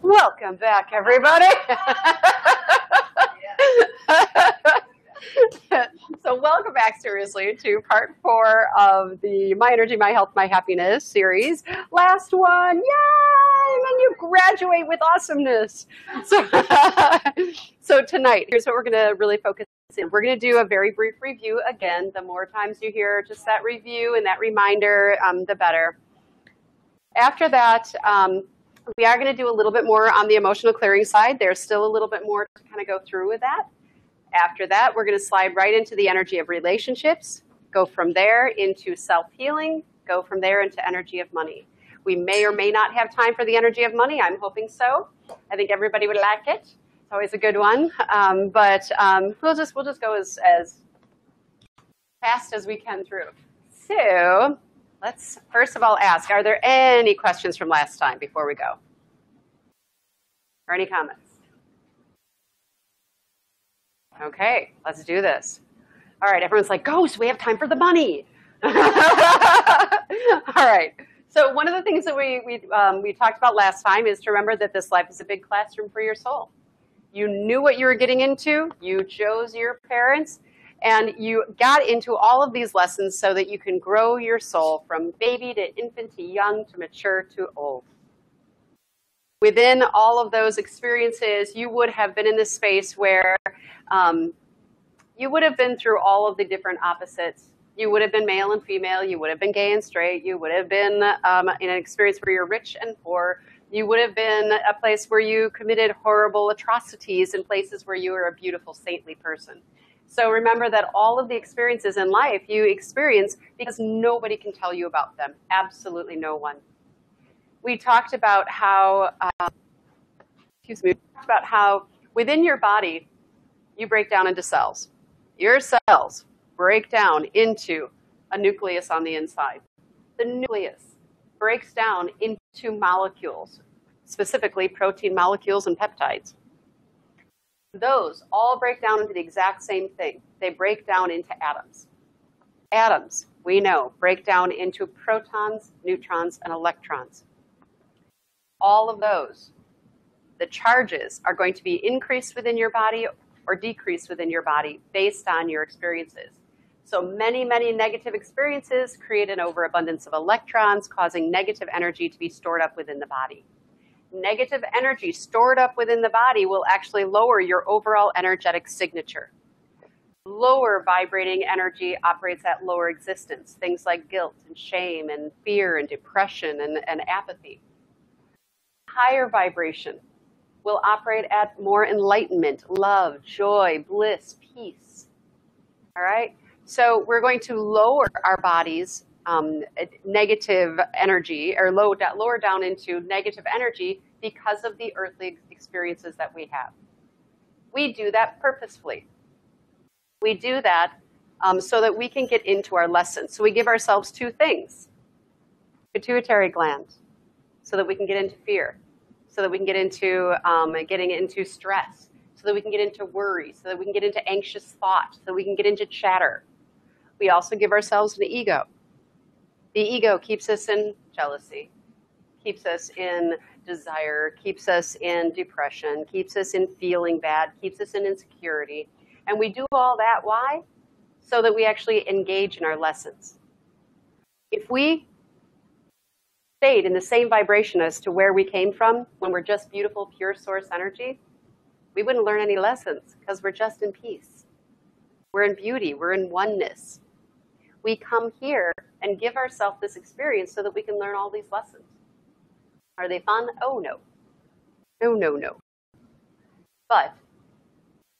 Welcome back, everybody. So welcome back, seriously, to part 4 of the My Energy, My Health, My Happiness series. Last one, yay! And then you graduate with awesomeness. So tonight, here's what we're going to really focus on. We're going to do a very brief review. Again, the more times you hear just that review and that reminder, the better. After that, we are going to do a little bit more on the emotional clearing side. There's still a little bit more to kind of go through with that. After that, we're going to slide right into the energy of relationships, go from there into self-healing, go from there into energy of money. We may or may not have time for the energy of money. I'm hoping so. I think everybody would like it. It's always a good one. But we'll just go as fast as we can through. So let's first of all ask, are there any questions from last time before we go? Or any comments? Okay, let's do this. All right, everyone's like, Ghost, we have time for the money. All right, so one of the things that we talked about last time is to remember that this life is a big classroom for your soul. You knew what you were getting into, you chose your parents, and you got into all of these lessons so that you can grow your soul from baby to infant to young to mature to old. Within all of those experiences, you would have been in this space where you would have been through all of the different opposites. You would have been male and female. You would have been gay and straight. You would have been in an experience where you're rich and poor. You would have been a place where you committed horrible atrocities and places where you were a beautiful, saintly person. So remember that all of the experiences in life you experience because nobody can tell you about them. Absolutely no one. We talked about how, within your body, you break down into cells. Your cells break down into a nucleus on the inside. The nucleus breaks down into molecules, specifically protein molecules and peptides. Those all break down into the exact same thing. They break down into atoms. Atoms, we know, break down into protons, neutrons, and electrons. All of those, the charges are going to be increased within your body or decreased within your body based on your experiences. So many, many negative experiences create an overabundance of electrons, causing negative energy to be stored up within the body. Negative energy stored up within the body will actually lower your overall energetic signature. Lower vibrating energy operates at lower existence, things like guilt and shame and fear and depression and apathy. Higher vibration will operate at more enlightenment, love, joy, bliss, peace. All right? So we're going to lower our body's negative energy, or lower down into negative energy because of the earthly experiences that we have. We do that purposefully. We do that so that we can get into our lessons. So we give ourselves two things. Pituitary gland, so that we can get into fear, so that we can get into getting into stress, so that we can get into worry, so that we can get into anxious thought, so that we can get into chatter. We also give ourselves an ego. The ego keeps us in jealousy, keeps us in desire, keeps us in depression, keeps us in feeling bad, keeps us in insecurity. And we do all that, why? So that we actually engage in our lessons. If we stayed in the same vibration as to where we came from, when we're just beautiful, pure source energy, we wouldn't learn any lessons because we're just in peace. We're in beauty, we're in oneness. We come here and give ourselves this experience so that we can learn all these lessons. Are they fun? Oh, no. No, no, no. But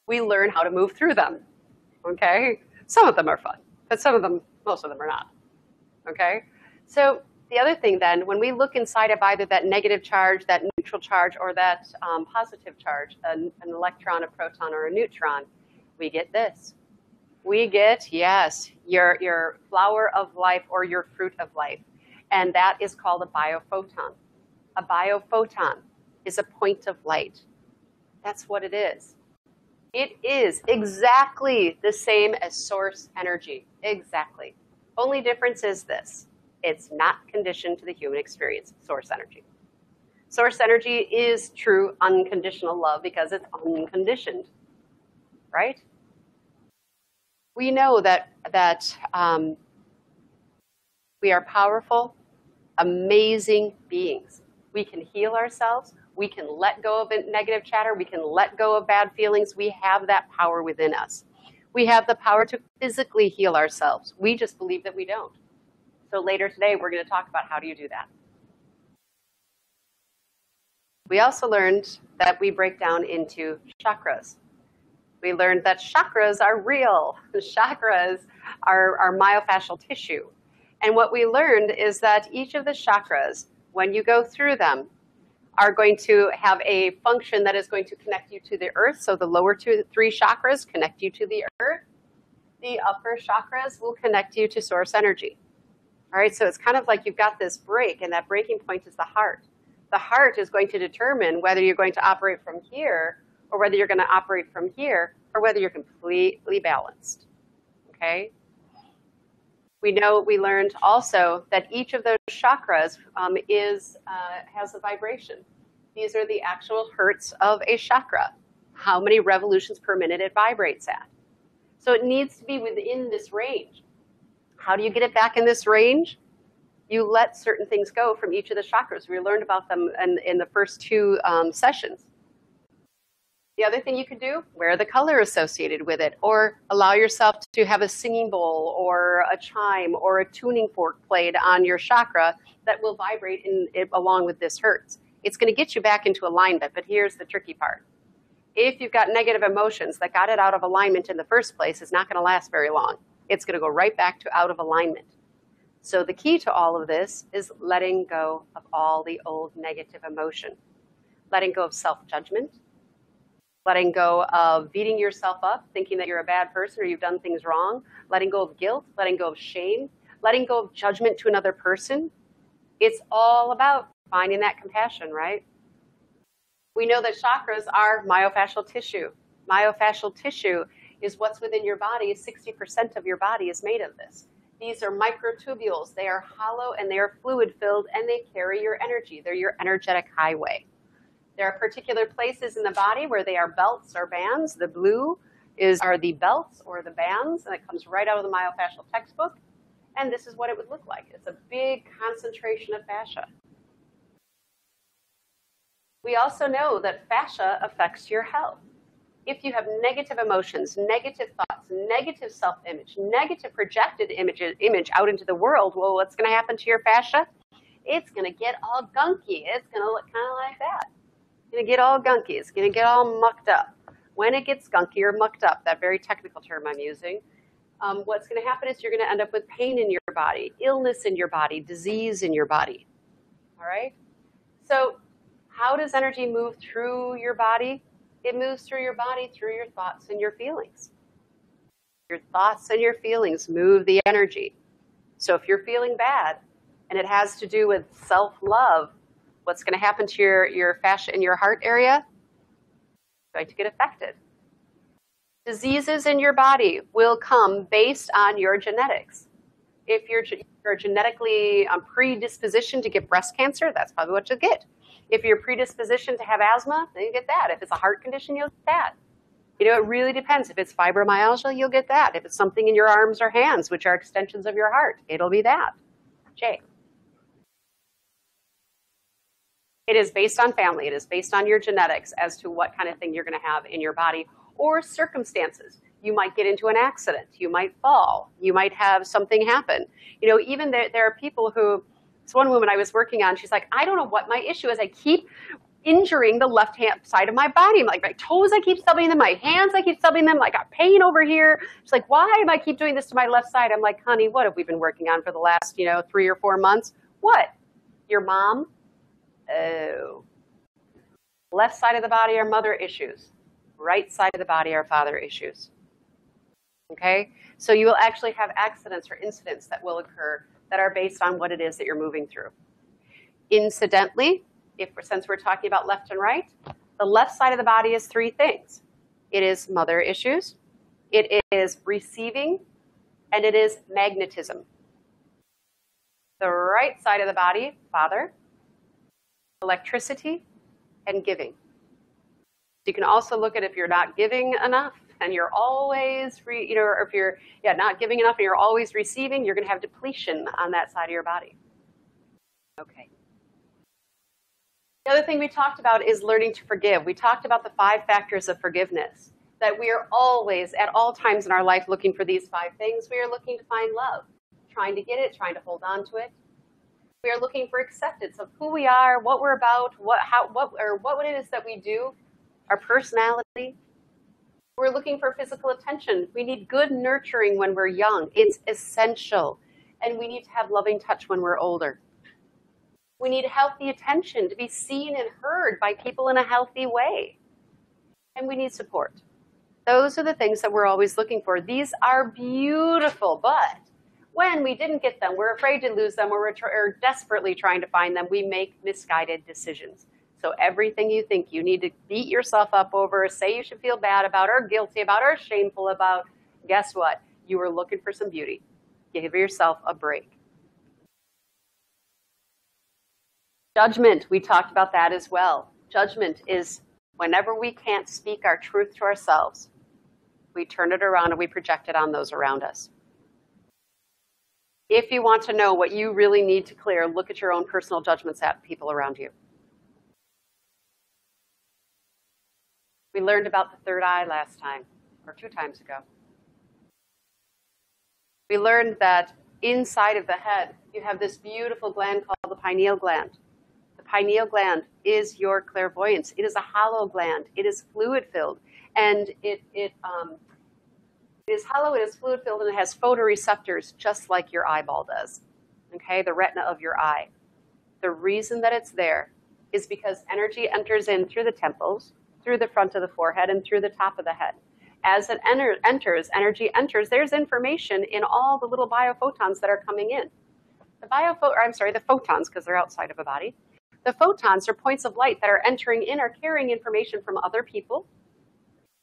we learn how to move through them, okay? Some of them are fun, but most of them are not, okay? So the other thing then, when we look inside of either that negative charge, that neutral charge, or that positive charge, an electron, a proton, or a neutron, we get this. We get, yes, your flower of life or your fruit of life. And that is called a biophoton. A biophoton is a point of light. That's what it is. It is exactly the same as source energy. Exactly. Only difference is this. It's not conditioned to the human experience, source energy. Source energy is true unconditional love because it's unconditioned, right? We know that we are powerful, amazing beings. We can heal ourselves. We can let go of negative chatter. We can let go of bad feelings. We have that power within us. We have the power to physically heal ourselves. We just believe that we don't. So later today, we're going to talk about how do you do that. We also learned that we break down into chakras. We learned that chakras are real. Chakras are myofascial tissue. And what we learned is that each of the chakras, when you go through them, are going to have a function that is going to connect you to the earth. So the lower three chakras connect you to the earth. The upper chakras will connect you to source energy. All right, so it's kind of like you've got this break, and that breaking point is the heart. The heart is going to determine whether you're going to operate from here, or whether you're going to operate from here, or whether you're completely balanced, okay? We learned also that each of those chakras has a vibration. These are the actual hertz of a chakra, how many revolutions per minute it vibrates at. So it needs to be within this range. How do you get it back in this range? You let certain things go from each of the chakras. We learned about them in the first two sessions. The other thing you could do, wear the color associated with it, or allow yourself to have a singing bowl or a chime or a tuning fork played on your chakra that will vibrate along with this hertz. It's going to get you back into alignment, but here's the tricky part. If you've got negative emotions that got it out of alignment in the first place, it's not going to last very long. It's going to go right back to out of alignment. So the key to all of this is letting go of all the old negative emotion, letting go of self-judgment, letting go of beating yourself up, thinking that you're a bad person or you've done things wrong, letting go of guilt, letting go of shame, letting go of judgment to another person. It's all about finding that compassion, right? We know that chakras are myofascial tissue. Myofascial tissue is what's within your body. 60% of your body is made of this. These are microtubules. They are hollow and they are fluid-filled and they carry your energy. They're your energetic highway. There are particular places in the body where they are belts or bands. The blue are the belts or the bands, and it comes right out of the myofascial textbook. And this is what it would look like. It's a big concentration of fascia. We also know that fascia affects your health. If you have negative emotions, negative thoughts, negative self-image, negative projected image out into the world, well, what's going to happen to your fascia? It's going to get all gunky. It's going to look kind of like that. It's going to get all gunky. It's going to get all mucked up. When it gets gunky or mucked up, that very technical term I'm using, what's going to happen is you're going to end up with pain in your body, illness in your body, disease in your body. All right? So how does energy move through your body? It moves through your body through your thoughts and your feelings. Your thoughts and your feelings move the energy. So if you're feeling bad and it has to do with self-love, what's going to happen to your fascia in your heart area? It's going to get affected. Diseases in your body will come based on your genetics. If you're genetically predispositioned to get breast cancer, that's probably what you'll get. If you're predispositioned to have asthma, then you get that. If it's a heart condition, you'll get that. You know, it really depends. If it's fibromyalgia, you'll get that. If it's something in your arms or hands, which are extensions of your heart, it'll be that. Jay. It is based on family. It is based on your genetics as to what kind of thing you're going to have in your body or circumstances. You might get into an accident. You might fall. You might have something happen. You know, even there are people who, this one woman I was working on, she's like, I don't know what my issue is. I keep injuring the left hand side of my body. Like my toes, I keep stubbing them. My hands, I keep stubbing them. I got pain over here. She's like, why am I keep doing this to my left side? I'm like, honey, what have we been working on for the last, 3 or 4 months? What? Your mom? Oh. Left side of the body are mother issues. Right side of the body are father issues. Okay? So you will actually have accidents or incidents that will occur that are based on what it is that you're moving through. Incidentally, since we're talking about left and right, the left side of the body is 3 things. It is mother issues, it is receiving, and it is magnetism. The right side of the body, father. electricity, and giving. You can also look at if you're not giving enough and you're always, or if you're not giving enough and you're always receiving, you're going to have depletion on that side of your body. Okay. The other thing we talked about is learning to forgive. We talked about the 5 factors of forgiveness, that we are always, at all times in our life, looking for these 5 things. We are looking to find love, trying to get it, trying to hold on to it. We are looking for acceptance of who we are, what we're about, what it is that we do, our personality. We're looking for physical attention. We need good nurturing when we're young. It's essential. And we need to have loving touch when we're older. We need healthy attention, to be seen and heard by people in a healthy way. And we need support. Those are the things that we're always looking for. These are beautiful, but when we didn't get them, we're afraid to lose them, or we're desperately trying to find them, we make misguided decisions. So everything you think you need to beat yourself up over, say you should feel bad about, or guilty about, or shameful about, guess what? You were looking for some beauty. Give yourself a break. Judgment, we talked about that as well. Judgment is whenever we can't speak our truth to ourselves, we turn it around and we project it on those around us. If you want to know what you really need to clear, look at your own personal judgments at people around you. We learned about the third eye last time, or 2 times ago. We learned that inside of the head, you have this beautiful gland called the pineal gland. The pineal gland is your clairvoyance. It is a hollow gland. It is fluid-filled, and it is hollow, it is fluid-filled, and it has photoreceptors just like your eyeball does, okay, the retina of your eye. The reason that it's there is because energy enters in through the temples, through the front of the forehead, and through the top of the head. As it energy enters, there's information in all the little biophotons that are coming in. The photons, because they're outside of a body. The photons are points of light that are entering in, are carrying information from other people.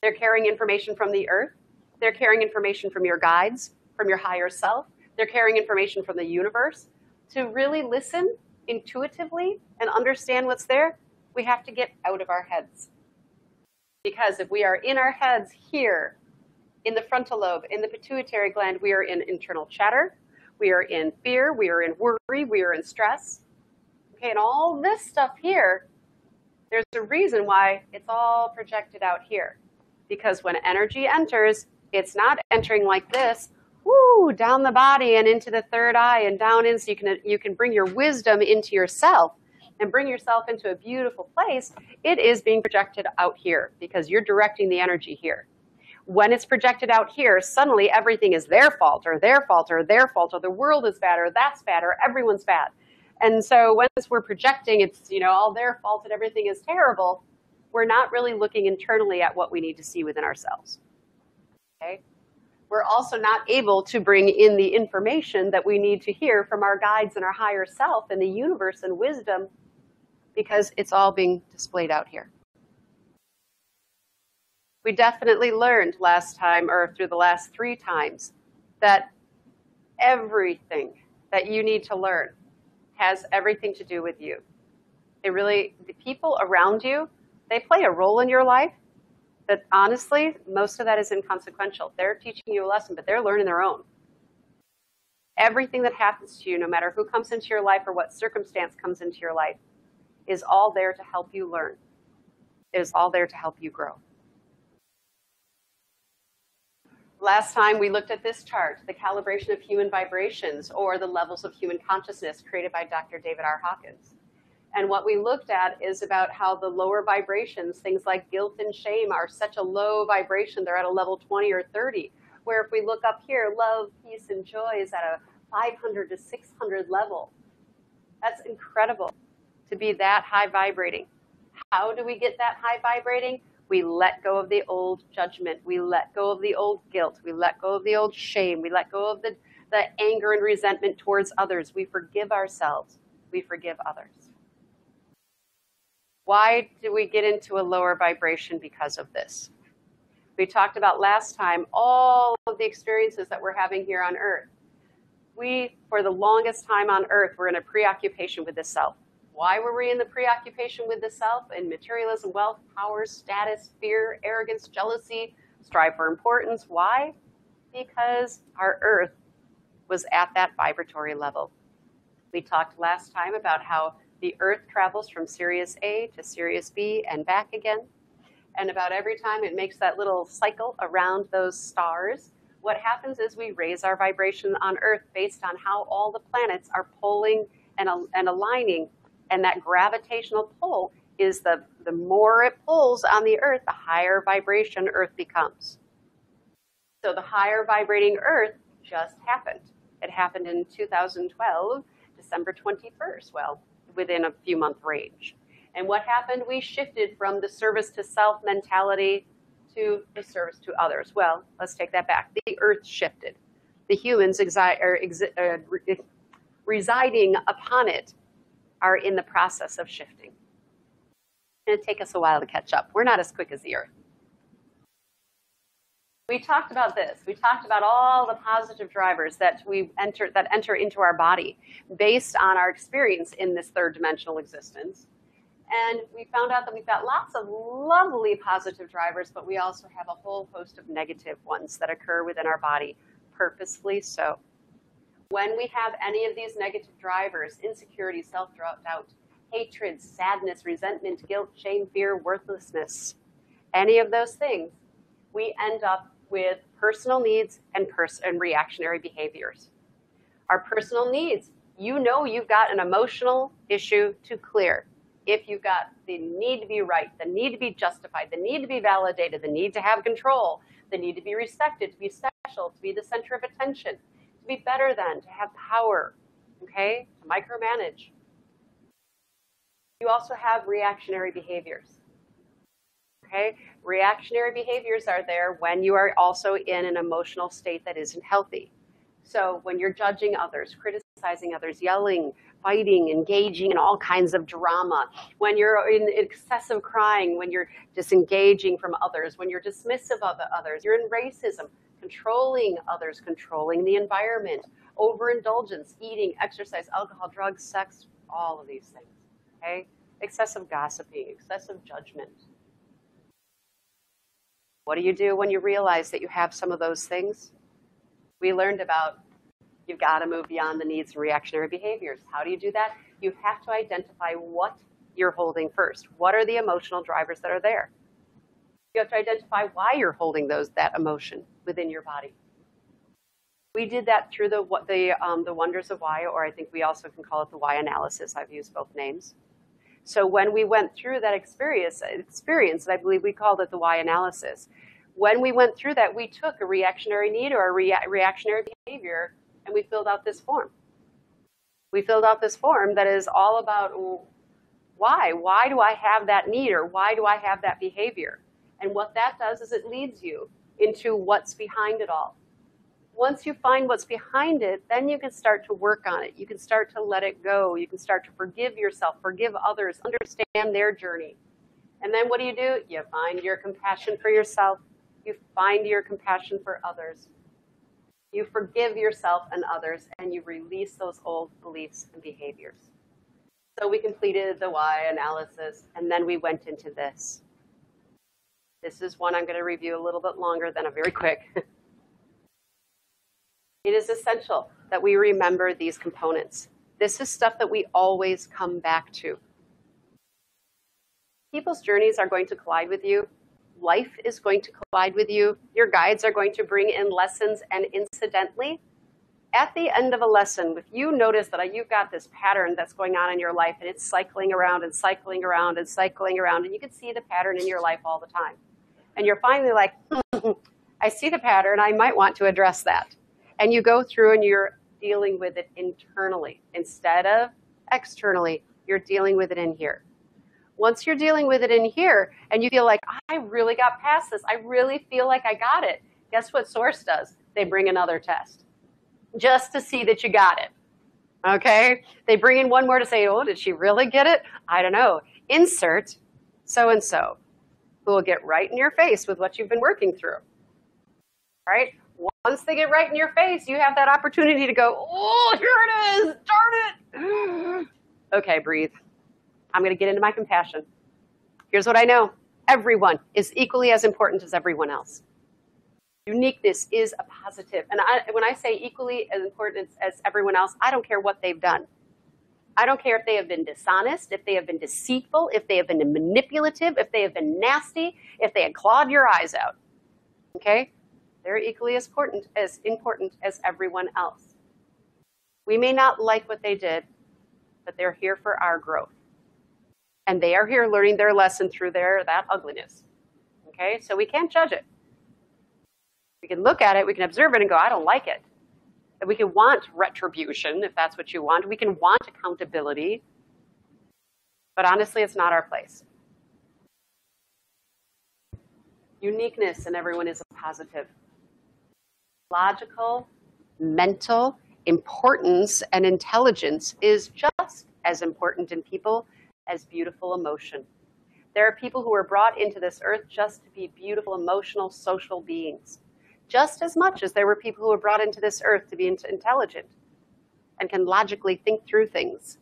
They're carrying information from the earth. They're carrying information from your guides, from your higher self. They're carrying information from the universe. To really listen intuitively and understand what's there, we have to get out of our heads. Because if we are in our heads here, in the frontal lobe, in the pituitary gland, we are in internal chatter, we are in fear, we are in worry, we are in stress. Okay, and all this stuff here, there's a reason why it's all projected out here. Because when energy enters, it's not entering like this, woo, down the body and into the third eye and down in, so you can bring your wisdom into yourself and bring yourself into a beautiful place. It is being projected out here because you're directing the energy here. When it's projected out here, suddenly everything is their fault or their fault or their fault, or the world is bad or that's bad or everyone's bad. And so once we're projecting, it's all their fault and everything is terrible, we're not really looking internally at what we need to see within ourselves. Okay? We're also not able to bring in the information that we need to hear from our guides and our higher self and the universe and wisdom, because it's all being displayed out here. We definitely learned last time, or through the last 3 times, that everything that you need to learn has everything to do with you. The people around you, they play a role in your life, but honestly, most of that is inconsequential. They're teaching you a lesson, but they're learning their own. Everything that happens to you, no matter who comes into your life or what circumstance comes into your life, is all there to help you learn. It is all there to help you grow. Last time we looked at this chart, the calibration of human vibrations, or the levels of human consciousness, created by Dr. David R. Hawkins. And what we looked at is about how the lower vibrations, things like guilt and shame, are such a low vibration. They're at a level 20 or 30, where if we look up here, love, peace, and joy is at a 500 to 600 level. That's incredible to be that high vibrating. How do we get that high vibrating? We let go of the old judgment. We let go of the old guilt. We let go of the old shame. We let go of the anger and resentment towards others. We forgive ourselves. We forgive others. Why do we get into a lower vibration because of this? We talked about last time all of the experiences that we're having here on Earth. We, for the longest time on Earth, we're in a preoccupation with the self. Why were we in the preoccupation with the self and materialism, wealth, power, status, fear, arrogance, jealousy, strive for importance? Why? Because our earth was at that vibratory level. We talked last time about how the earth travels from Sirius A to Sirius B and back again. And about every time it makes that little cycle around those stars, what happens is we raise our vibration on earth based on how all the planets are pulling and aligning. And that gravitational pull is the more it pulls on the earth, the higher vibration earth becomes. So the higher vibrating earth just happened. It happened in 2012, December 21st, well, within a few month range. And what happened? We shifted from the service to self mentality to the service to others. Well, let's take that back. The earth shifted. The humans residing upon it are in the process of shifting. It'll take us a while to catch up. We're not as quick as the earth. We talked about this. We talked about all the positive drivers that enter into our body based on our experience in this third dimensional existence. And we found out that we've got lots of lovely positive drivers, but we also have a whole host of negative ones that occur within our body, purposefully so. When we have any of these negative drivers, insecurity, self-doubt, hatred, sadness, resentment, guilt, shame, fear, worthlessness, any of those things, we end up with personal needs and reactionary behaviors. Our personal needs, you know you've got an emotional issue to clear. If you've got the need to be right, the need to be justified, the need to be validated, the need to have control, the need to be respected, to be special, to be the center of attention, to be better than, to have power, okay, to micromanage. You also have reactionary behaviors. Okay? Reactionary behaviors are there when you are also in an emotional state that isn't healthy. So when you're judging others, criticizing others, yelling, fighting, engaging in all kinds of drama, when you're in excessive crying, when you're disengaging from others, when you're dismissive of others, you're in racism, controlling others, controlling the environment, overindulgence, eating, exercise, alcohol, drugs, sex, all of these things. Okay? Excessive gossiping, excessive judgment. What do you do when you realize that you have some of those things? We learned about you've got to move beyond the needs and reactionary behaviors. How do you do that? You have to identify what you're holding first. What are the emotional drivers that are there? You have to identify why you're holding that emotion within your body. We did that through the wonders of why, or I think we also can call it the why analysis. I've used both names. So when we went through that experience, and I believe we called it the why analysis, when we went through that, we took a reactionary need or a reactionary behavior, and we filled out this form. We filled out this form that is all about why. Why do I have that need, or why do I have that behavior? And what that does is it leads you into what's behind it all. Once you find what's behind it, then you can start to work on it. You can start to let it go. You can start to forgive yourself, forgive others, understand their journey. And then what do? You find your compassion for yourself. You find your compassion for others. You forgive yourself and others, and you release those old beliefs and behaviors. So we completed the why analysis, and then we went into this. This is one I'm going to review a little bit longer than a very quick. It is essential that we remember these components. This is stuff that we always come back to. People's journeys are going to collide with you. Life is going to collide with you. Your guides are going to bring in lessons, and incidentally, at the end of a lesson, if you notice that you've got this pattern that's going on in your life, and it's cycling around and cycling around and cycling around, and you can see the pattern in your life all the time. And you're finally like, I see the pattern, I might want to address that. And you go through and you're dealing with it internally. Instead of externally, you're dealing with it in here. Once you're dealing with it in here and you feel like, I really got past this, I really feel like I got it, guess what Source does? They bring another test just to see that you got it. Okay? They bring in one more to say, oh, did she really get it? I don't know. Insert so-and-so who will get right in your face with what you've been working through. Right? Once they get right in your face, you have that opportunity to go, oh, here it is, darn it. Okay, breathe. I'm going to get into my compassion. Here's what I know. Everyone is equally as important as everyone else. Uniqueness is a positive. And when I say equally as important as everyone else, I don't care what they've done. I don't care if they have been dishonest, if they have been deceitful, if they have been manipulative, if they have been nasty, if they had clawed your eyes out. Okay? They're equally as important as everyone else. We may not like what they did, but they're here for our growth. And they are here learning their lesson through that ugliness. Okay? So we can't judge it. We can look at it, we can observe it and go, I don't like it. And we can want retribution if that's what you want. We can want accountability. But honestly, it's not our place. Uniqueness in everyone is a positive. Logical, mental importance and intelligence is just as important in people as beautiful emotion. There are people who are brought into this earth just to be beautiful, emotional, social beings. Just as much as there were people who were brought into this earth to be intelligent and can logically think through things.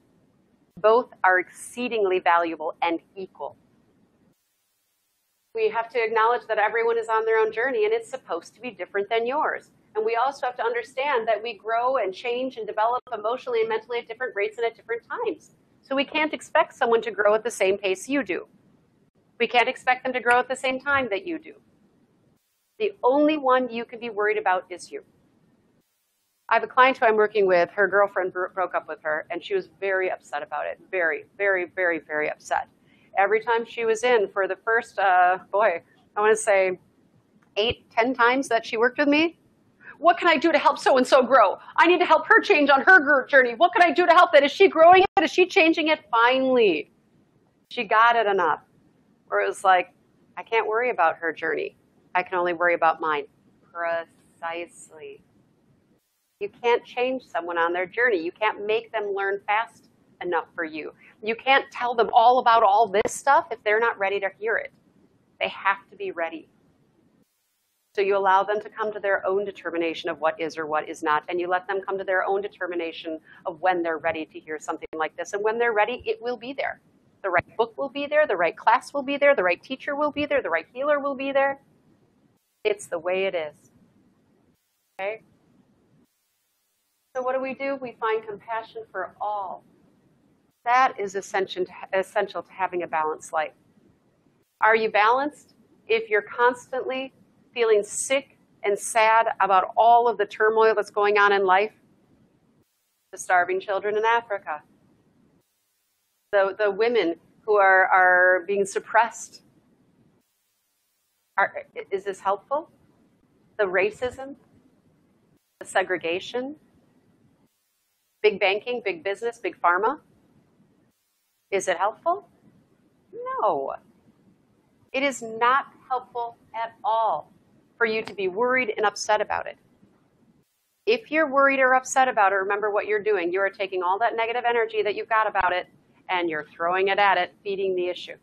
Both are exceedingly valuable and equal. We have to acknowledge that everyone is on their own journey and it's supposed to be different than yours. And we also have to understand that we grow and change and develop emotionally and mentally at different rates and at different times. So we can't expect someone to grow at the same pace you do. We can't expect them to grow at the same time that you do. The only one you can be worried about is you. I have a client who I'm working with. Her girlfriend broke up with her, and she was very upset about it. Very, very, very, very upset. Every time she was in for the first, I want to say 8-10 times that she worked with me, what can I do to help so-and-so grow? I need to help her change on her journey. What can I do to help that? Is she growing it? Is she changing it? Finally, she got it enough. Where it was like, I can't worry about her journey. I can only worry about mine. Precisely. You can't change someone on their journey. You can't make them learn fast enough for you. You can't tell them all about all this stuff if they're not ready to hear it. They have to be ready. So you allow them to come to their own determination of what is or what is not, and you let them come to their own determination of when they're ready to hear something like this. And when they're ready, it will be there. The right book will be there. The right class will be there. The right teacher will be there. The right healer will be there. It's the way it is. Okay? So what do? We find compassion for all. That is essential to having a balanced life. Are you balanced? If you're constantly feeling sick and sad about all of the turmoil that's going on in life, the starving children in Africa, the women who are being suppressed, is this helpful? The racism, the segregation, big banking, big business, big pharma, is it helpful? No. It is not helpful at all for you to be worried and upset about it. If you're worried or upset about it, remember what you're doing. You are taking all that negative energy that you've got about it and you're throwing it at it, feeding the issue.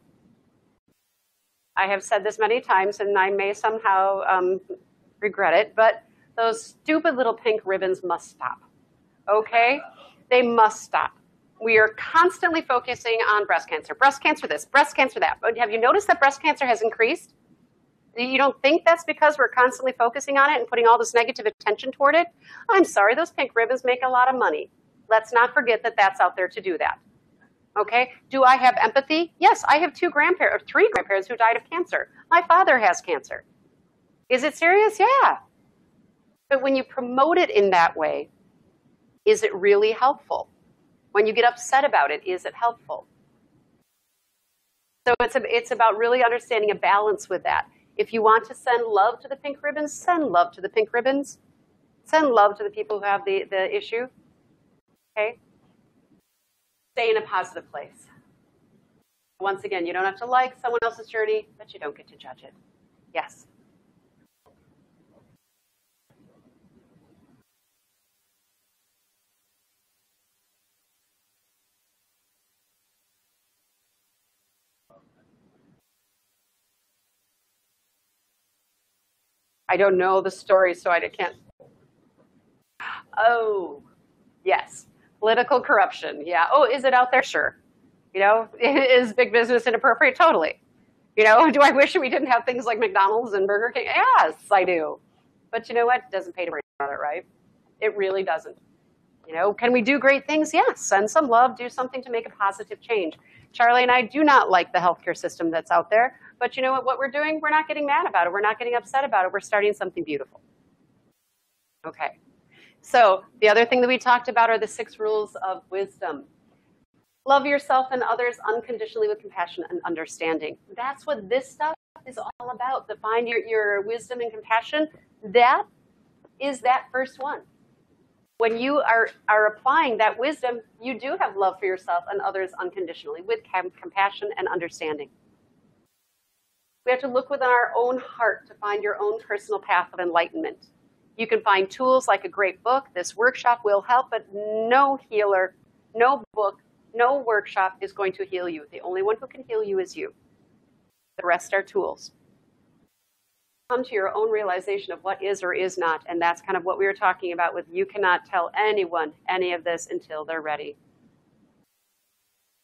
I have said this many times, and I may somehow regret it, but those stupid little pink ribbons must stop, okay? They must stop. We are constantly focusing on breast cancer this, breast cancer that. But have you noticed that breast cancer has increased? You don't think that's because we're constantly focusing on it and putting all this negative attention toward it? I'm sorry, those pink ribbons make a lot of money. Let's not forget that that's out there to do that. Okay, do I have empathy? Yes, I have 3 grandparents who died of cancer. My father has cancer. Is it serious? Yeah. But when you promote it in that way, is it really helpful? When you get upset about it, is it helpful? So it's about really understanding a balance with that. If you want to send love to the pink ribbons, send love to the pink ribbons. Send love to the people who have the issue. Okay? Stay in a positive place. Once again, you don't have to like someone else's journey, but you don't get to judge it. Yes? I don't know the story, so I can't. Oh, yes. Political corruption. Yeah. Oh, is it out there? Sure. You know, is big business inappropriate? Totally. You know, do I wish we didn't have things like McDonald's and Burger King? Yes, I do. But you know what? It doesn't pay to worry about it, right? It really doesn't. You know, can we do great things? Yes. Send some love, do something to make a positive change. Charlie and I do not like the healthcare system that's out there. But you know what we're doing? We're not getting mad about it. We're not getting upset about it. We're starting something beautiful. Okay. So the other thing that we talked about are the 6 rules of wisdom. Love yourself and others unconditionally with compassion and understanding. That's what this stuff is all about. To find your wisdom and compassion, that is that first one. When you are applying that wisdom, you do have love for yourself and others unconditionally with compassion and understanding. We have to look within our own heart to find your own personal path of enlightenment. You can find tools like a great book. This workshop will help, but no healer, no book, no workshop is going to heal you. The only one who can heal you is you. The rest are tools. Come to your own realization of what is or is not, and that's kind of what we were talking about with you cannot tell anyone any of this until they're ready.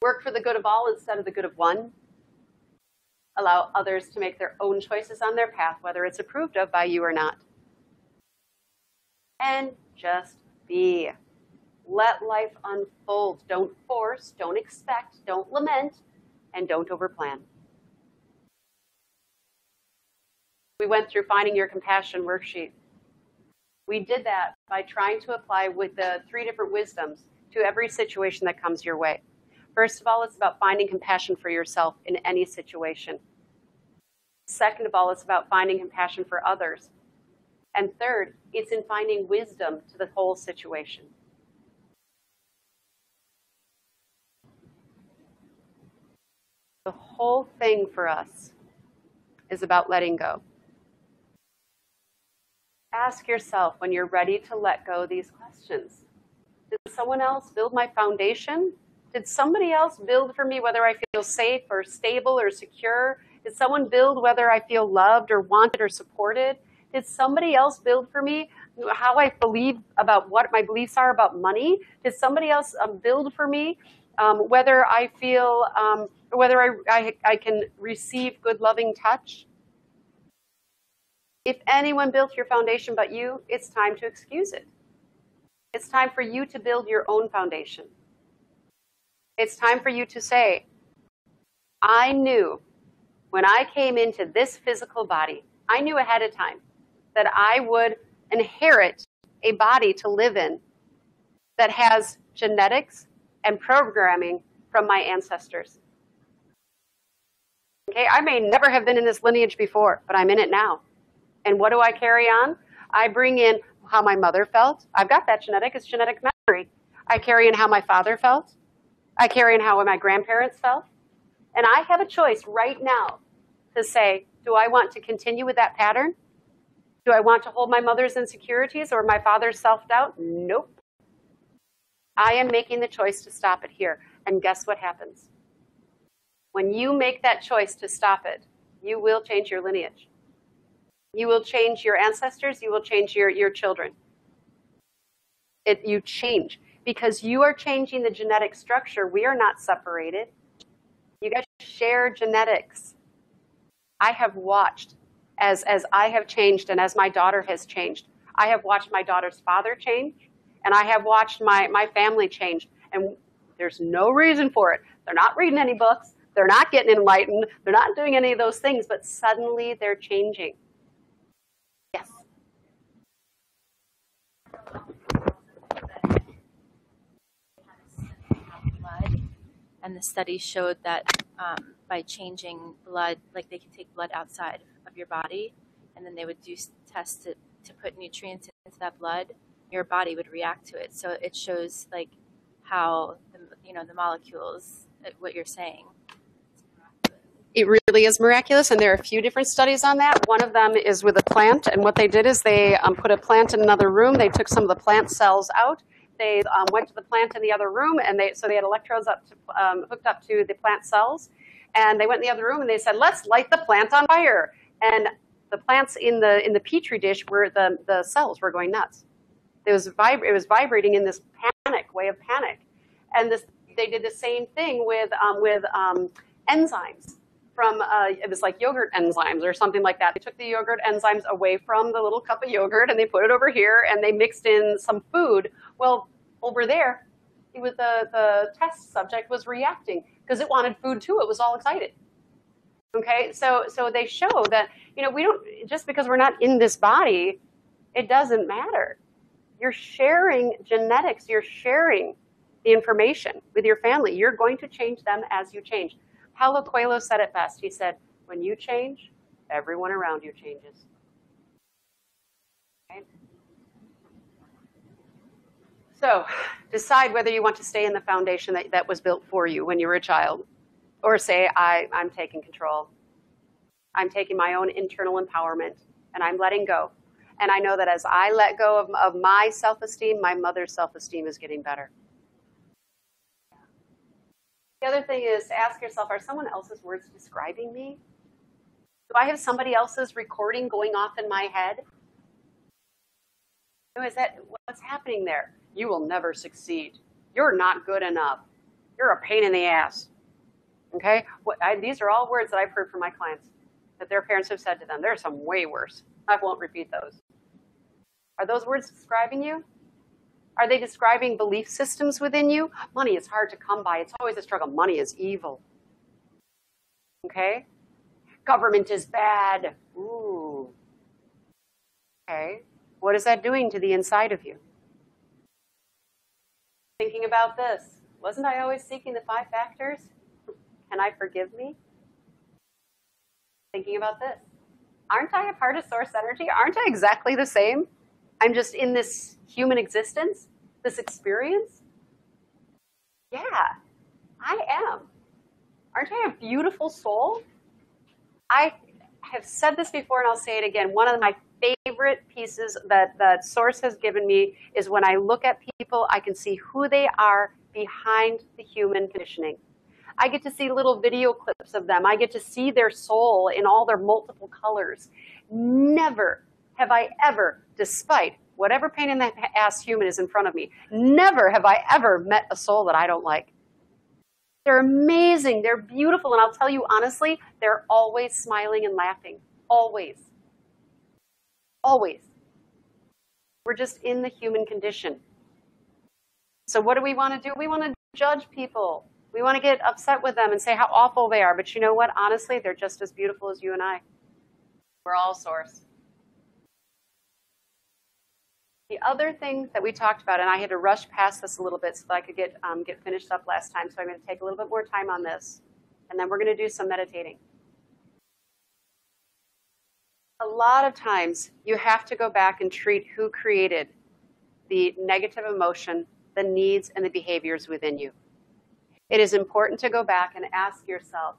Work for the good of all instead of the good of one. Allow others to make their own choices on their path, whether it's approved of by you or not. And just be. Let life unfold. Don't force, don't expect, don't lament, and don't overplan. We went through finding your compassion worksheet. We did that by trying to apply with the 3 different wisdoms to every situation that comes your way. First of all, it's about finding compassion for yourself in any situation. Second of all, it's about finding compassion for others. And third, it's in finding wisdom to the whole situation. The whole thing for us is about letting go. Ask yourself when you're ready to let go these questions. Did someone else build my foundation? Did somebody else build for me whether I feel safe or stable or secure? Did someone build whether I feel loved or wanted or supported? Did somebody else build for me how I believe about what my beliefs are about money? Did somebody else build for me whether I feel, whether I can receive good loving touch? If anyone built your foundation but you, it's time to excuse it. It's time for you to build your own foundation. It's time for you to say, I knew when I came into this physical body, I knew ahead of time that I would inherit a body to live in that has genetics and programming from my ancestors. Okay, I may never have been in this lineage before, but I'm in it now. And what do I carry on? I bring in how my mother felt. I've got that genetic. It's genetic memory. I carry in how my father felt. I carry in how my grandparents felt. And I have a choice right now to say, do I want to continue with that pattern? Do I want to hold my mother's insecurities or my father's self-doubt? Nope. I am making the choice to stop it here. And guess what happens? When you make that choice to stop it, you will change your lineage. You will change your ancestors. You will change your children. You change because you are changing the genetic structure. We are not separated. You guys share genetics. I have watched as I have changed and as my daughter has changed. I have watched my daughter's father change, and I have watched my family change. And there's no reason for it. They're not reading any books. They're not getting enlightened. They're not doing any of those things, but suddenly they're changing. Yes. And the study showed that by changing blood, like they can take blood outside of your body, and then they would do tests to put nutrients into that blood, your body would react to it. So it shows like how the molecules, what you're saying. It really is miraculous, and there are a few different studies on that. One of them is with a plant, and what they did is they put a plant in another room. They took some of the plant cells out. They went to the plant in the other room, and they had electrodes hooked up to the plant cells. And they went in the other room, and they said, let's light the plant on fire. And the plants in the Petri dish, where the cells were going nuts. It was vibrating in this panic, way of panic. And They did the same thing with enzymes from, it was like yogurt enzymes or something like that. They took the yogurt enzymes away from the little cup of yogurt and they put it over here and they mixed in some food. Well, over there, it was the test subject was reacting because it wanted food too. It was all excited. Okay, so they show that, you know, we don't, just because we're not in this body, it doesn't matter. You're sharing genetics, you're sharing the information with your family. You're going to change them as you change. Paulo Coelho said it best. He said, when you change, everyone around you changes. Okay? So decide whether you want to stay in the foundation that was built for you when you were a child, or say, I'm taking control. I'm taking my own internal empowerment, and I'm letting go. And I know that as I let go of my self-esteem, my mother's self-esteem is getting better. The other thing is to ask yourself, are someone else's words describing me? Do I have somebody else's recording going off in my head? Is that what's happening there? You will never succeed. You're not good enough. You're a pain in the ass. Okay? These are all words that I've heard from my clients that their parents have said to them. There are some way worse. I won't repeat those. Are those words describing you? Are they describing belief systems within you? Money is hard to come by. It's always a struggle. Money is evil. Okay? Government is bad. Ooh. Okay. What is that doing to the inside of you? Thinking about this. Wasn't I always seeking the 5 factors? Can I forgive me? Thinking about this. Aren't I a part of source energy? Aren't I exactly the same? I'm just in this human existence, this experience. Yeah, I am. Aren't I a beautiful soul? I have said this before and I'll say it again. One of my favorite pieces that Source has given me is when I look at people, I can see who they are behind the human conditioning. I get to see little video clips of them. I get to see their soul in all their multiple colors. Never have I ever, despite whatever pain in the ass human is in front of me, never have I ever met a soul that I don't like. They're amazing. They're beautiful. And I'll tell you honestly, they're always smiling and laughing. Always. Always. We're just in the human condition. So what do we want to do? We want to judge people. We want to get upset with them and say how awful they are. But you know what? Honestly, they're just as beautiful as you and I. We're all source. The other thing that we talked about, and I had to rush past this a little bit so that I could get finished up last time, so I'm going to take a little bit more time on this, and then we're going to do some meditating. A lot of times, you have to go back and treat who created the negative emotion, the needs, and the behaviors within you. It is important to go back and ask yourself,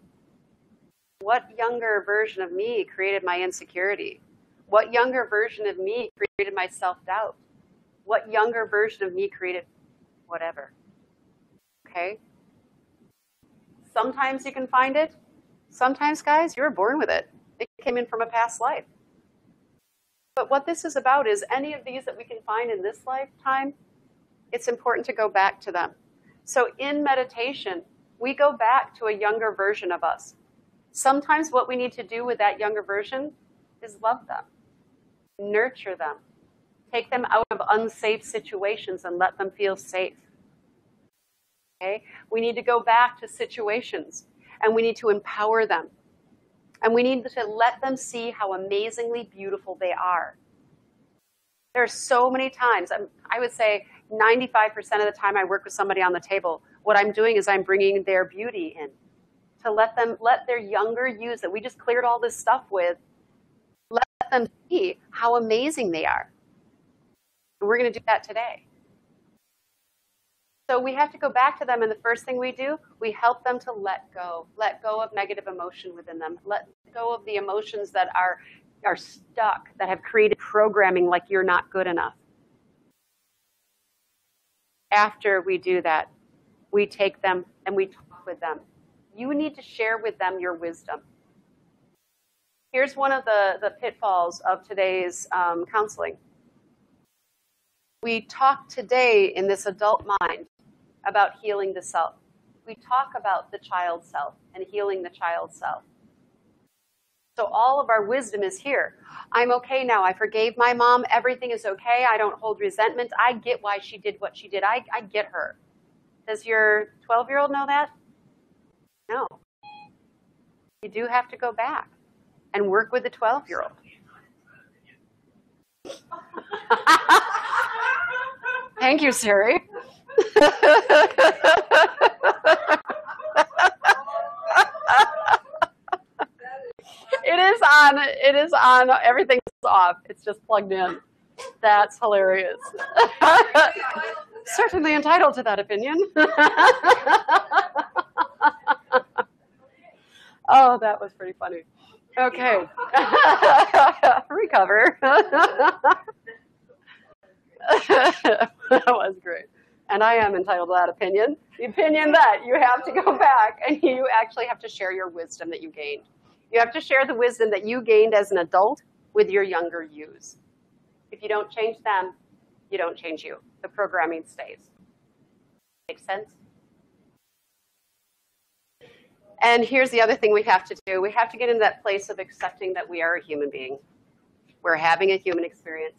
what younger version of me created my insecurity? What younger version of me created my self-doubt? What younger version of me created whatever? Okay? Sometimes you can find it. Sometimes, guys, you were born with it. It came in from a past life. But what this is about is any of these that we can find in this lifetime, it's important to go back to them. So in meditation, we go back to a younger version of us. Sometimes what we need to do with that younger version is love them, nurture them, take them out of unsafe situations and let them feel safe. Okay? We need to go back to situations and we need to empower them. And we need to let them see how amazingly beautiful they are. There are so many times, I would say 95% of the time I work with somebody on the table, what I'm doing is I'm bringing their beauty in to let their younger yous that we just cleared all this stuff with, let them see how amazing they are. And we're going to do that today. So we have to go back to them, and the first thing we do, we help them to let go of negative emotion within them, let go of the emotions that are stuck, that have created programming like you're not good enough. After we do that, we take them and we talk with them. You need to share with them your wisdom. Here's one of the pitfalls of today's counseling. We talk today in this adult mind about healing the self. we talk about the child self and healing the child self. So all of our wisdom is here. I'm okay now. I forgave my mom. Everything is okay. I don't hold resentment. I get why she did what she did. I get her. Does your 12-year-old know that? No. You do have to go back and work with the 12-year-old. Thank you, Siri. It is on. Everything's off. It's just plugged in. That's hilarious. Certainly entitled to that opinion. Oh, that was pretty funny. Okay. Recover. That was great. And I am entitled to that opinion. The opinion that you have to go back and you actually have to share your wisdom that you gained. You have to share the wisdom that you gained as an adult with your younger yous. If you don't change them, you don't change you. The programming stays. Make sense? And here's the other thing we have to do. We have to get into that place of accepting that we are a human being. We're having a human experience.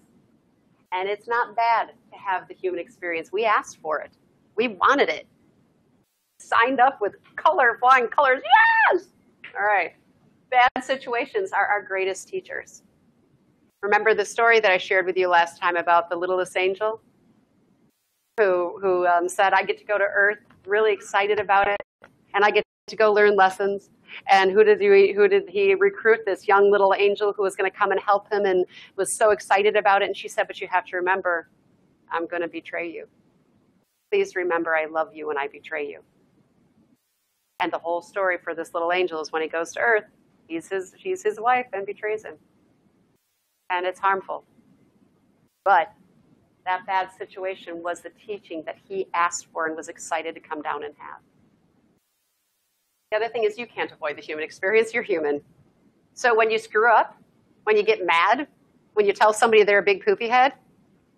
And it's not bad to have the human experience. We asked for it. We wanted it. Signed up with color, flying colors. Yes! All right. Bad situations are our greatest teachers. Remember the story that I shared with you last time about the littlest angel who said, I get to go to Earth, really excited about it, and I get to go learn lessons. And who did he recruit? This young little angel who was going to come and help him and was so excited about it. And she said, but you have to remember, I'm going to betray you. Please remember I love you when I betray you. And the whole story for this little angel is when he goes to Earth, she's his wife and betrays him. And it's harmful. But that bad situation was the teaching that he asked for and was excited to come down and have. The other thing is you can't avoid the human experience. You're human. So when you screw up, when you get mad, when you tell somebody they're a big poopy head,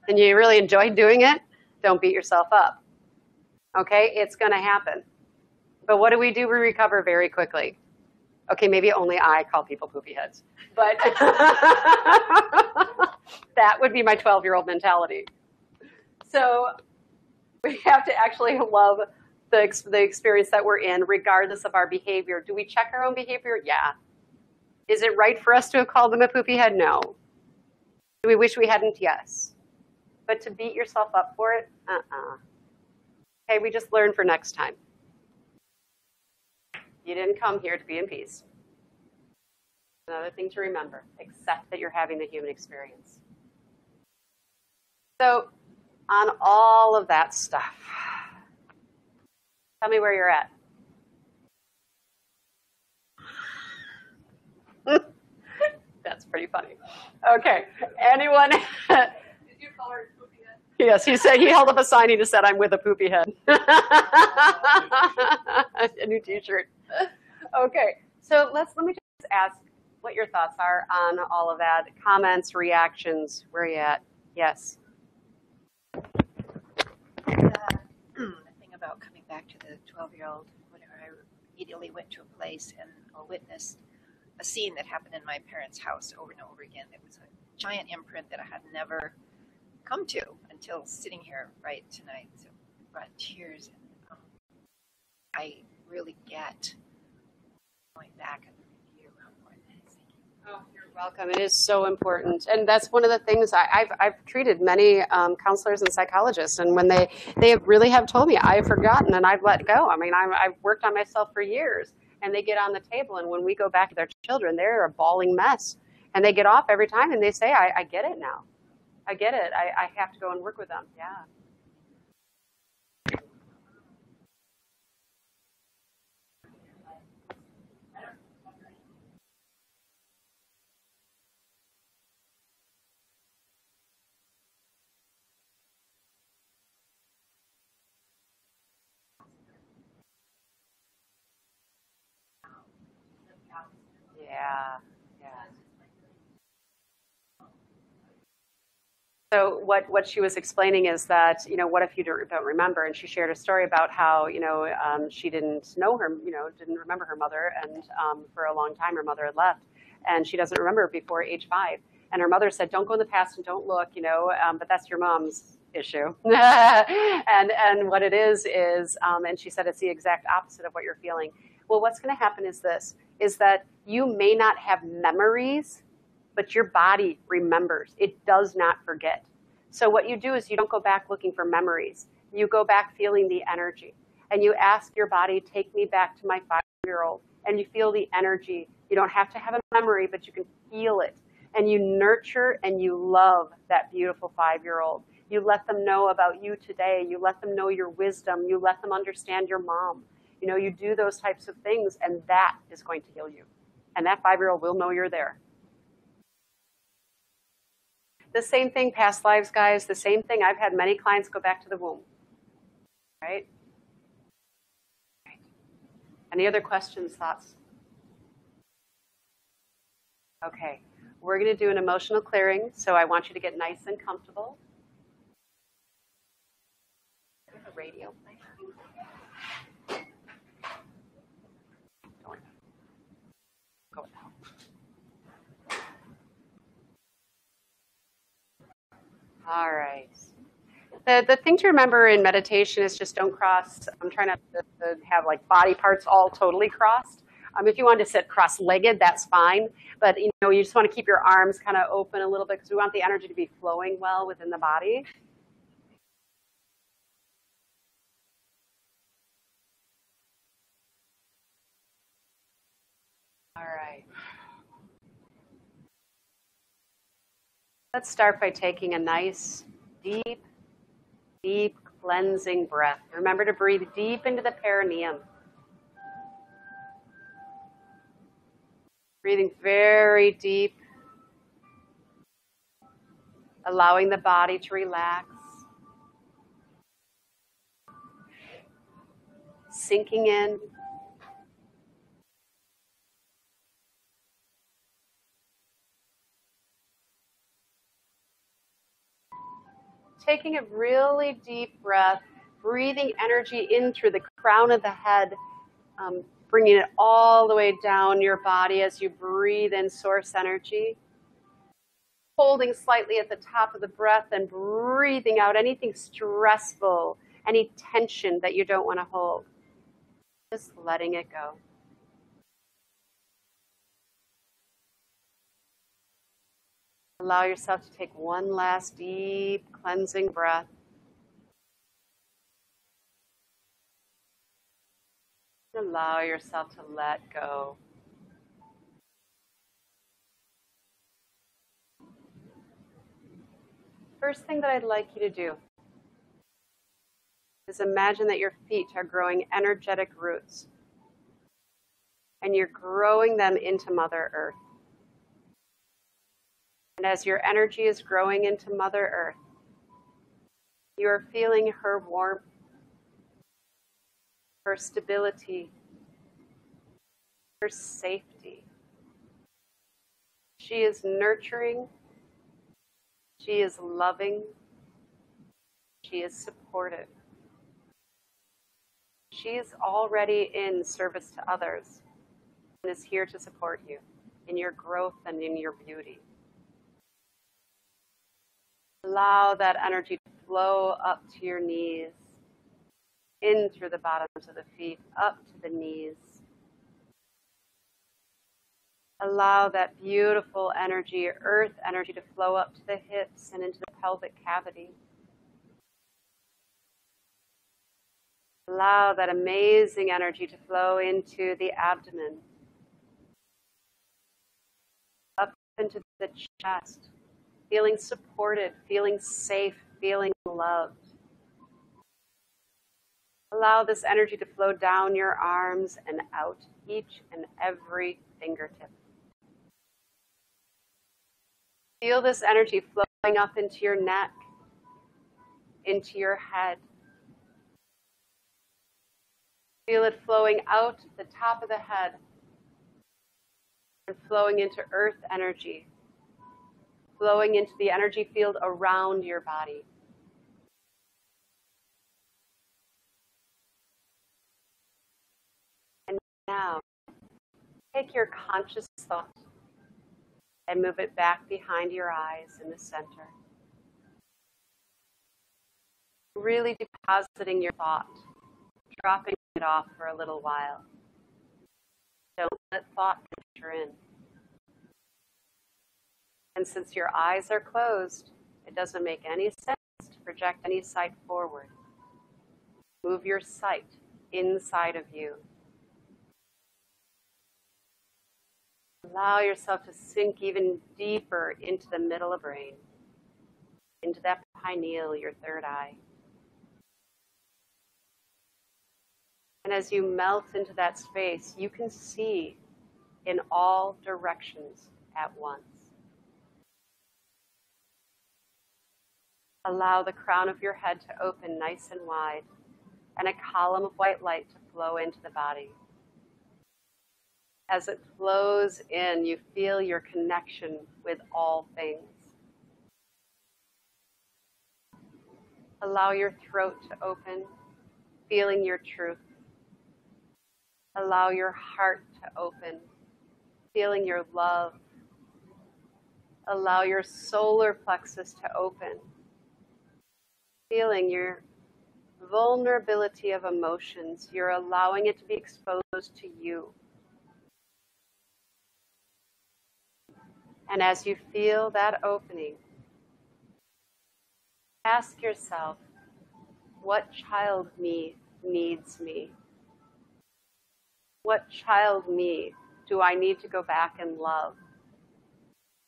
and you really enjoy doing it, don't beat yourself up. Okay? It's going to happen. But what do? We recover very quickly. Okay, maybe only I call people poopy heads. But that would be my 12-year-old mentality. So we have to actually love the experience that we're in, regardless of our behavior. Do we check our own behavior? Yeah. Is it right for us to have called them a poopy head? No. Do we wish we hadn't? Yes. But to beat yourself up for it? Okay, we just learn for next time. You didn't come here to be in peace. Another thing to remember, accept that you're having the human experience. So, on all of that stuff, tell me where you're at. That's pretty funny. Okay, anyone? Did you call her a poopy head? Yes, he said, he held up a sign, he just said, I'm with a poopy head. A new t-shirt. Okay, so let me just ask what your thoughts are on all of that. Comments, reactions, where are you at? Yes. The thing about coming back to the 12-year-old, whenever I immediately went to a place and witnessed a scene that happened in my parents' house over and over again. It was a giant imprint that I had never come to until sitting here right tonight. So it brought tears. And I really get going back and review how important it is. Oh, you're welcome. It is so important. And that's one of the things I've treated many counselors and psychologists. And when they really have told me, I've forgotten and I've let go. I mean, I've worked on myself for years. And they get on the table. And when we go back to their children, they're a bawling mess. And they get off every time and they say, I get it now. I get it. I have to go and work with them. Yeah. Yeah, yeah. So what she was explaining is that, you know, what if you don't remember? And she shared a story about how, you know, she didn't know her, you know, didn't remember her mother, and for a long time her mother had left, and she doesn't remember before age 5. And her mother said, don't go in the past and don't look, you know, but that's your mom's issue. and what it is, and she said it's the exact opposite of what you're feeling. Well, what's going to happen is this, is that you may not have memories, but your body remembers. It does not forget. So what you do is you don't go back looking for memories. You go back feeling the energy. And you ask your body, take me back to my 5-year-old. And you feel the energy. You don't have to have a memory, but you can feel it. And you nurture and you love that beautiful 5-year-old. You let them know about you today. You let them know your wisdom. You let them understand your mom. You know, you do those types of things, and that is going to heal you. And that 5-year-old will know you're there. The same thing, past lives, guys, the same thing. I've had many clients go back to the womb, right? Any other questions, thoughts? Okay, we're going to do an emotional clearing, so I want you to get nice and comfortable. The radio. Go now. All right. The thing to remember in meditation is just don't cross. I'm trying not to have like body parts all totally crossed. If you want to sit cross-legged, that's fine. But you know, you just want to keep your arms kind of open a little bit because we want the energy to be flowing well within the body. All right. Let's start by taking a nice, deep cleansing breath. Remember to breathe deep into the perineum. Breathing very deep, allowing the body to relax. Sinking in. Taking a really deep breath, breathing energy in through the crown of the head, bringing it all the way down your body as you breathe in source energy. Holding slightly at the top of the breath and breathing out anything stressful, any tension that you don't want to hold. Just letting it go. Allow yourself to take one last deep cleansing breath. Allow yourself to let go. First thing that I'd like you to do is imagine that your feet are growing energetic roots, and you're growing them into Mother Earth. And as your energy is growing into Mother Earth, you are feeling her warmth, her stability, her safety. She is nurturing, she is loving, she is supportive. She is already in service to others and is here to support you in your growth and in your beauty. Allow that energy to flow up to your knees, in through the bottoms of the feet, up to the knees. Allow that beautiful energy, earth energy, to flow up to the hips and into the pelvic cavity. Allow that amazing energy to flow into the abdomen, up into the chest, feeling supported, feeling safe, feeling loved. Allow this energy to flow down your arms and out each and every fingertip. Feel this energy flowing up into your neck, into your head. Feel it flowing out the top of the head and flowing into earth energy, flowing into the energy field around your body. And now, take your conscious thought and move it back behind your eyes in the center. Really depositing your thought, dropping it off for a little while. Don't let thought enter in. And since your eyes are closed, it doesn't make any sense to project any sight forward. Move your sight inside of you. Allow yourself to sink even deeper into the middle of the brain, into that pineal, your third eye. And as you melt into that space, you can see in all directions at once. Allow the crown of your head to open nice and wide, and a column of white light to flow into the body. As it flows in, you feel your connection with all things. Allow your throat to open, feeling your truth. Allow your heart to open, feeling your love. Allow your solar plexus to open, feeling your vulnerability of emotions. You're allowing it to be exposed to you. And as you feel that opening, ask yourself, what child me needs me? What child me do I need to go back and love?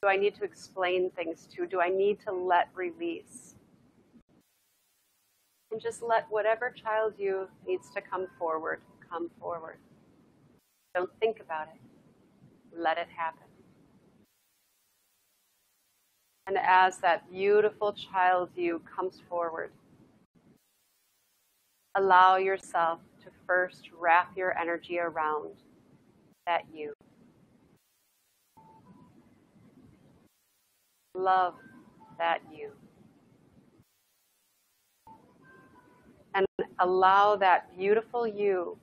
Do I need to explain things to? Do I need to let release? And just let whatever child you needs to come forward, come forward. Don't think about it. Let it happen. And as that beautiful child you comes forward, allow yourself to first wrap your energy around that you. Love that you. And allow that beautiful you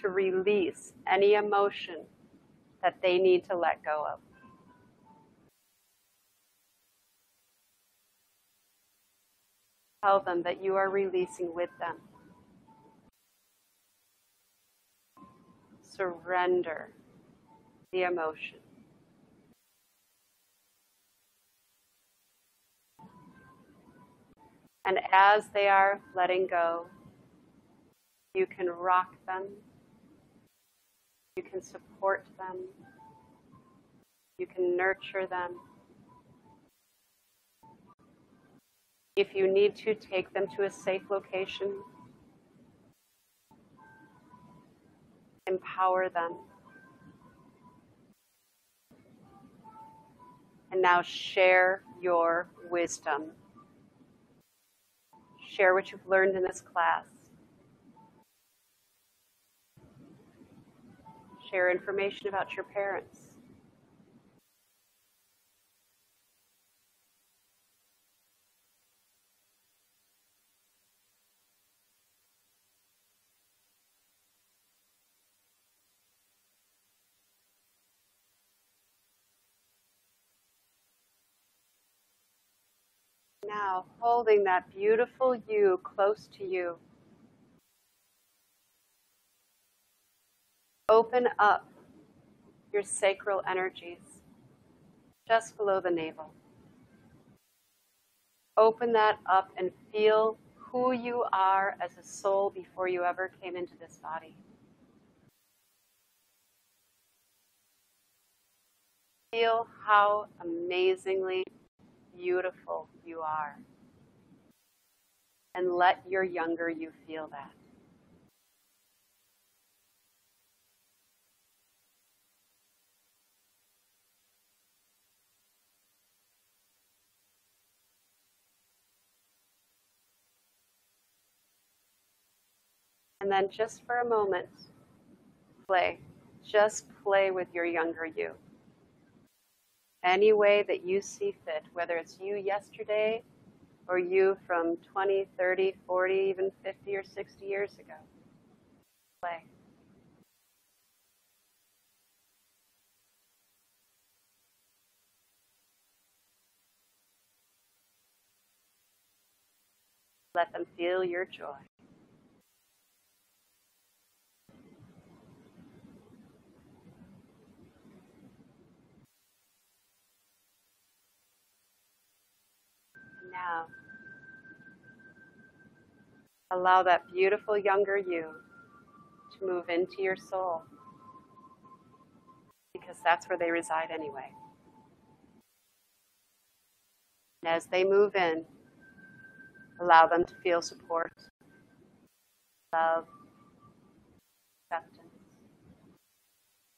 to release any emotion that they need to let go of. Tell them that you are releasing with them. Surrender the emotion. And as they are letting go, you can rock them, you can support them, you can nurture them. If you need to, take them to a safe location. Empower them. And now share your wisdom. Share what you've learned in this class. Share information about your parents. Now, holding that beautiful you close to you, open up your sacral energies just below the navel. Open that up and feel who you are as a soul before you ever came into this body. Feel how amazingly beautiful you are. And let your younger you feel that. And then just for a moment, play. Just play with your younger you. any way that you see fit, whether it's you yesterday or you from 20, 30, 40, even 50 or 60 years ago. Play. Let them feel your joy. And now, allow that beautiful younger you to move into your soul, because that's where they reside anyway. And as they move in, allow them to feel support, love, acceptance.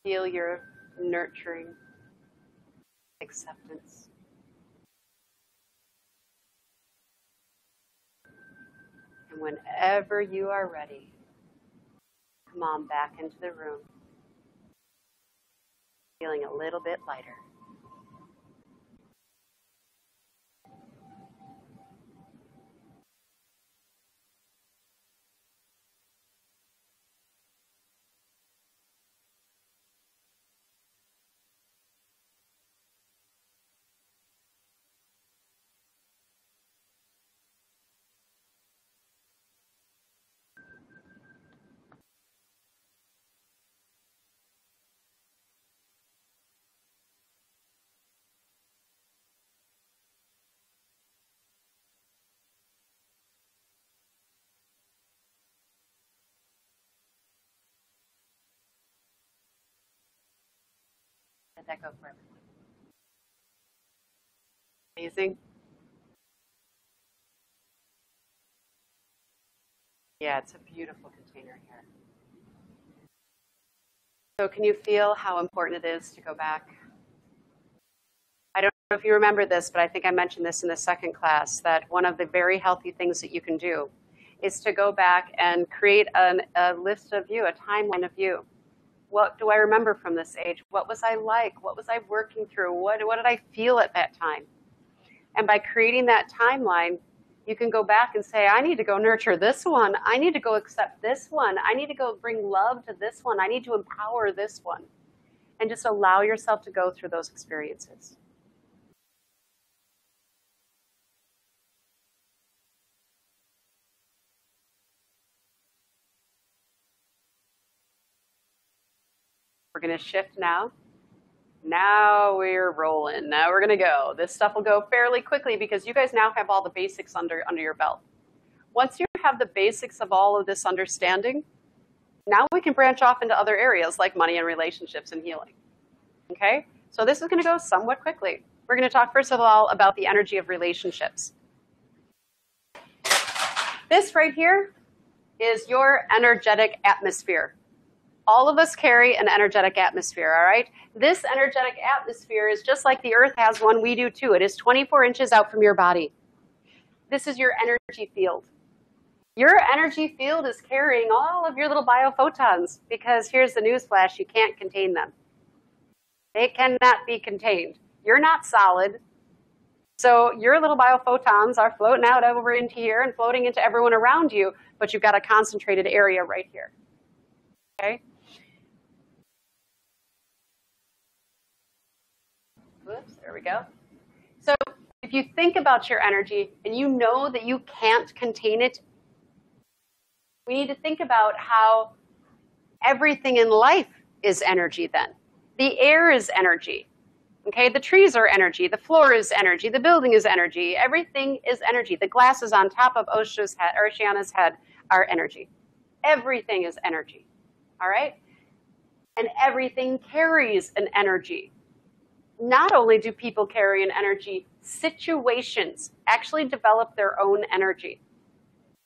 Feel your nurturing acceptance. And whenever you are ready, come on back into the room, feeling a little bit lighter. Let that go for everyone. Amazing. Yeah, it's a beautiful container here. So can you feel how important it is to go back? I don't know if you remember this, but I think I mentioned this in the second class, that one of the very healthy things that you can do is to go back and create a list of you, a timeline of you. What do I remember from this age? What was I like? What was I working through? What did I feel at that time? And by creating that timeline, you can go back and say, I need to go nurture this one. I need to go accept this one. I need to go bring love to this one. I need to empower this one. And just allow yourself to go through those experiences. We're going to shift now. Now we're rolling. Now we're going to go. This stuff will go fairly quickly because you guys now have all the basics under your belt. Once you have the basics of all of this understanding, now we can branch off into other areas like money and relationships and healing. Okay? So this is going to go somewhat quickly. We're going to talk first of all about the energy of relationships. This right here is your energetic atmosphere. All of us carry an energetic atmosphere, all right? This energetic atmosphere is just like the Earth has one, we do too. It is 24 inches out from your body. This is your energy field. Your energy field is carrying all of your little biophotons because here's the news flash, you can't contain them. They cannot be contained. You're not solid. So your little biophotons are floating out over into here and floating into everyone around you, but you've got a concentrated area right here. Okay? Whoops, there we go. So if you think about your energy and you know that you can't contain it, we need to think about how everything in life is energy then. The air is energy. Okay, the trees are energy, the floor is energy, the building is energy, everything is energy. The glasses on top of Oceana's head are energy. Everything is energy, all right? And everything carries an energy. Not only do people carry an energy, situations actually develop their own energy.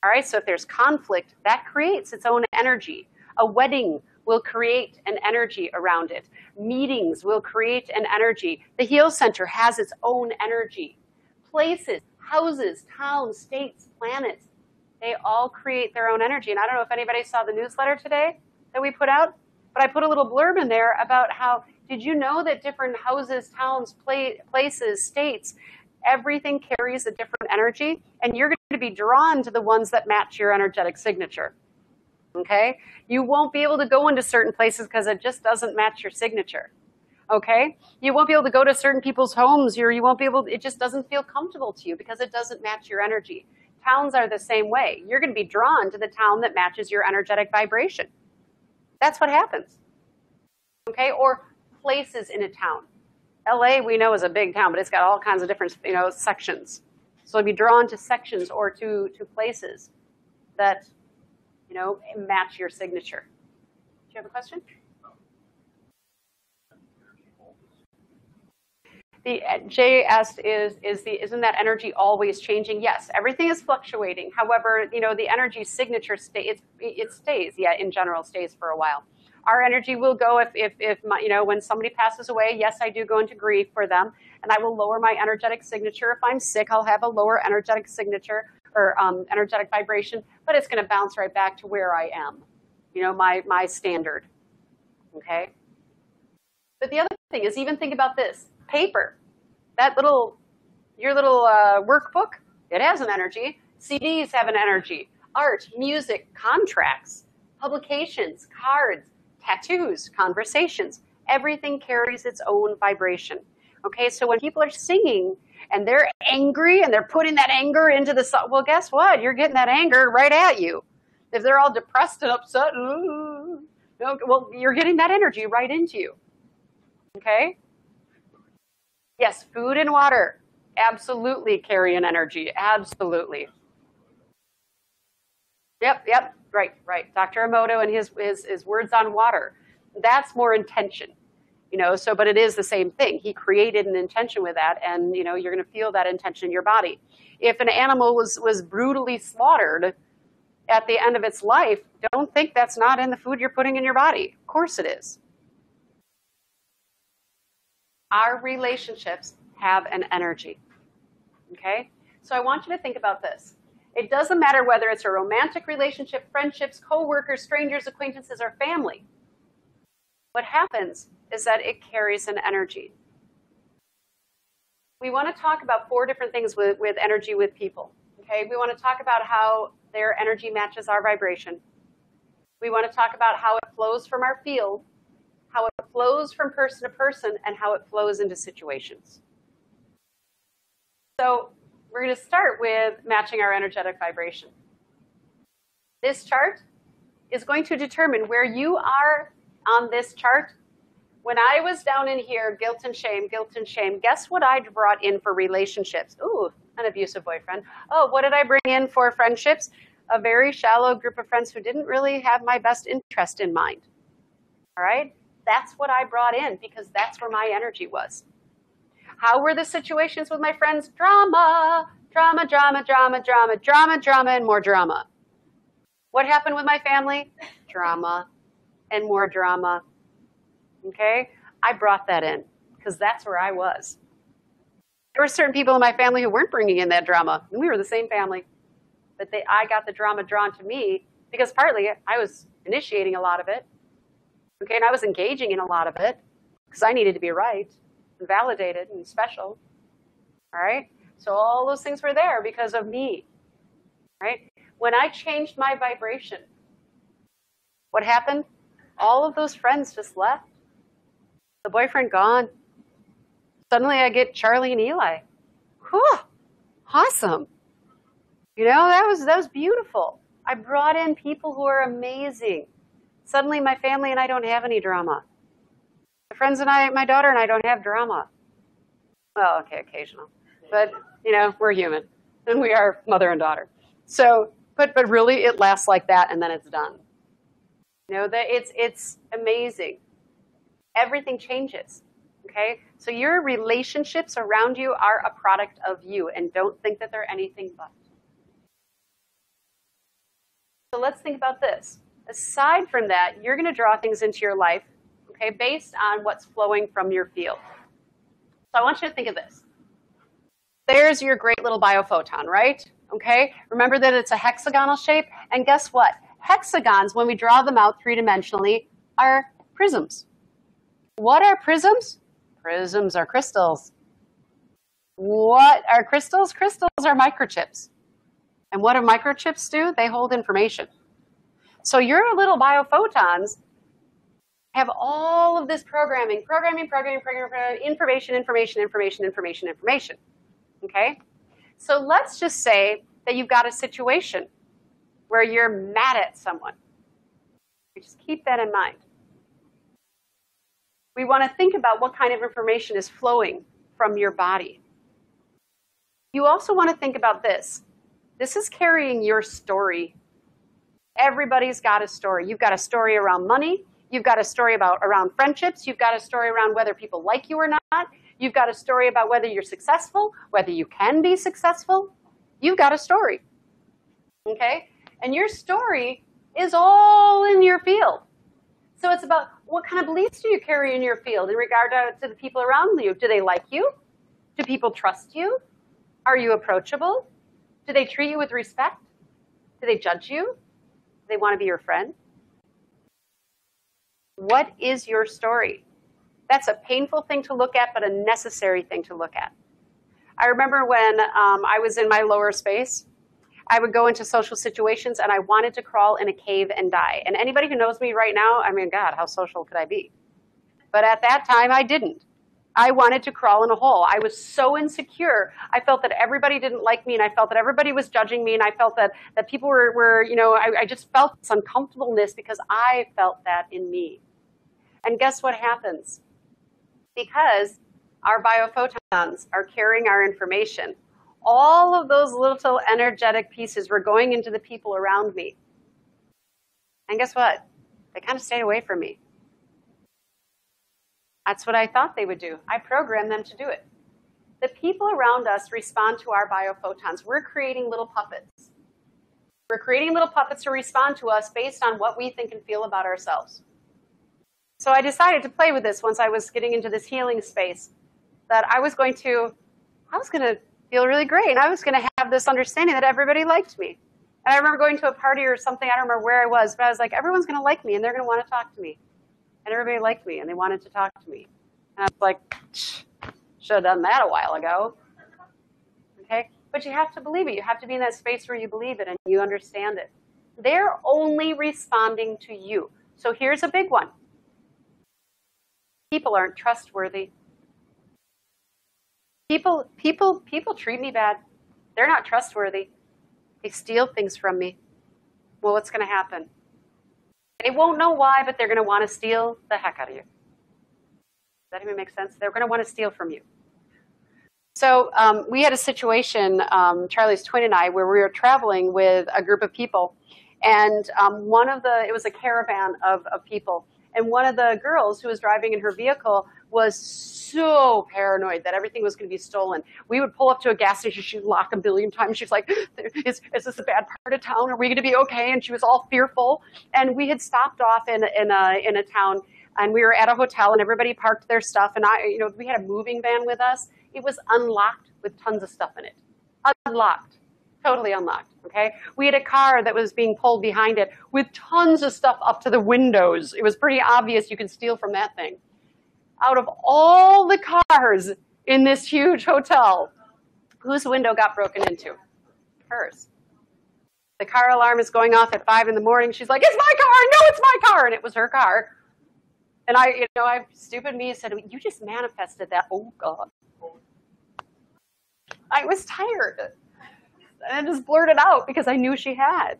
All right, so if there's conflict, that creates its own energy. A wedding will create an energy around it. Meetings will create an energy. The Heal Center has its own energy. Places, houses, towns, states, planets, they all create their own energy. And I don't know if anybody saw the newsletter today that we put out, but I put a little blurb in there about how Did you know that different houses, towns, places, states, everything carries a different energy, and you're going to be drawn to the ones that match your energetic signature, okay? You won't be able to go into certain places because it just doesn't match your signature, okay? You won't be able to go to certain people's homes, or you won't be able, it just doesn't feel comfortable to you because it doesn't match your energy. Towns are the same way. You're going to be drawn to the town that matches your energetic vibration. That's what happens, okay? Or places in a town. LA, we know, is a big town, but it's got all kinds of different, sections. So be drawn to sections or to places that, match your signature. Do you have a question? The Jay asked, isn't that energy always changing? Yes, everything is fluctuating. However, the energy signature it stays. Yeah, in general, stays for a while. Our energy will go if when somebody passes away. Yes, I do go into grief for them, and I will lower my energetic signature. If I'm sick, I'll have a lower energetic signature or energetic vibration, but it's going to bounce right back to where I am, my standard. Okay. But the other thing is, even think about this. Paper, your little workbook, it has an energy. CDs have an energy. Art, music, contracts, publications, cards, tattoos, conversations, everything carries its own vibration. Okay, so when people are singing and they're angry and they're putting that anger into the song, well, guess what? You're getting that anger right at you. If they're all depressed and upset, well, you're getting that energy right into you. Okay? Yes, food and water absolutely carry an energy. Absolutely. Yep, right. Dr. Emoto and his words on water. That's more intention, but it is the same thing. He created an intention with that, and, you're going to feel that intention in your body. If an animal was brutally slaughtered at the end of its life, don't think that's not in the food you're putting in your body. Of course it is. Our relationships have an energy, okay? So I want you to think about this. It doesn't matter whether it's a romantic relationship, friendships, co-workers, strangers, acquaintances, or family. What happens is that it carries an energy. We want to talk about 4 different things with energy with people, okay? We want to talk about how their energy matches our vibration. We want to talk about how it flows from our field, how it flows from person to person, and how it flows into situations. So we're going to start with matching our energetic vibration. This chart is going to determine where you are on this chart. When I was down in here, guilt and shame, guess what I brought in for relationships? Ooh, an abusive boyfriend. Oh, what did I bring in for friendships? A very shallow group of friends who didn't really have my best interest in mind. All right? That's what I brought in because that's where my energy was. How were the situations with my friends? Drama, and more drama. What happened with my family? Drama and more drama. Okay? I brought that in because that's where I was. There were certain people in my family who weren't bringing in that drama, and we were the same family. But I got the drama drawn to me because partly I was initiating a lot of it. Okay, and I was engaging in a lot of it because I needed to be right and validated and special. All right? So all those things were there because of me. Right? When I changed my vibration, what happened? All of those friends just left. The boyfriend gone. Suddenly I get Charlie and Eli. Whew, awesome. That was beautiful. I brought in people who are amazing. Suddenly my family and I don't have any drama. My friends and my daughter and I don't have drama. Well, okay, occasional. But, we're human. And we are mother and daughter. So, but really it lasts like that and then it's done. It's amazing. Everything changes. Okay? So your relationships around you are a product of you, and don't think that they're anything but. So let's think about this. Aside from that, you're going to draw things into your life, okay, based on what's flowing from your field. So I want you to think of this. There's your great little biophoton, right? Okay? Remember that it's a hexagonal shape, and guess what? Hexagons, when we draw them out 3-dimensionally, are prisms. What are prisms? Prisms are crystals. What are crystals? Crystals are microchips. And what do microchips do? They hold information. So your little biophotons have all of this programming, information. Okay? So let's just say that you've got a situation where you're mad at someone. Just keep that in mind. We want to think about what kind of information is flowing from your body. You also want to think about this. This is carrying your story. Everybody's got a story. You've got a story around money. You've got a story around friendships. You've got a story around whether people like you or not. You've got a story about whether you're successful, whether you can be successful. You've got a story. Okay? And your story is all in your field. So it's about what kind of beliefs do you carry in your field in regard to the people around you? Do they like you? Do people trust you? Are you approachable? Do they treat you with respect? Do they judge you? Do they want to be your friend? What is your story? That's a painful thing to look at, but a necessary thing to look at. I remember when I was in my lower space, I would go into social situations and I wanted to crawl in a cave and die. And anybody who knows me right now, I mean, God, how social could I be? But at that time, I didn't. I wanted to crawl in a hole. I was so insecure. I felt that everybody didn't like me, and I felt that everybody was judging me, and I felt that people were I just felt this uncomfortableness because I felt that in me. And guess what happens? Because our biophotons are carrying our information, all of those little energetic pieces were going into the people around me. And guess what? They kind of stayed away from me. That's what I thought they would do. I programmed them to do it. The people around us respond to our biophotons. We're creating little puppets. We're creating little puppets to respond to us based on what we think and feel about ourselves. So I decided to play with this once I was getting into this healing space, that I was going to feel really great, and I was going to have this understanding that everybody liked me. And I remember going to a party or something, I don't remember where I was, but I was like, everyone's going to like me, and they're going to want to talk to me. And everybody liked me, and they wanted to talk to me. And I was like, should have done that a while ago. Okay? But you have to believe it. You have to be in that space where you believe it and you understand it. They're only responding to you. So here's a big one. People aren't trustworthy. People treat me bad. They're not trustworthy. They steal things from me. Well, what's going to happen? They won't know why, but they're going to want to steal the heck out of you. Does that even make sense? They're going to want to steal from you. So we had a situation, Charlie's twin and I, where we were traveling with a group of people. And it was a caravan of people. And one of the girls who was driving in her vehicle was so paranoid that everything was going to be stolen. We would pull up to a gas station. She'd lock a billion times. She's like, is this a bad part of town? Are we going to be okay? And she was all fearful. And we had stopped off in a town, and we were at a hotel, and everybody parked their stuff. And we had a moving van with us. It was unlocked with tons of stuff in it. Unlocked. Totally unlocked, okay? We had a car that was being pulled behind it with tons of stuff up to the windows. It was pretty obvious you could steal from that thing. Out of all the cars in this huge hotel, whose window got broken into? Hers. The car alarm is going off at 5 in the morning. She's like, it's my car! No, it's my car! And it was her car. And stupid me said, you just manifested that. Oh, God. I was tired. And I just blurted out because I knew she had.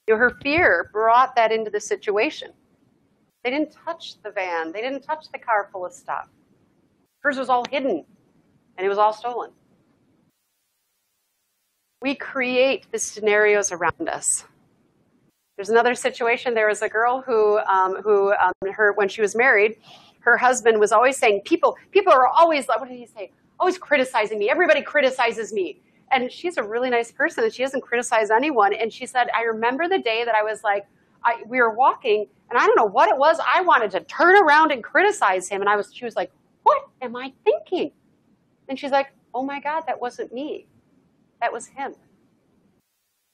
Her fear brought that into the situation. They didn't touch the van. They didn't touch the car full of stuff. Hers was all hidden, and it was all stolen. We create the scenarios around us. There's another situation. There was a girl who when she was married, her husband was always saying, people are always, what did he say? Always criticizing me. Everybody criticizes me. And she's a really nice person, and she doesn't criticize anyone. And she said, I remember the day that I was like, we were walking, and I don't know what it was. I wanted to turn around and criticize him. And she was like, what am I thinking? And she's like, oh my God, that wasn't me. That was him.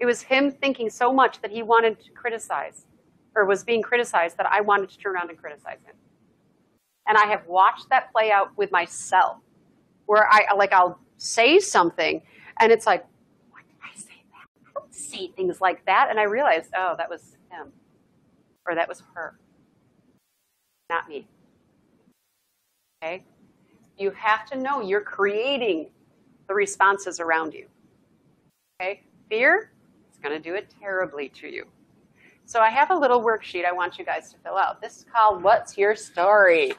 It was him thinking so much that he wanted to criticize, or was being criticized, that I wanted to turn around and criticize him. And I have watched that play out with myself, where I'll say something, and it's like, why did I say that? I don't say things like that. And I realized, oh, that was him, or that was her, not me. Okay? You have to know you're creating the responses around you. Okay? Fear is going to do it terribly to you. So I have a little worksheet I want you guys to fill out. This is called What's Your Story?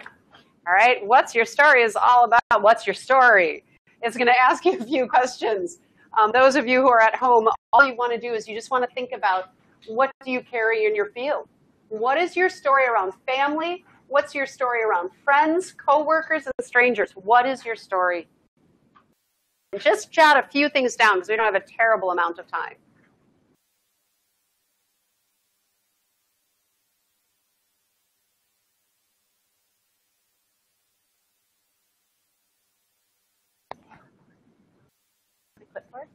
All right? What's Your Story is all about what's your story. It's going to ask you a few questions. Those of you who are at home, all you want to do is you just want to think about, what do you carry in your field? What is your story around family? What's your story around friends, coworkers, and strangers? What is your story? And just jot a few things down because we don't have a terrible amount of time. Clipboard.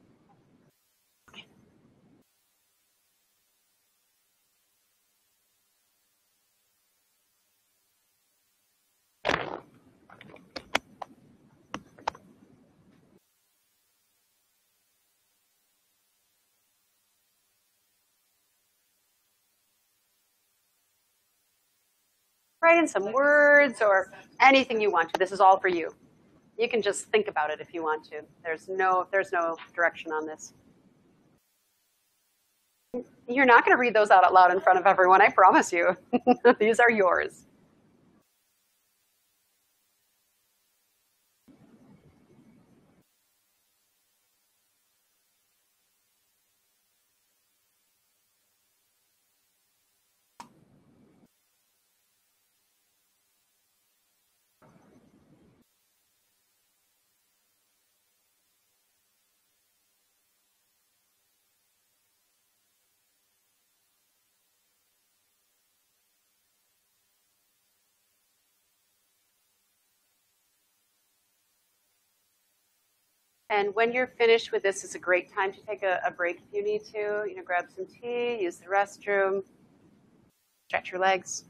Write in some words or anything you want to. This is all for you. You can just think about it if you want to. There's no direction on this. You're not going to read those out loud in front of everyone, I promise you. These are yours. And when you're finished with this, it's a great time to take a break if you need to. You know, grab some tea, use the restroom, stretch your legs.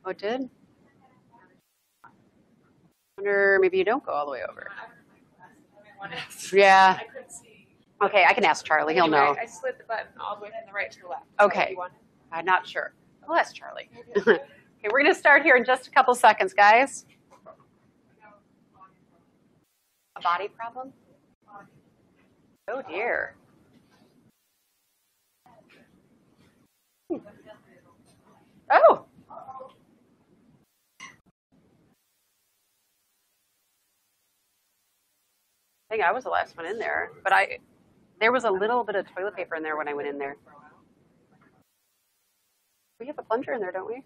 Oh, it did? I wonder, maybe you don't go all the way over. Yeah. I couldn't see. Okay, I can ask Charlie. He'll know. I slid the button all the way from the right to the left. Okay. I'm not sure. I'll ask Charlie. Okay, we're going to start here in just a couple seconds, guys. A body problem? Oh, dear. Oh. I think I was the last one in there, but there was a little bit of toilet paper in there when I went in there. We have a plunger in there, don't we?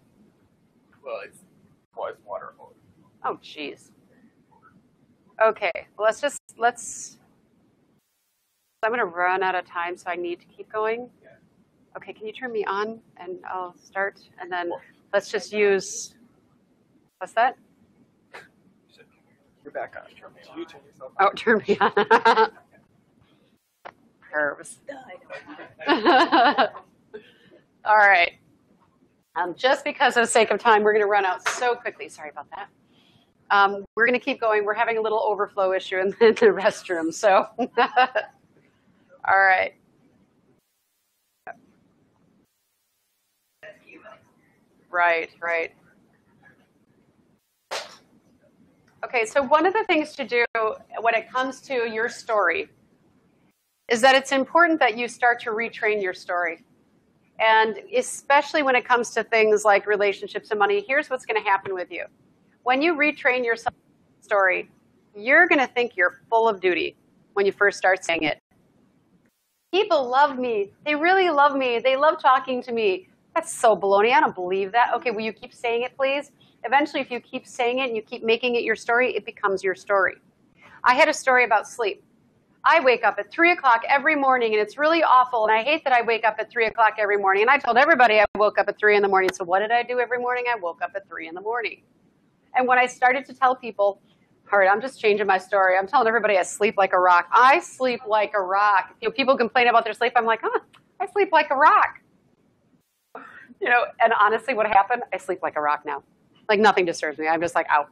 Well, it's water. Oh, jeez. Okay, well, I'm going to run out of time, so I need to keep going. Okay, can you turn me on, and I'll start, and then let's just use, what's that? You're back on. You turn yourself on. Oh, turn me on. Curves. All right. Just because of the sake of time, we're going to run out so quickly. Sorry about that. We're going to keep going. We're having a little overflow issue in the restroom. So, all right. Right. Okay, so one of the things to do when it comes to your story is that it's important that you start to retrain your story. And especially when it comes to things like relationships and money, here's what's going to happen with you. When you retrain your story, you're going to think you're full of duty when you first start saying it. People love me. They really love me. They love talking to me. That's so baloney. I don't believe that. Okay, will you keep saying it, please? Eventually, if you keep saying it and you keep making it your story, it becomes your story. I had a story about sleep. I wake up at 3 o'clock every morning, and it's really awful, and I hate that I wake up at 3 o'clock every morning. And I told everybody I woke up at 3 in the morning. So what did I do every morning? I woke up at 3 in the morning. And when I started to tell people, all right, I'm just changing my story. I'm telling everybody I sleep like a rock. I sleep like a rock. You know, people complain about their sleep. I'm like, I sleep like a rock. You know, and honestly, what happened? I sleep like a rock now. Like nothing disturbs me. I'm just like, out.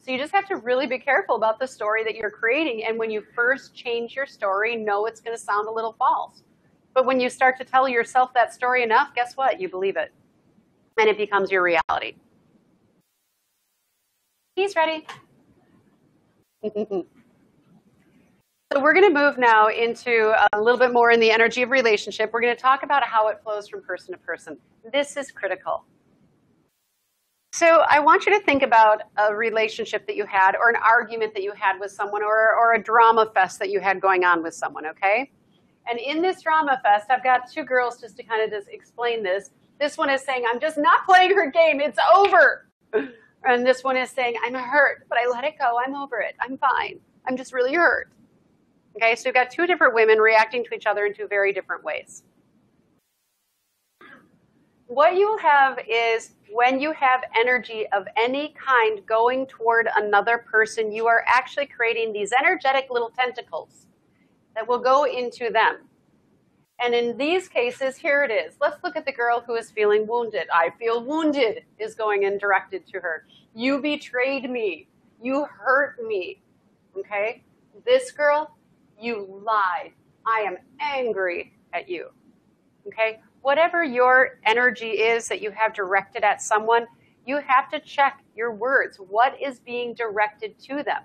So you just have to really be careful about the story that you're creating. And when you first change your story, know it's going to sound a little false. But when you start to tell yourself that story enough, guess what? You believe it. And it becomes your reality. He's ready. So we're going to move now into a little bit more in the energy of relationship. We're going to talk about how it flows from person to person. This is critical. So I want you to think about a relationship that you had or an argument that you had with someone or a drama fest that you had going on with someone, okay? And in this drama fest, I've got two girls just to kind of just explain this. This one is saying, I'm just not playing her game. It's over. And this one is saying, I'm hurt, but I let it go. I'm over it. I'm fine. I'm just really hurt. Okay, so we've got two different women reacting to each other in two very different ways. What you have is when you have energy of any kind going toward another person, you are actually creating these energetic little tentacles that will go into them. And in these cases, here it is. Let's look at the girl who is feeling wounded. I feel wounded is going and directed to her. You betrayed me. You hurt me. Okay? This girl, you lied. I am angry at you. Okay? Whatever your energy is that you have directed at someone, you have to check your words. What is being directed to them?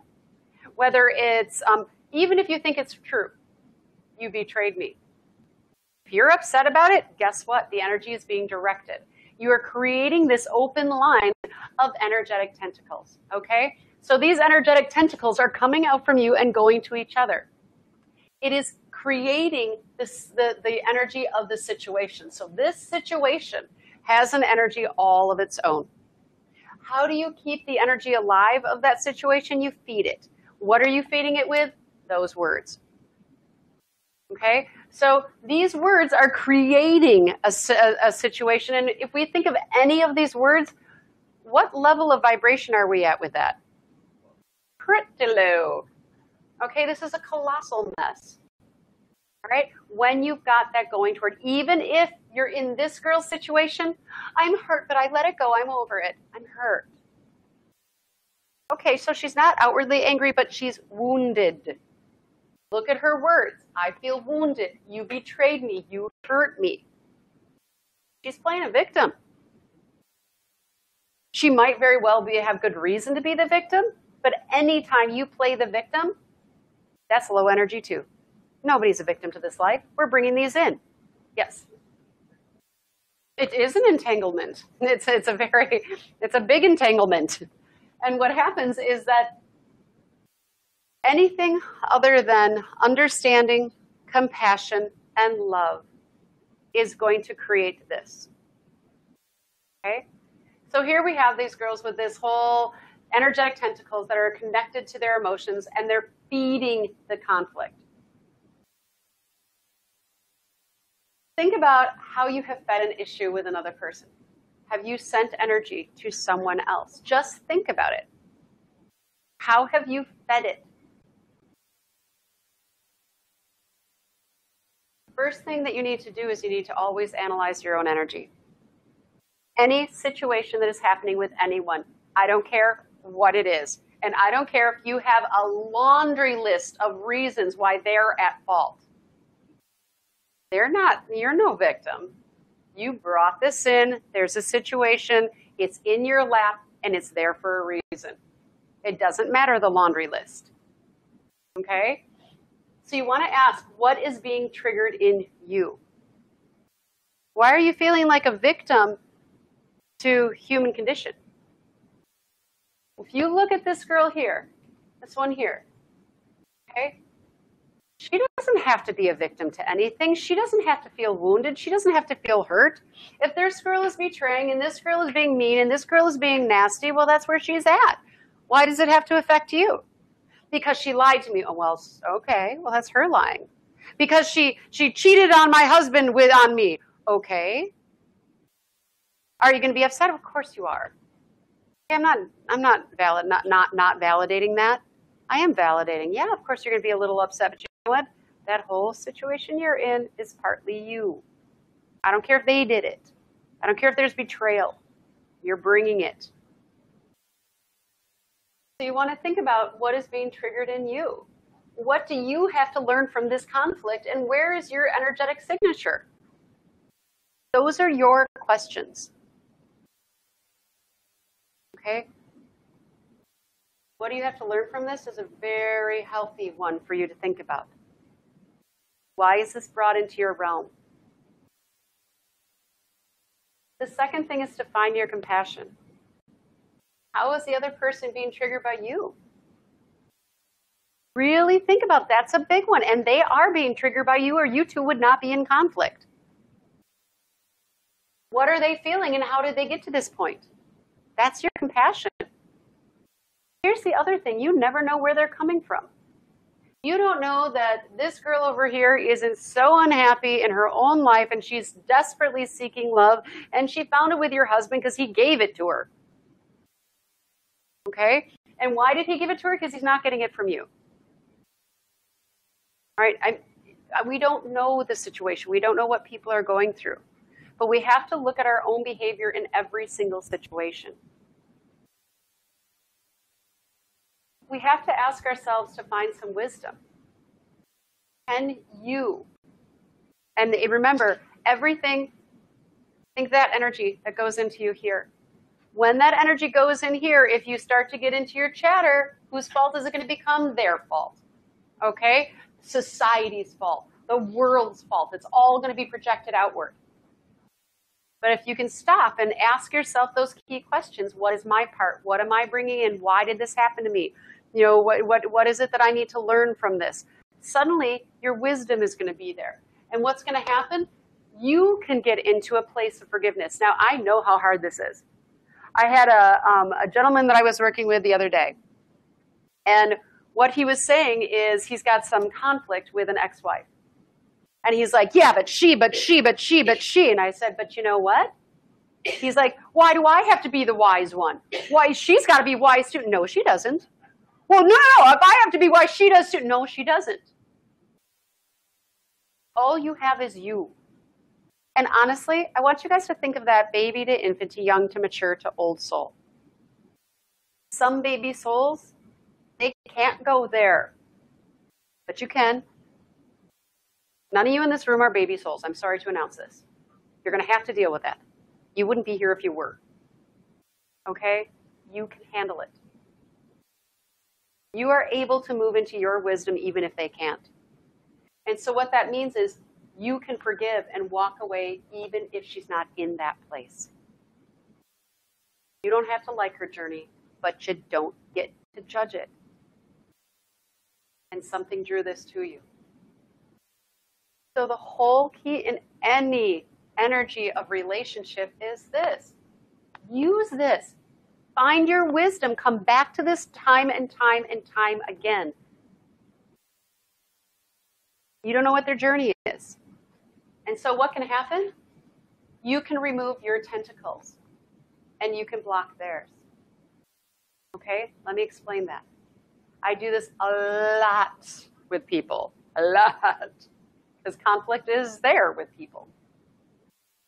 Whether it's, even if you think it's true, you betrayed me. If you're upset about it, guess what? The energy is being directed. You are creating this open line of energetic tentacles, okay? So these energetic tentacles are coming out from you and going to each other. It is creating the energy of the situation. So this situation has an energy all of its own. How do you keep the energy alive of that situation? You feed it. What are you feeding it with? Those words. Okay? So these words are creating a situation. And if we think of any of these words, what level of vibration are we at with that? Pretty low. Okay, this is a colossal mess. All right? When you've got that going toward, even if you're in this girl's situation, I'm hurt, but I let it go. I'm over it. I'm hurt. Okay, so she's not outwardly angry, but she's wounded. Look at her words. I feel wounded. You betrayed me. You hurt me. She's playing a victim. She might very well have good reason to be the victim, but anytime you play the victim, that's low energy too. Nobody's a victim to this life. We're bringing these in. Yes. It is an entanglement. It's a big entanglement. And what happens is that anything other than understanding, compassion, and love is going to create this. Okay? So here we have these girls with this whole energetic tentacles that are connected to their emotions, and they're feeding the conflict. Think about how you have fed an issue with another person. Have you sent energy to someone else? Just think about it. How have you fed it? First thing that you need to do is you need to always analyze your own energy. Any situation that is happening with anyone, I don't care what it is. And I don't care if you have a laundry list of reasons why they're at fault. You're no victim. You brought this in, there's a situation, it's in your lap, and it's there for a reason. It doesn't matter the laundry list. Okay? So you want to ask, what is being triggered in you? Why are you feeling like a victim to human condition? If you look at this girl here, this one here, okay? She doesn't have to be a victim to anything. She doesn't have to feel wounded. She doesn't have to feel hurt. If this girl is betraying and this girl is being mean and this girl is being nasty, well, that's where she's at. Why does it have to affect you? Because she lied to me. Oh, well, okay. Well, that's her lying. Because she cheated on my husband on me. Okay. Are you going to be upset? Of course you are. I'm not validating that. I am validating. Yeah, of course you're going to be a little upset, but you know what? That whole situation you're in is partly you. I don't care if they did it. I don't care if there's betrayal. You're bringing it. So you want to think about what is being triggered in you. What do you have to learn from this conflict, and where is your energetic signature? Those are your questions. Okay? What do you have to learn from this is a very healthy one for you to think about. Why is this brought into your realm? The second thing is to find your compassion. How is the other person being triggered by you? Really think about that. That's a big one. And they are being triggered by you, or you two would not be in conflict. What are they feeling, and how did they get to this point? That's your compassion. Here's the other thing. You never know where they're coming from. You don't know that this girl over here isn't so unhappy in her own life, and she's desperately seeking love, and she found it with your husband because he gave it to her. Okay? And why did he give it to her? Because he's not getting it from you. All right? We don't know the situation. We don't know what people are going through. But we have to look at our own behavior in every single situation. We have to ask ourselves to find some wisdom. Can you? And remember, everything, think that energy that goes into you here. When that energy goes in here, if you start to get into your chatter, whose fault is it going to become? Their fault. Okay? Society's fault. The world's fault. It's all going to be projected outward. But if you can stop and ask yourself those key questions, what is my part? What am I bringing in? Why did this happen to me? You know, what is it that I need to learn from this? Suddenly, your wisdom is going to be there. And what's going to happen? You can get into a place of forgiveness. Now, I know how hard this is. I had a gentleman that I was working with the other day. And what he was saying is he's got some conflict with an ex-wife. And he's like, yeah, but she. And I said, but you know what? He's like, why do I have to be the wise one? Why, she's got to be wise too. No, she doesn't. Well, no, if I have to be wise, she does too. No, she doesn't. All you have is you. And honestly, I want you guys to think of that baby to infant to young to mature to old soul. Some baby souls, they can't go there, but you can. None of you in this room are baby souls. I'm sorry to announce this. You're going to have to deal with that. You wouldn't be here if you were. Okay? You can handle it. You are able to move into your wisdom even if they can't. And so what that means is you can forgive and walk away even if she's not in that place. You don't have to like her journey, but you don't get to judge it. And something drew this to you. So the whole key in any energy of relationship is this. Use this. Find your wisdom. Come back to this time and time and time again. You don't know what their journey is. And so what can happen? You can remove your tentacles and you can block theirs. Okay, let me explain that. I do this a lot with people, a lot, because conflict is there with people.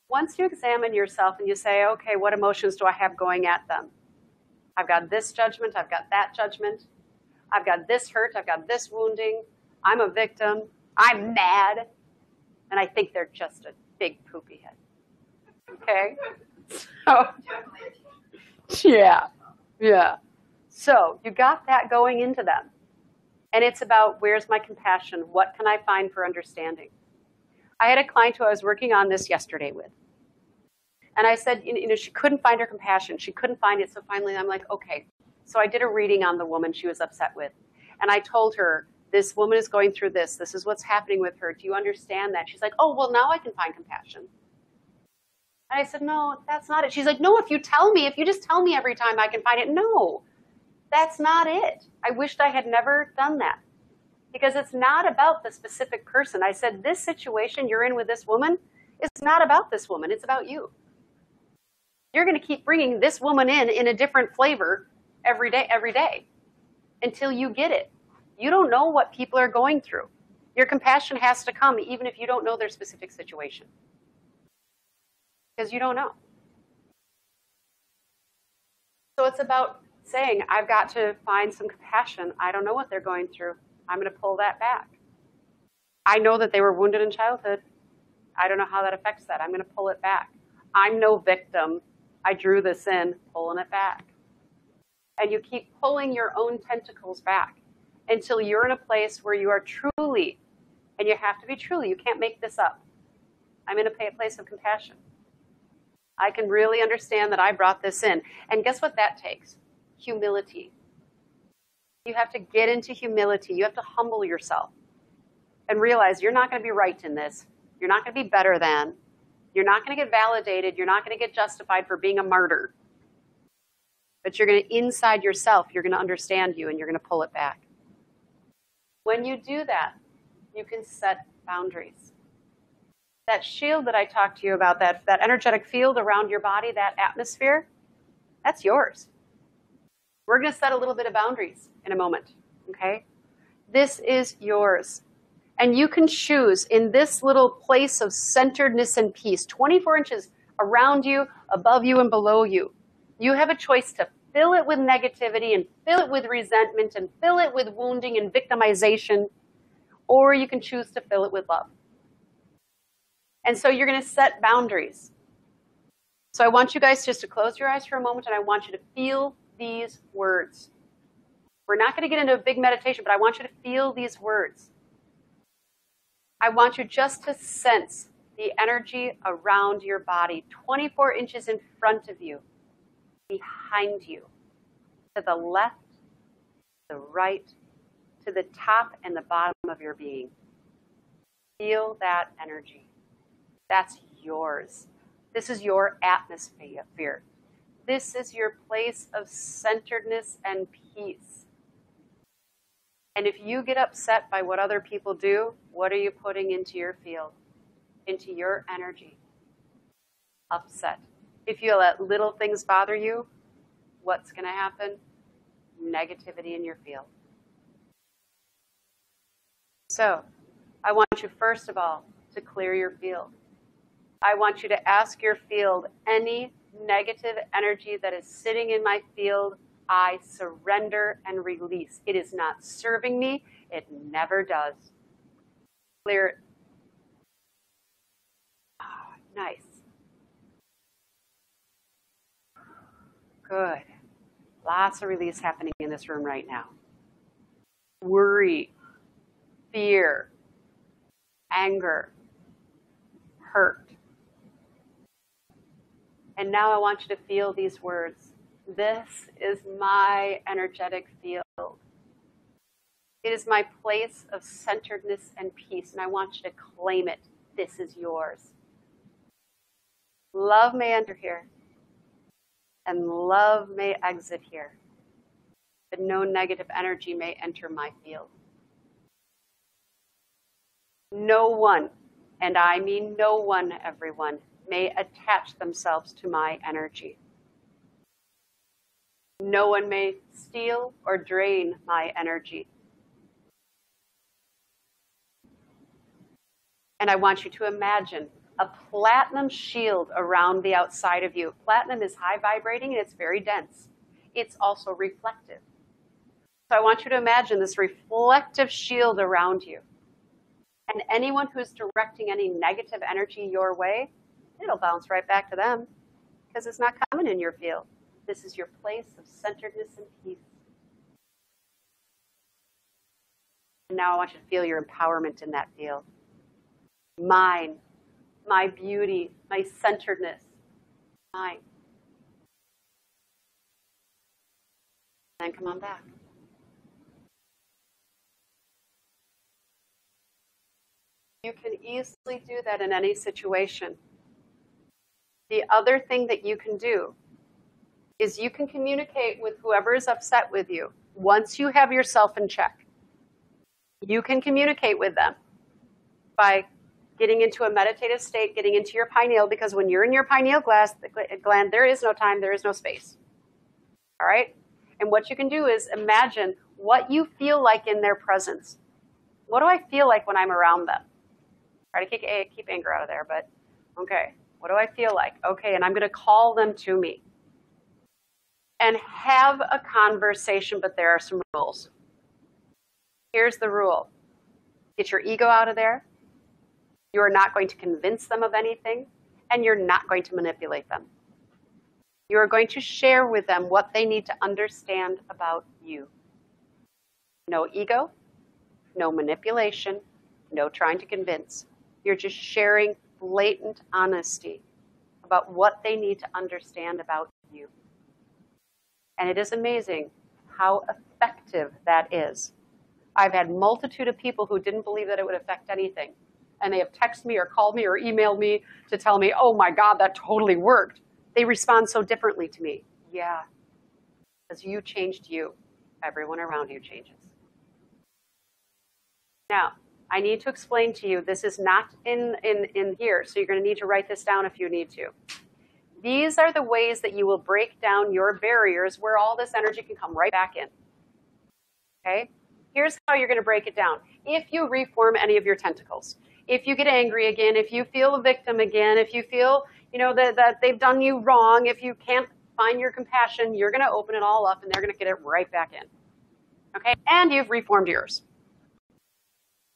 Once you examine yourself and you say, okay, what emotions do I have going at them? I've got this judgment, I've got that judgment, I've got this hurt, I've got this wounding, I'm a victim, I'm mad, and I think they're just a big poopy head. Okay? So, yeah. So you got that going into them. And it's about, where's my compassion? What can I find for understanding? I had a client who I was working on this yesterday with. And I said, she couldn't find her compassion. She couldn't find it. So finally I'm like, okay. So I did a reading on the woman she was upset with. And I told her, this woman is going through this. This is what's happening with her. Do you understand that? She's like, oh, well, now I can find compassion. And I said, no, that's not it. She's like, no, if you just tell me every time I can find it. No, that's not it. I wished I had never done that. Because it's not about the specific person. I said, this situation you're in with this woman is not about this woman. It's about you. You're going to keep bringing this woman in a different flavor every day, until you get it. You don't know what people are going through. Your compassion has to come even if you don't know their specific situation. Because you don't know. So it's about saying, I've got to find some compassion. I don't know what they're going through. I'm going to pull that back. I know that they were wounded in childhood. I don't know how that affects that. I'm going to pull it back. I'm no victim. I drew this in, pulling it back. And you keep pulling your own tentacles back until you're in a place where you are truly, and you have to be truly, you can't make this up. I'm in a place of compassion. I can really understand that I brought this in. And guess what that takes? Humility. You have to get into humility. You have to humble yourself and realize you're not going to be right in this. You're not going to be better than. You're not going to get validated. You're not going to get justified for being a martyr. But you're going to, inside yourself, you're going to understand you and you're going to pull it back. When you do that, you can set boundaries. That shield that I talked to you about, that energetic field around your body, that atmosphere, that's yours. We're going to set a little bit of boundaries in a moment, okay? This is yours. And you can choose in this little place of centeredness and peace, 24 inches around you, above you, and below you. You have a choice to fill it with negativity and fill it with resentment and fill it with wounding and victimization, or you can choose to fill it with love. And so you're going to set boundaries. So I want you guys just to close your eyes for a moment, and I want you to feel these words. We're not going to get into a big meditation, but I want you to feel these words. I want you just to sense the energy around your body, 24 inches in front of you, behind you, to the left, the right, to the top and the bottom of your being. Feel that energy. That's yours. This is your atmosphere. This is your place of centeredness and peace. And if you get upset by what other people do, what are you putting into your field, into your energy? Upset. If you let little things bother you, what's going to happen? Negativity in your field. So, I want you first of all to clear your field. I want you to ask your field, any negative energy that is sitting in my field, I surrender and release. It is not serving me. It never does. Clear it. Oh, nice. Good. Lots of release happening in this room right now. Worry, fear, anger, hurt. And now I want you to feel these words. This is my energetic field. It is my place of centeredness and peace, and I want you to claim it. This is yours. Love may enter here, and love may exit here, but no negative energy may enter my field. No one, and I mean no one, everyone, may attach themselves to my energy. No one may steal or drain my energy. And I want you to imagine a platinum shield around the outside of you. Platinum is high vibrating and it's very dense. It's also reflective. So I want you to imagine this reflective shield around you. And anyone who's directing any negative energy your way, it'll bounce right back to them because it's not coming in your field. This is your place of centeredness and peace. And now I want you to feel your empowerment in that field. Mine, my beauty, my centeredness, mine. Then come on back. You can easily do that in any situation. The other thing that you can do is you can communicate with whoever is upset with you. Once you have yourself in check, you can communicate with them by getting into a meditative state, getting into your pineal, because when you're in your pineal gland, there is no time, there is no space. All right? And what you can do is imagine what you feel like in their presence. What do I feel like when I'm around them? Try to keep anger out of there, but okay. What do I feel like? Okay, and I'm going to call them to me. And have a conversation, but there are some rules. Here's the rule. Get your ego out of there. You are not going to convince them of anything, and you're not going to manipulate them. You are going to share with them what they need to understand about you. No ego, no manipulation, no trying to convince. You're just sharing blatant honesty about what they need to understand about you. And it is amazing how effective that is. I've had multitude of people who didn't believe that it would affect anything. And they have texted me or called me or emailed me to tell me, oh my God, that totally worked. They respond so differently to me. Yeah, because you changed you. Everyone around you changes. Now, I need to explain to you, this is not in here, so you're going to need to write this down if you need to. These are the ways that you will break down your barriers where all this energy can come right back in. Okay? Here's how you're going to break it down. If you reform any of your tentacles, if you get angry again, if you feel a victim again, if you feel, that they've done you wrong, if you can't find your compassion, you're going to open it all up and they're going to get it right back in. Okay? And you've reformed yours.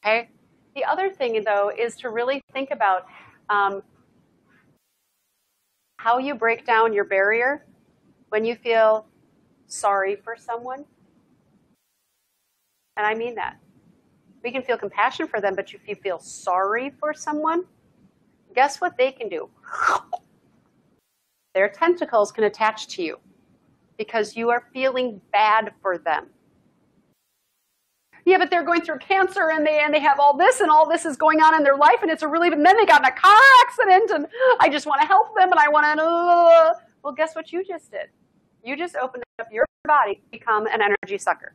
Okay? The other thing, though, is to really think about how you break down your barrier when you feel sorry for someone. And I mean that. We can feel compassion for them, but if you feel sorry for someone, guess what they can do? Their tentacles can attach to you because you are feeling bad for them. Yeah, but they're going through cancer and they have all this is going on in their life and it's a relief. And then they got in a car accident and I just want to help them and I want to. Well, guess what you just did? You just opened up your body to become an energy sucker.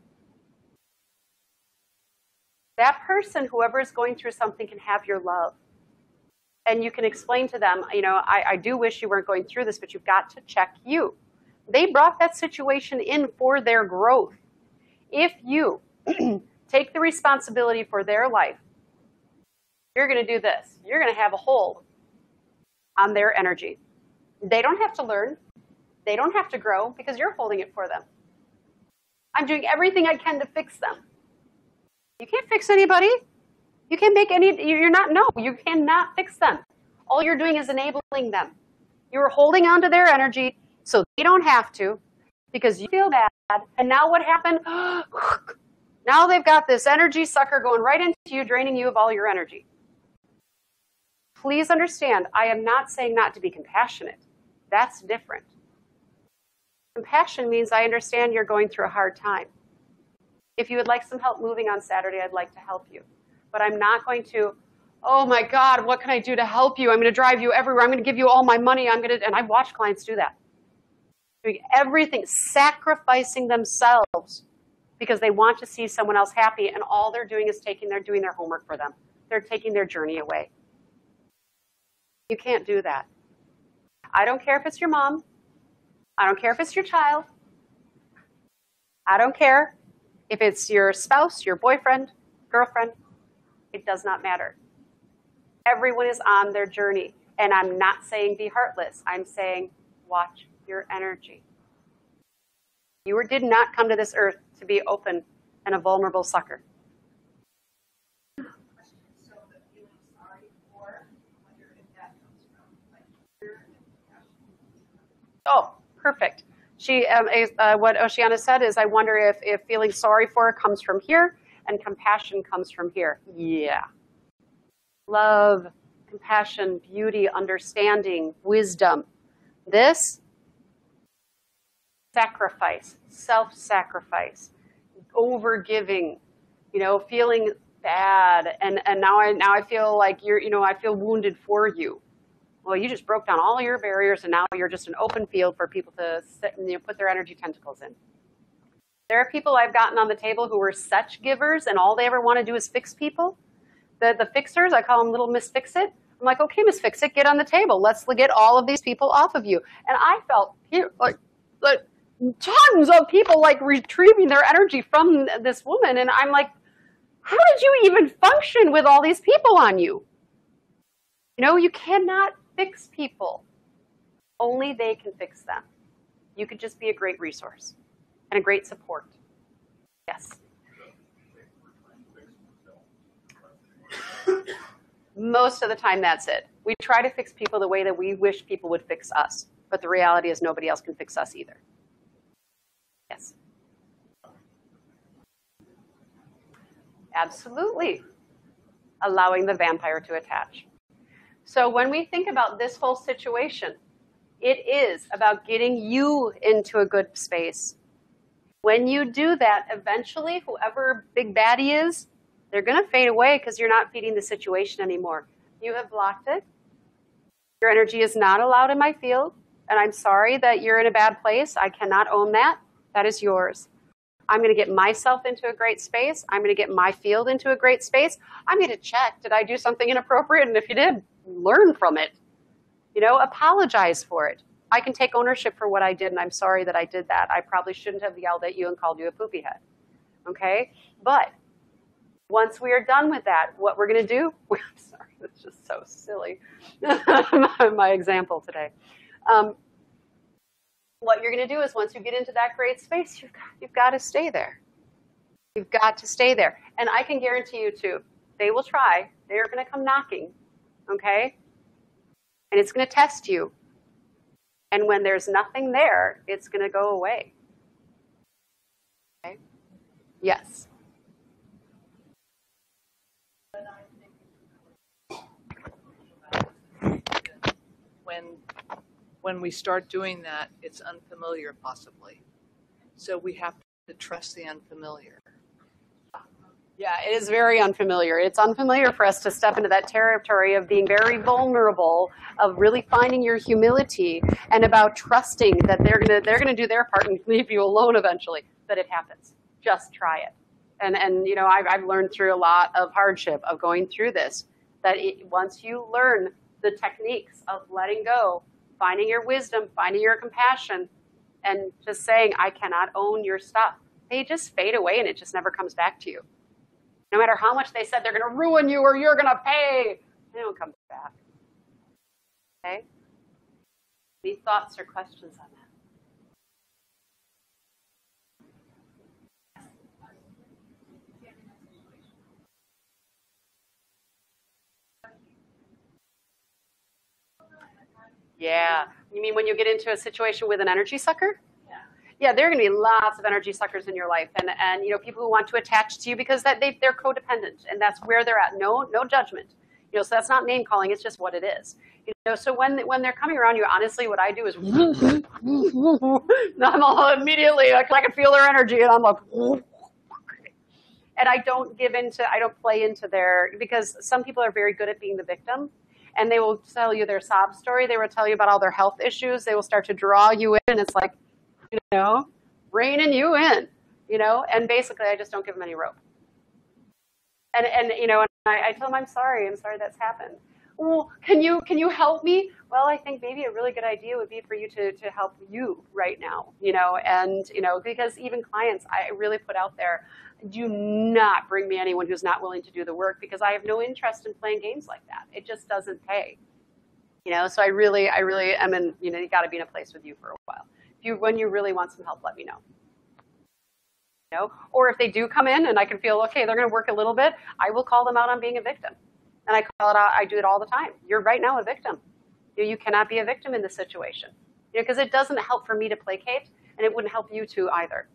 That person, whoever is going through something, can have your love. And you can explain to them, I do wish you weren't going through this, but you've got to check you. They brought that situation in for their growth. If you take the responsibility for their life you're going to do this. You're going to have a hold on their energy. They don't have to learn. They don't have to grow because you're holding it for them. I'm doing everything I can to fix them. You can't fix anybody. You can't make any, you're not, no, you cannot fix them. All you're doing is enabling them. You're holding on to their energy so they don't have to because you feel bad. And now what happened? Now they've got this energy sucker going right into you, draining you of all your energy. Please understand, I am not saying not to be compassionate. That's different. Compassion means I understand you're going through a hard time. If you would like some help moving on Saturday, I'd like to help you. But I'm not going to, oh my God, what can I do to help you? I'm going to drive you everywhere. I'm going to give you all my money. And I've watched clients do that. Doing everything, sacrificing themselves because they want to see someone else happy, and all they're doing is doing their homework for them. They're taking their journey away. You can't do that. I don't care if it's your mom. I don't care if it's your child. I don't care if it's your spouse, your boyfriend, girlfriend. It does not matter. Everyone is on their journey. And I'm not saying be heartless. I'm saying watch your energy. You did not come to this earth to be open and a vulnerable sucker. So the feeling sorry for, I wonder if that comes from like fear and compassion. Oh, perfect. What Oceana said is, I wonder if feeling sorry for her comes from here and compassion comes from here. Yeah. Love, compassion, beauty, understanding, wisdom. This, sacrifice, self-sacrifice, over-giving, feeling bad, and now I feel like I feel wounded for you. Well, you just broke down all your barriers, and now you're just an open field for people to sit and put their energy tentacles in. There are people I've gotten on the table who were such givers, and all they ever want to do is fix people. The fixers, I call them little Miss Fix-It. I'm like, okay, Miss Fix-It, get on the table. Let's get all of these people off of you. And I felt like tons of people like retrieving their energy from this woman, and I'm like, how did you even function with all these people on you? You cannot fix people. Only they can fix them. You could just be a great resource and a great support. Yes. Most of the time, that's it. We try to fix people the way that we wish people would fix us, but the reality is nobody else can fix us either. Yes. Absolutely. Allowing the vampire to attach. So when we think about this whole situation, it is about getting you into a good space. When you do that, eventually, whoever big baddie is, they're going to fade away because you're not feeding the situation anymore. You have blocked it. Your energy is not allowed in my field, and I'm sorry that you're in a bad place. I cannot own that. That is yours. I'm going to get myself into a great space. I'm going to get my field into a great space. I'm going to check, did I do something inappropriate? And if you did, learn from it. Apologize for it. I can take ownership for what I did, and I'm sorry that I did that. I probably shouldn't have yelled at you and called you a poopy head. Okay? But once we are done with that, what we're going to do, I'm sorry, that's just so silly, my example today. What you're going to do is once you get into that great space, you've got to stay there. You've got to stay there. And I can guarantee you, too, they will try. They're going to come knocking, okay? And it's going to test you. And when there's nothing there, it's going to go away. Okay? Yes. When we start doing that, it's unfamiliar possibly. So we have to trust the unfamiliar. Yeah, it is very unfamiliar. It's unfamiliar for us to step into that territory of being very vulnerable, of really finding your humility, and about trusting that they're gonna do their part and leave you alone eventually. But it happens. Just try it. And I've learned through a lot of hardship of going through this, that once you learn the techniques of letting go, finding your wisdom, finding your compassion, and just saying, I cannot own your stuff, they just fade away and it just never comes back to you. No matter how much they said they're going to ruin you or you're going to pay, they don't come back. Okay? Any thoughts or questions on that? Yeah. You mean when you get into a situation with an energy sucker? Yeah, there are going to be lots of energy suckers in your life, and you know, people who want to attach to you because they're codependent, and that's where they're at. No judgment. You know, so that's not name calling. It's just what it is. You know, so when they're coming around you, honestly, what I do is, I'm all immediately like I can feel their energy, and I'm like, and I don't play into because some people are very good at being the victim. And they will tell you their sob story. They will tell you about all their health issues. They will start to draw you in, and it's like, you know, reining you in, you know. And basically, I just don't give them any rope. And you know, and I tell them, I'm sorry that's happened. Well, can you help me? Well, I think maybe a really good idea would be for you to help you right now, you know. And you know, because even clients, I really put out there, do not bring me anyone who's not willing to do the work, because I have no interest in playing games like that. It just doesn't pay, you know. So I really am in, you know, you got to be in a place with you for a while. When you really want some help, let me know. You know, or if they do come in and I can feel okay, they're going to work a little bit, I will call them out on being a victim, and I call it out. I do it all the time. You're right now a victim. You cannot be a victim in this situation, you know, because it doesn't help for me to placate, and it wouldn't help you to either.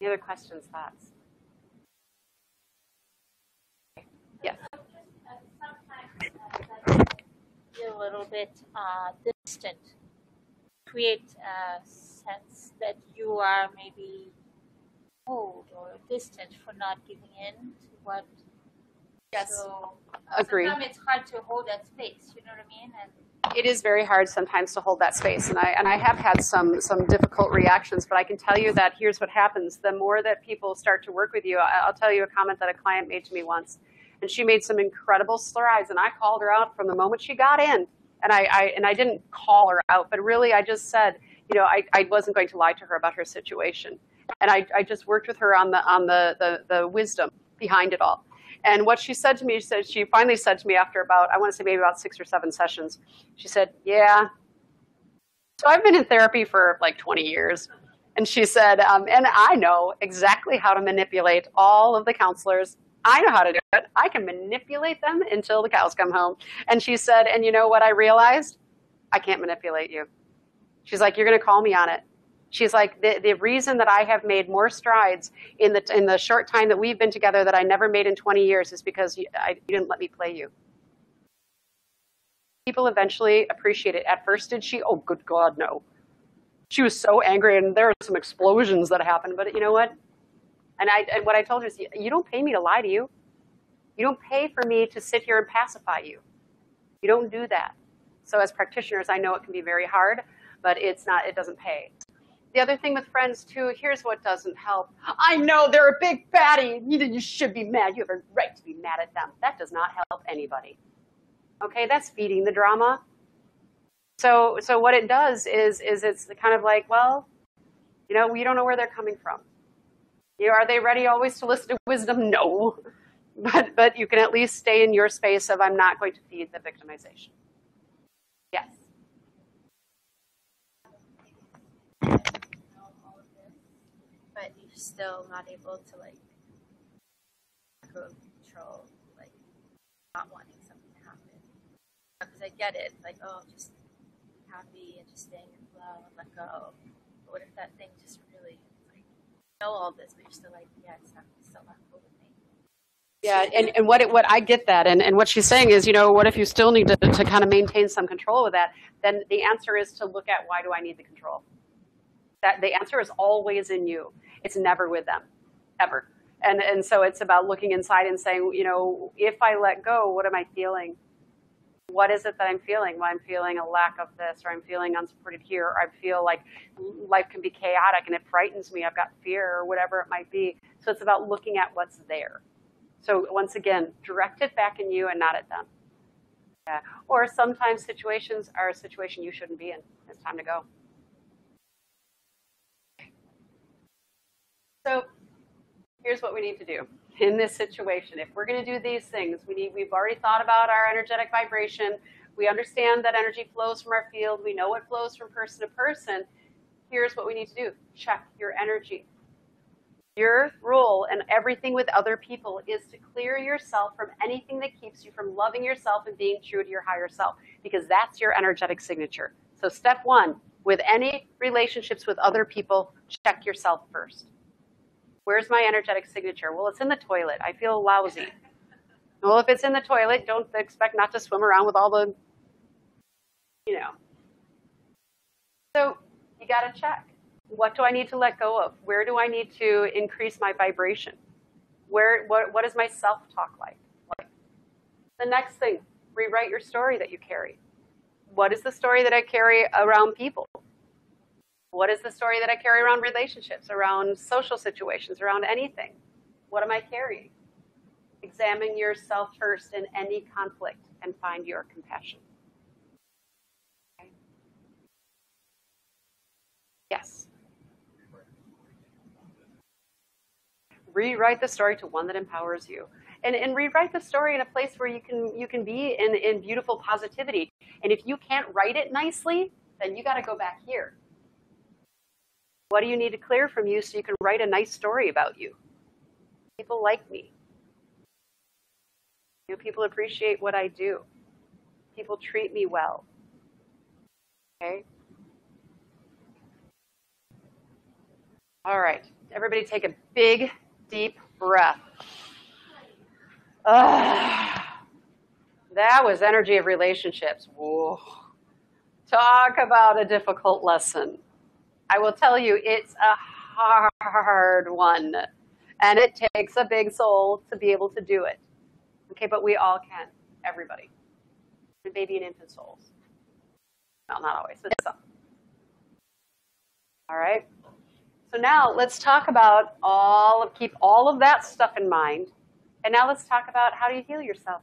Any other questions, thoughts? Yes. Sometimes that feel a little bit distant. Create a sense that you are maybe cold or distant for not giving in to what. Yes. So Agree. sometimes it's hard to hold that space. You know what I mean? And it is very hard sometimes to hold that space, and I have had some difficult reactions, but I can tell you that here's what happens. The more that people start to work with you, I'll tell you a comment that a client made to me once, and she made some incredible strides, and I called her out from the moment she got in, and I didn't call her out, but really I just said, you know, I wasn't going to lie to her about her situation, and I just worked with her on the wisdom behind it all. And what she said to me, she finally said to me after about, I want to say maybe about 6 or 7 sessions, she said, yeah, so I've been in therapy for like 20 years. And she said, and I know exactly how to manipulate all of the counselors. I know how to do it. I can manipulate them until the cows come home. And she said, and you know what I realized? I can't manipulate you. She's like, you're going to call me on it. She's like, the reason that I have made more strides in the short time that we've been together that I never made in 20 years is because you didn't let me play you. People eventually appreciate it. At first, did she? Oh, good God, no. She was so angry, and there were some explosions that happened. But you know what? And what I told her is, you don't pay me to lie to you. You don't pay for me to sit here and pacify you. You don't do that. So as practitioners, I know it can be very hard, but it doesn't pay. The other thing with friends, too, here's what doesn't help. I know they're a big fatty. You should be mad. You have a right to be mad at them. That does not help anybody. Okay, that's feeding the drama. So what it does is it's kind of like, well, you know, we don't know where they're coming from. You know, are they ready always to listen to wisdom? No. But you can at least stay in your space of, I'm not going to feed the victimization. Yes. But you're still not able to like control, like not wanting something to happen. Because I get it, like, oh, just be happy and just stay in your flow and let go. But what if that thing just really, like, you know all this, but you're still like, yeah, it's still not cool with me. Yeah, and what I get that, and what she's saying is, you know, what if you still need to kind of maintain some control with that? Then the answer is to look at, why do I need the control? That the answer is always in you. It's never with them, ever. And so it's about looking inside and saying, you know, if I let go, what am I feeling? What is it that I'm feeling? Well, I'm feeling a lack of this, or I'm feeling unsupported here, or I feel like life can be chaotic and it frightens me. I've got fear, or whatever it might be. So it's about looking at what's there. So once again, direct it back in you and not at them. Yeah. Or sometimes situations are a situation you shouldn't be in. It's time to go. here's what we need to do in this situation. If we're going to do these things, we've already thought about our energetic vibration. We understand that energy flows from our field. We know it flows from person to person. Here's what we need to do. Check your energy. Your role and everything with other people is to clear yourself from anything that keeps you from loving yourself and being true to your higher self, because that's your energetic signature. So step one, with any relationships with other people, check yourself first. Where's my energetic signature? Well, it's in the toilet. I feel lousy. Well, if it's in the toilet, don't expect not to swim around with all the, So you got to check. What do I need to let go of? Where do I need to increase my vibration? What is my self-talk like? The next thing, rewrite your story that you carry. What is the story that I carry around people? What is the story that I carry around relationships, around social situations, around anything? What am I carrying? Examine yourself first in any conflict and find your compassion. Okay. Yes. Rewrite the story to one that empowers you. And rewrite the story in a place where you can be in beautiful positivity. And if you can't write it nicely, then you got to go back here. What do you need to clear from you so you can write a nice story about you? People like me. People appreciate what I do. People treat me well. Okay? All right. Everybody take a big, deep breath. That was energy of relationships. Whoa. Talk about a difficult lesson. I will tell you, it's a hard one. And it takes a big soul to be able to do it. Okay, but we all can. Everybody. The baby and infant souls. Well, not always, but some. All right. So now let's talk about keep all of that stuff in mind. And now let's talk about how do you heal yourself.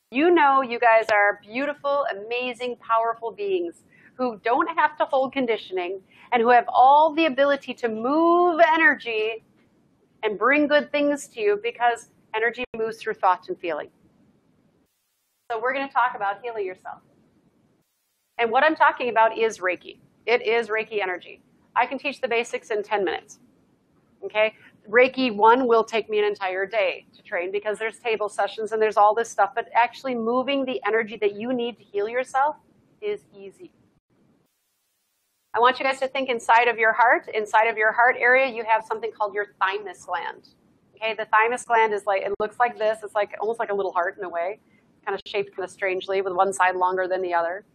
You know you guys are beautiful, amazing, powerful beings who don't have to hold conditioning and who have all the ability to move energy and bring good things to you because energy moves through thought and feeling. So we're going to talk about healing yourself. And what I'm talking about is Reiki. It is Reiki energy. I can teach the basics in 10 minutes. Okay? Reiki 1 will take me an entire day to train because there's table sessions and there's all this stuff, but actually moving the energy that you need to heal yourself is easy. I want you guys to think inside of your heart. Inside of your heart area, you have something called your thymus gland. Okay, the thymus gland is like, it looks like this. It's like almost like a little heart in a way, kind of shaped kind of strangely with one side longer than the other.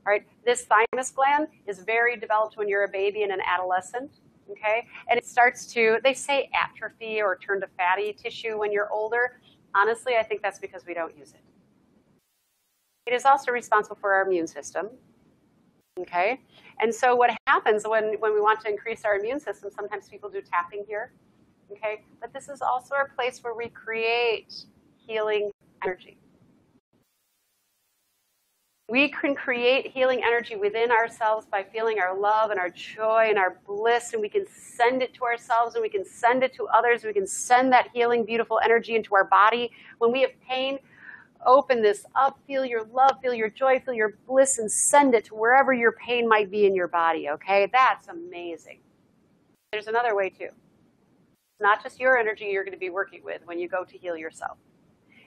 All right, this thymus gland is very developed when you're a baby and an adolescent. Okay, and it starts to, they say atrophy or turn to fatty tissue when you're older. Honestly, I think that's because we don't use it. It is also responsible for our immune system. Okay, and so what happens when we want to increase our immune system, sometimes people do tapping here. Okay, but this is also our place where we create healing energy. We can create healing energy within ourselves by feeling our love and our joy and our bliss, and we can send it to ourselves and we can send it to others. We can send that healing, beautiful energy into our body. When we have pain, open this up, feel your love, feel your joy, feel your bliss, and send it to wherever your pain might be in your body, okay? That's amazing. There's another way, too. It's not just your energy you're going to be working with when you go to heal yourself.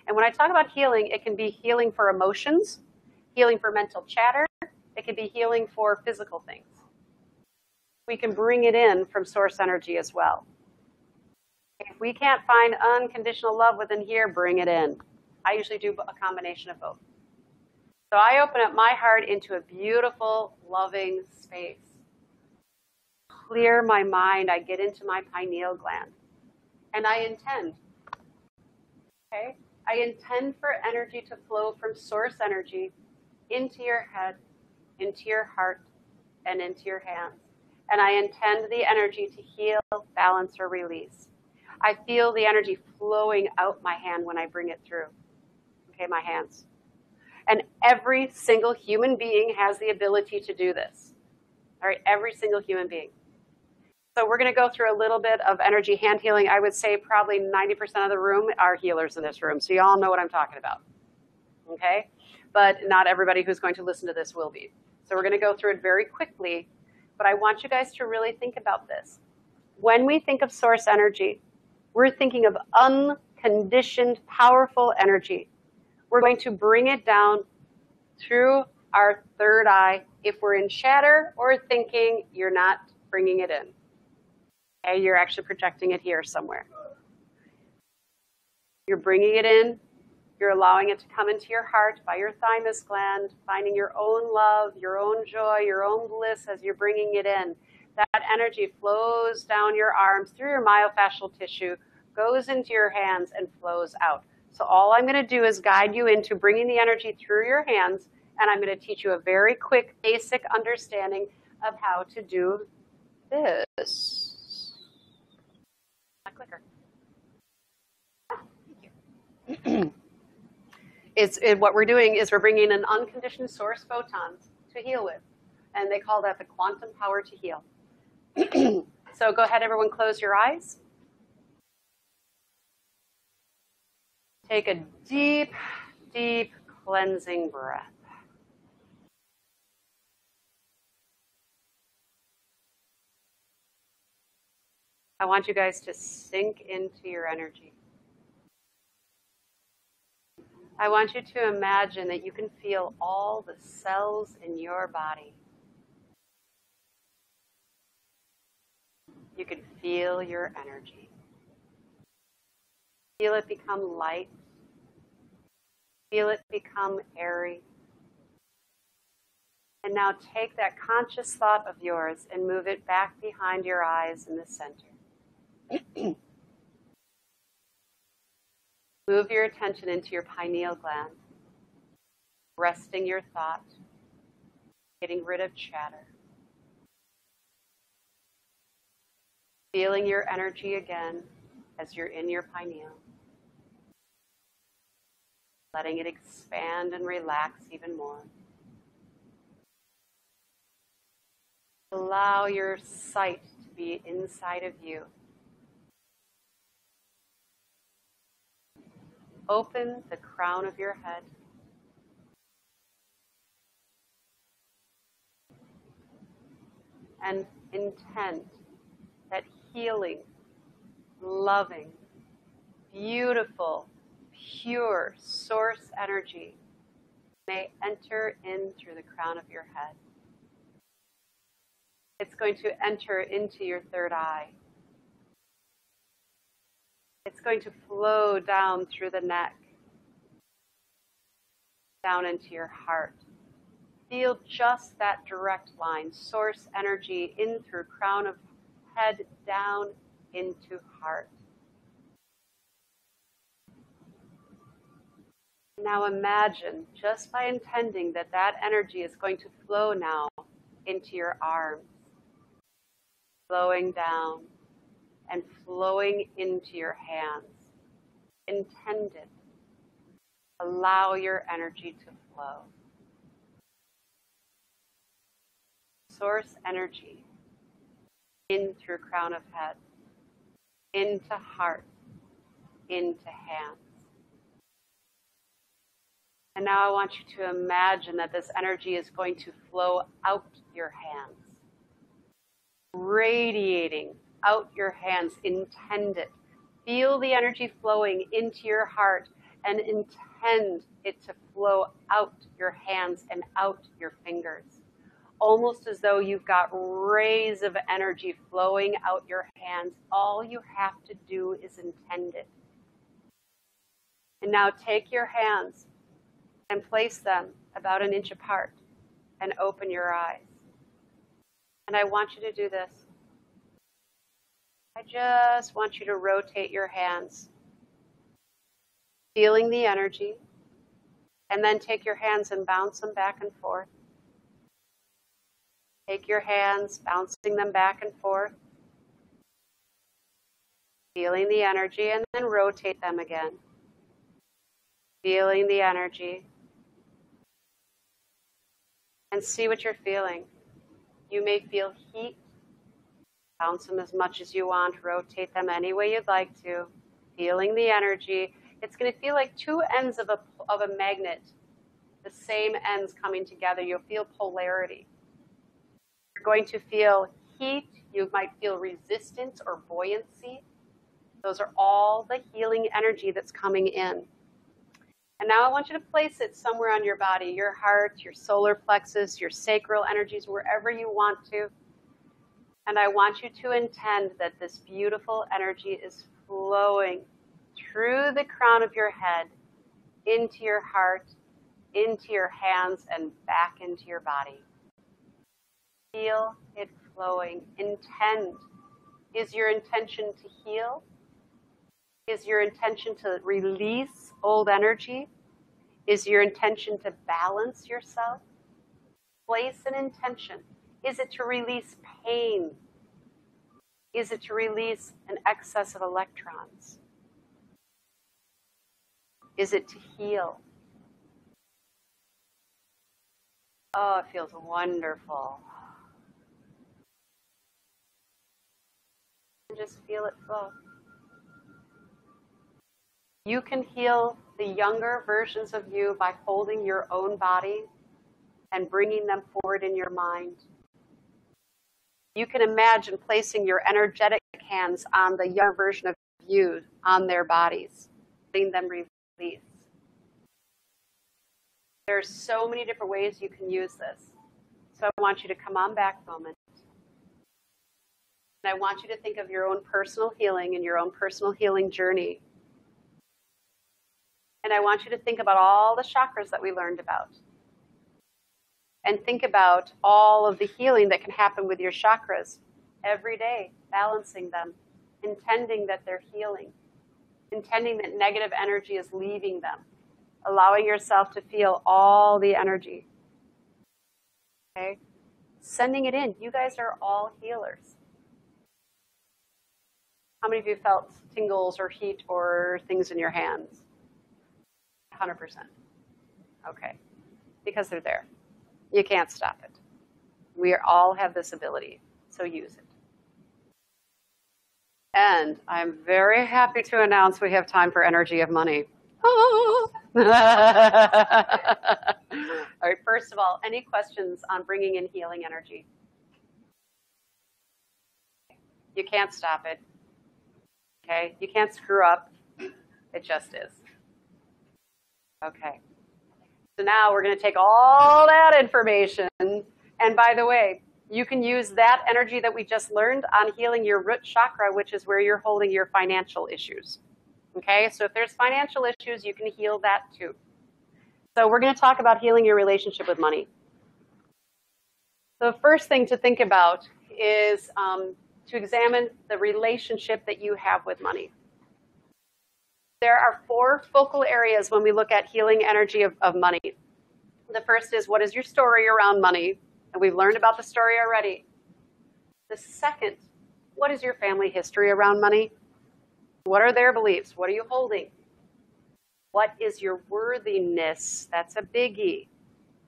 And when I talk about healing, it can be healing for emotions, healing for mental chatter. It can be healing for physical things. We can bring it in from source energy as well. If we can't find unconditional love within here, bring it in. I usually do a combination of both. So I open up my heart into a beautiful, loving space. Clear my mind. I get into my pineal gland. And I intend. Okay? I intend for energy to flow from source energy into your head, into your heart, and into your hands. And I intend the energy to heal, balance, or release. I feel the energy flowing out my hand when I bring it through. Okay, my hands. And every single human being has the ability to do this. All right, every single human being. So we're going to go through a little bit of energy hand healing. I would say probably 90% of the room are healers in this room, so you all know what I'm talking about, okay? But not everybody who's going to listen to this will be. So we're going to go through it very quickly, but I want you guys to really think about this. When we think of source energy, we're thinking of unconditioned, powerful energy. We're going to bring it down through our third eye. If we're in chatter or thinking, you're not bringing it in. Okay, you're actually projecting it here somewhere. You're bringing it in. You're allowing it to come into your heart by your thymus gland, finding your own love, your own joy, your own bliss as you're bringing it in. That energy flows down your arms, through your myofascial tissue, goes into your hands, and flows out. So all I'm going to do is guide you into bringing the energy through your hands, and I'm going to teach you a very quick, basic understanding of how to do this. My clicker. What we're doing is we're bringing an unconditioned source photons to heal with, and they call that the quantum power to heal. So go ahead, everyone, close your eyes. Take a deep, deep cleansing breath. I want you guys to sink into your energy. I want you to imagine that you can feel all the cells in your body. You can feel your energy. Feel it become light. Feel it become airy. And now take that conscious thought of yours and move it back behind your eyes in the center. Move your attention into your pineal gland, resting your thought, getting rid of chatter. Feeling your energy again as you're in your pineal. Letting it expand and relax even more. Allow your sight to be inside of you. Open the crown of your head. And intend that healing, loving, beautiful, pure source energy may enter in through the crown of your head. It's going to enter into your third eye. It's going to flow down through the neck, down into your heart. Feel just that direct line, source energy in through crown of head, down into heart. Now imagine, just by intending that that energy is going to flow now into your arms, flowing down and flowing into your hands. Intend it. Allow your energy to flow. Source energy in through crown of head, into heart, into hands. And now I want you to imagine that this energy is going to flow out your hands, radiating out your hands. Intend it. Feel the energy flowing into your heart and intend it to flow out your hands and out your fingers. Almost as though you've got rays of energy flowing out your hands. All you have to do is intend it. And now take your hands and place them about an inch apart and open your eyes. And I want you to do this. I just want you to rotate your hands, feeling the energy, and then take your hands and bounce them back and forth. Take your hands, bouncing them back and forth, feeling the energy, and then rotate them again. Feeling the energy. And see what you're feeling. You may feel heat Bounce them as much as you want. Rotate them any way you'd like to. Feeling the energy. It's going to feel like two ends of a magnet. The same ends coming together. You'll feel polarity. You're going to feel heat. You might feel resistance or buoyancy. Those are all the healing energy that's coming in. And now I want you to place it somewhere on your body, your heart, your solar plexus, your sacral energies, wherever you want to. And I want you to intend that this beautiful energy is flowing through the crown of your head, into your heart, into your hands, and back into your body. Feel it flowing. Intend. Is your intention to heal? Is your intention to release old energy? Is your intention to balance yourself? Place an intention. Is it to release pain? Is it to release an excess of electrons? Is it to heal? Oh, it feels wonderful. And just feel it flow. You can heal the younger versions of you by holding your own body and bringing them forward in your mind. You can imagine placing your energetic hands on the young version of you, on their bodies, letting them release. There's so many different ways you can use this. So I want you to come on back a moment. And I want you to think of your own personal healing and your own personal healing journey. And I want you to think about all the chakras that we learned about. And think about all of the healing that can happen with your chakras every day, balancing them, intending that they're healing, intending that negative energy is leaving them, allowing yourself to feel all the energy. Okay? Sending it in. You guys are all healers. How many of you felt tingles or heat or things in your hands? 100%. Okay. Because they're there. You can't stop it. We all have this ability, so use it. And I'm very happy to announce we have time for energy of money. All right, first of all, any questions on bringing in healing energy? You can't stop it. Okay, you can't screw up. It just is. Okay. So now we're going to take all that information, and by the way, you can use that energy that we just learned on healing your root chakra, which is where you're holding your financial issues. Okay, so if there's financial issues, you can heal that too. So we're going to talk about healing your relationship with money. So the first thing to think about is to examine the relationship that you have with money. There are 4 focal areas when we look at healing energy of money. The first is, what is your story around money? And we've learned about the story already. The second, what is your family history around money? What are their beliefs? What are you holding? What is your worthiness? That's a biggie.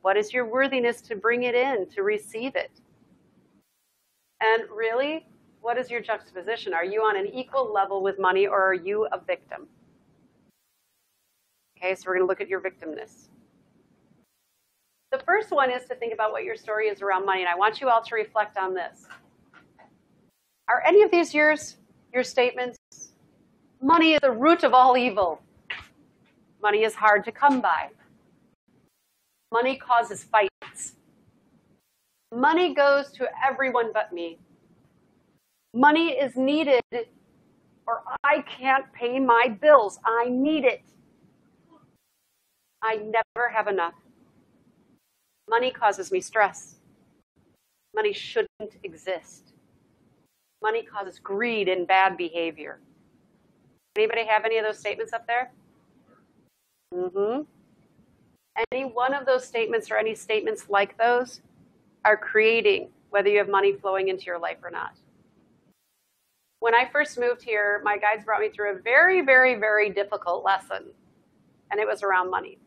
What is your worthiness to bring it in, to receive it? And really, what is your juxtaposition? Are you on an equal level with money, or are you a victim? Okay, so we're going to look at your victimness. The first one is to think about what your story is around money, and I want you all to reflect on this. Are any of these your statements? Money is the root of all evil. Money is hard to come by. Money causes fights. Money goes to everyone but me. Money is needed, or I can't pay my bills. I need it. I never have enough. Money causes me stress. Money shouldn't exist. Money causes greed and bad behavior. Anybody have any of those statements up there? Mm-hmm. Any one of those statements or any statements like those are creating whether you have money flowing into your life or not. When I first moved here, my guides brought me through a very, very, very difficult lesson, and it was around money.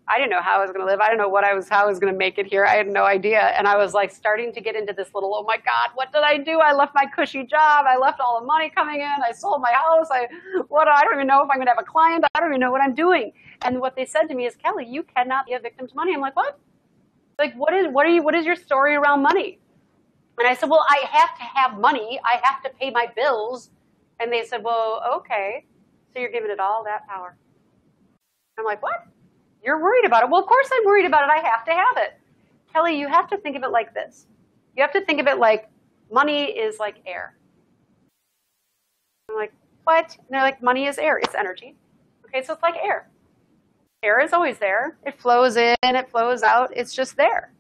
I didn't know how I was going to live. I didn't know how I was going to make it here. I had no idea. And I was like starting to get into this little, oh my God, what did I do? I left my cushy job. I left all the money coming in. I sold my house. I don't even know if I'm going to have a client. I don't even know what I'm doing. And what they said to me is, Kelly, you cannot be a victim to money. I'm like, what? Like, what is your story around money? And I said, well, I have to have money. I have to pay my bills. And they said, well, okay. So you're giving it all that power. I'm like, what? You're worried about it? Well, of course I'm worried about it. I have to have it. Kelly, you have to think of it like this. You have to think of it like money is like air. I'm like, what? And they're like, money is air. It's energy. Okay, so it's like air. Air is always there. It flows in, it flows out. It's just there.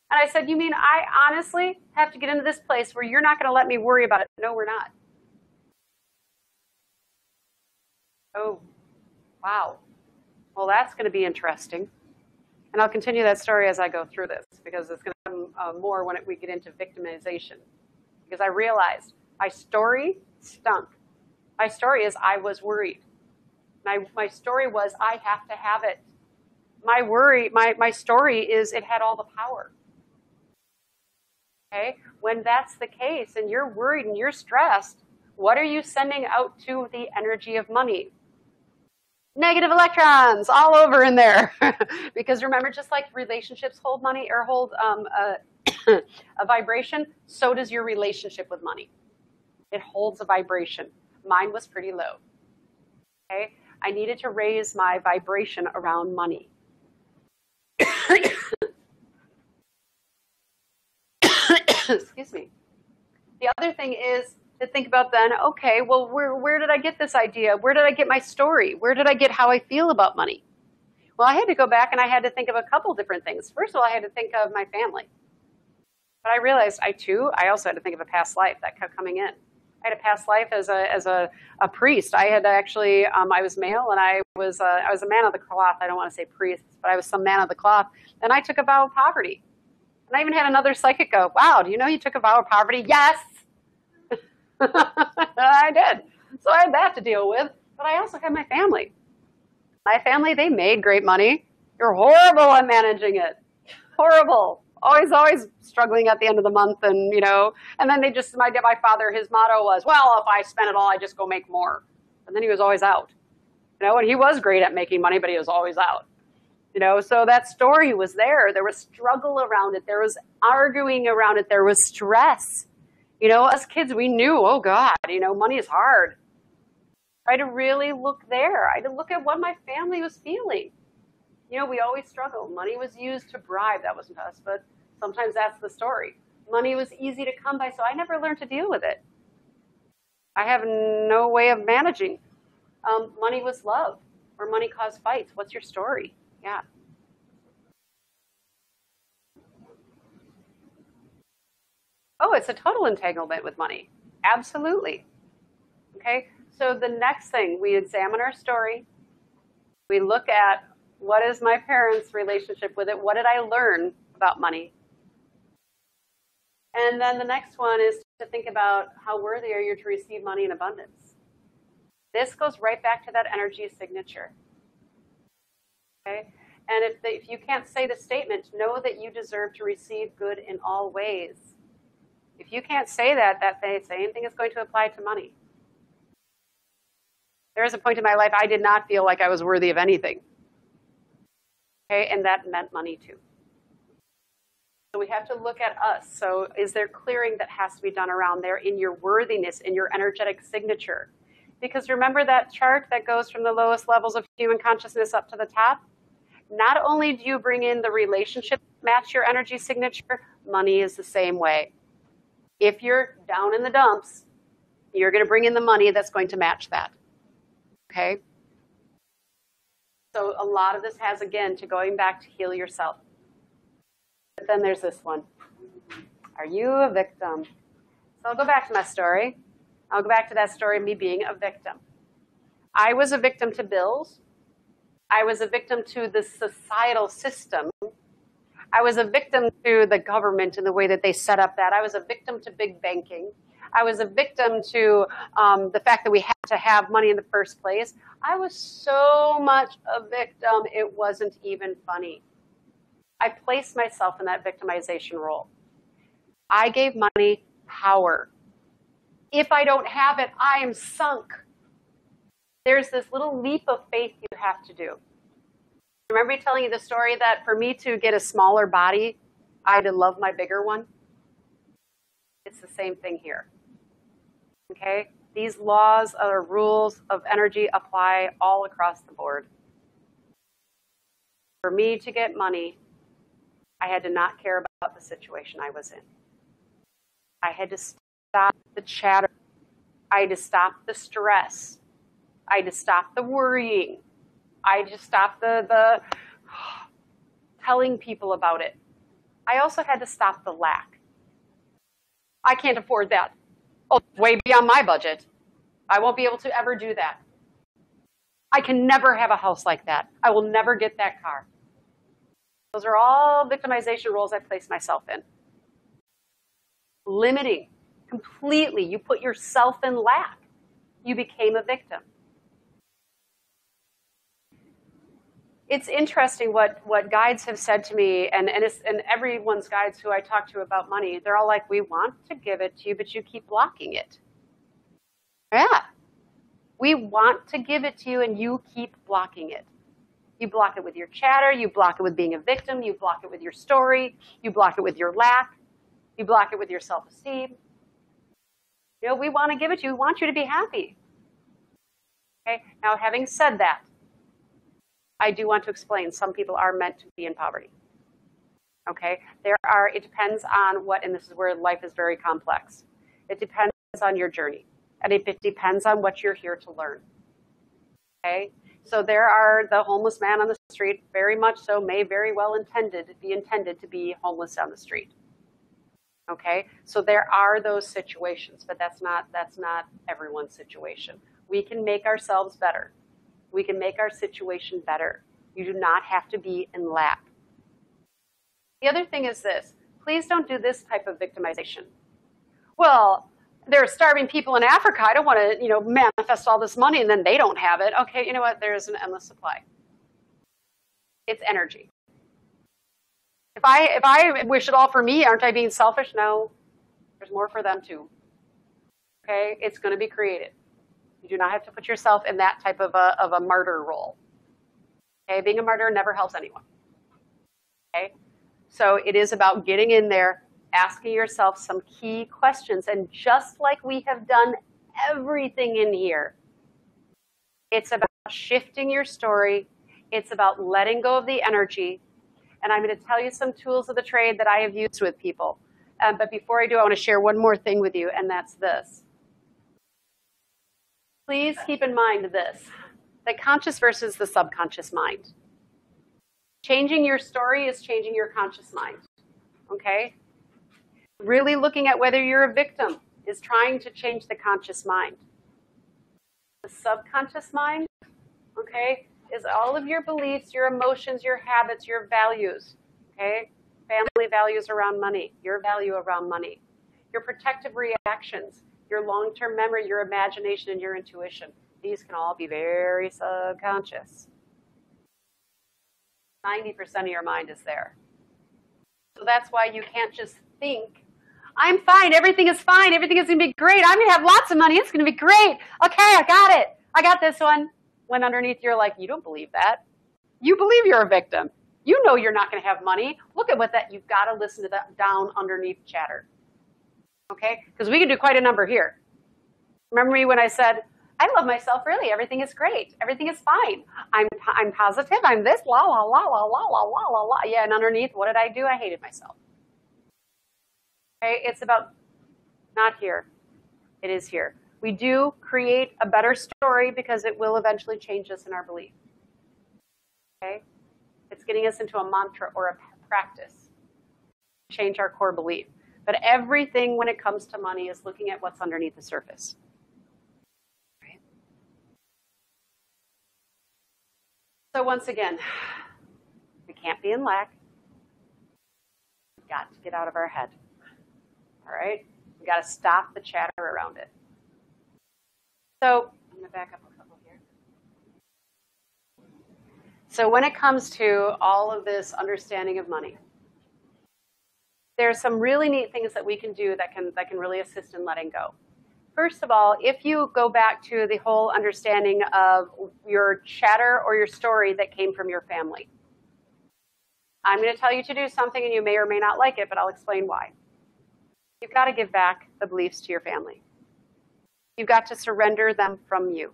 And I said, you mean I honestly have to get into this place where you're not going to let me worry about it? No, we're not. Oh, wow. Well, that's going to be interesting. And I'll continue that story as I go through this, because it's going to come more when we get into victimization. Because I realized my story stunk. My story is I was worried. My story was I have to have it. My story is it had all the power. Okay? When that's the case and you're worried and you're stressed, what are you sending out to the energy of money? Negative electrons all over in there. Because remember, just like relationships hold money or hold a vibration, so does your relationship with money. It holds a vibration. Mine was pretty low. Okay? I needed to raise my vibration around money. Excuse me. The other thing is to think about then, okay, well, where did I get this idea? Where did I get my story? Where did I get how I feel about money? Well, I had to go back and I had to think of a couple different things. First of all, I had to think of my family. But I realized I also had to think of a past life that kept coming in. I had a past life as a priest. I had actually, I was male and I was a man of the cloth. I don't want to say priest, but I was some man of the cloth. And I took a vow of poverty. And I even had another psychic go, wow, do you know you took a vow of poverty? Yes. I did. So I had that to deal with. But I also had my family. My family, they made great money. You're horrible at managing it. Horrible. Always struggling at the end of the month. And, and then my father, his motto was, well, if I spend it all, I just go make more. And then he was always out. And he was great at making money, but he was always out. So that story was there. There was struggle around it. There was arguing around it. There was stress. Us kids, we knew, oh God, money is hard. I had to really look there. I had to look at what my family was feeling. We always struggle. Money was used to bribe. That wasn't us, but sometimes that's the story. Money was easy to come by, so I never learned to deal with it. I have no way of managing. Money was love, or money caused fights. What's your story? Yeah. Oh, it's a total entanglement with money. Absolutely. Okay, so the next thing, we examine our story. We look at what is my parents' relationship with it? What did I learn about money? And then the next one is to think about how worthy are you to receive money in abundance. This goes right back to that energy signature. Okay? And if you can't say the statement, know that you deserve to receive good in all ways. If you can't say that same thing is going to apply to money. There was a point in my life I did not feel like I was worthy of anything. Okay, and that meant money too. So we have to look at us. So is there clearing that has to be done around there in your worthiness, in your energetic signature? Because remember that chart that goes from the lowest levels of human consciousness up to the top? Not only do you bring in the relationship match your energy signature, money is the same way. If you're down in the dumps, you're going to bring in the money that's going to match that. Okay? So a lot of this has, again, to going back to heal yourself. But then there's this one. Are you a victim? So I'll go back to my story. I'll go back to that story of me being a victim. I was a victim to bills. I was a victim to the societal system. I was a victim to the government and the way that they set up that. I was a victim to big banking. I was a victim to the fact that we had to have money in the first place. I was so much a victim, it wasn't even funny. I placed myself in that victimization role. I gave money power. If I don't have it, I am sunk. There's this little leap of faith you have to do. Remember me telling you the story that for me to get a smaller body, I had to love my bigger one? It's the same thing here. Okay? These laws or rules of energy apply all across the board. For me to get money, I had to not care about the situation I was in. I had to stop the chatter. I had to stop the stress. I had to stop the worrying. I had to stop the telling people about it. I also had to stop the lack. I can't afford that. Oh, way beyond my budget. I won't be able to ever do that. I can never have a house like that. I will never get that car. Those are all victimization roles I place myself in. Limiting completely. You put yourself in lack. You became a victim. It's interesting what guides have said to me, and everyone's guides who I talk to about money, they're all like, we want to give it to you, but you keep blocking it. Yeah. We want to give it to you, and you keep blocking it. You block it with your chatter. You block it with being a victim. You block it with your story. You block it with your lack. You block it with your self-esteem. You know, we want to give it to you. We want you to be happy. Okay. Now, having said that, I do want to explain some people are meant to be in poverty. Okay? It depends on what, and this is where life is very complex. It depends on your journey. And it depends on what you're here to learn. Okay? So there are the homeless man on the street, very much so, may very well be intended to be homeless on the street. Okay? So there are those situations, but that's not everyone's situation. We can make ourselves better. We can make our situation better. You do not have to be in lack. The other thing is this. Please don't do this type of victimization. Well, there are starving people in Africa. I don't want to, manifest all this money and then they don't have it. Okay, you know what? There's an endless supply. It's energy. If I wish it all for me, aren't I being selfish? No. There's more for them too. Okay? It's going to be created. You do not have to put yourself in that type of a martyr role. Okay? Being a martyr never helps anyone. Okay? So it is about getting in there, asking yourself some key questions. And just like we have done everything in here, it's about shifting your story. It's about letting go of the energy. And I'm going to tell you some tools of the trade that I have used with people. But before I do, I want to share one more thing with you, and that's this. Please keep in mind this, the conscious versus the subconscious mind. Changing your story is changing your conscious mind, okay? Really looking at whether you're a victim is trying to change the conscious mind. The subconscious mind, okay, is all of your beliefs, your emotions, your habits, your values, okay? Family values around money, your value around money, your protective reactions, your long-term memory, your imagination, and your intuition. These can all be very subconscious. 90% of your mind is there. So that's why you can't just think, I'm fine, everything is fine, everything is going to be great, I'm going to have lots of money, it's going to be great. Okay, I got it. I got this one. When underneath you're like, you don't believe that. You believe you're a victim. You know you're not going to have money. Look at what you've got to listen to that down underneath chatter. Okay? Because we can do quite a number here. Remember me when I said, I love myself, really. Everything is great. Everything is fine. I'm positive. I'm this, la, la, la, la, la, la, la, la, la. Yeah, and underneath, what did I do? I hated myself. Okay? It's about not here. It is here. We do create a better story because it will eventually change us in our belief. Okay? It's getting us into a mantra or a practice. Change our core belief. But everything when it comes to money is looking at what's underneath the surface. Right? So once again, we can't be in lack. We've got to get out of our head. All right? We've You got to stop the chatter around it. So I'm going to back up a couple here. So when it comes to all of this understanding of money, there's some really neat things that we can do that can really assist in letting go. First of all, if you go back to the whole understanding of your chatter or your story that came from your family, I'm going to tell you to do something and you may or may not like it, but I'll explain why. You've got to give back the beliefs to your family. You've got to surrender them from you.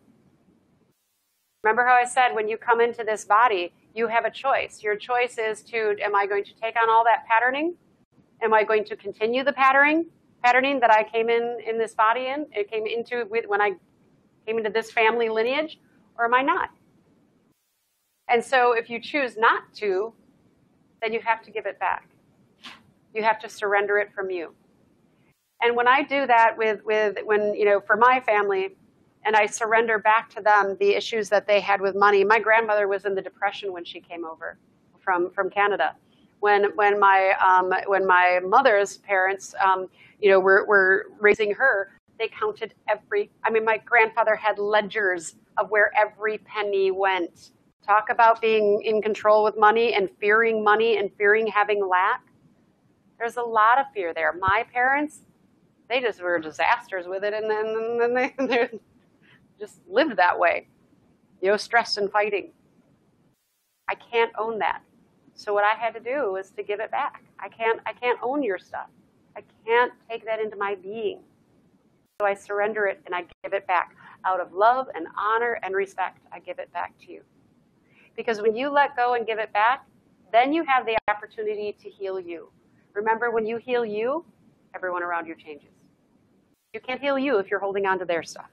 Remember how I said when you come into this body, you have a choice. Your choice is to, am I going to take on all that patterning? Am I going to continue the patterning that I came in this body in? It came into when I came into this family lineage, or am I not? And so if you choose not to, then you have to give it back. You have to surrender it from you. And when I do that for my family, and I surrender back to them the issues that they had with money. My grandmother was in the Depression when she came over from Canada. When my mother's parents, were raising her, they counted my grandfather had ledgers of where every penny went. Talk about being in control with money and fearing having lack. There's a lot of fear there. My parents, they just were disasters with it, and then they just lived that way, stressed and fighting. I can't own that. So what I had to do was to give it back. I can't own your stuff. I can't take that into my being. So I surrender it and I give it back. Out of love and honor and respect, I give it back to you. Because when you let go and give it back, then you have the opportunity to heal you. Remember, when you heal you, everyone around you changes. You can't heal you if you're holding on to their stuff.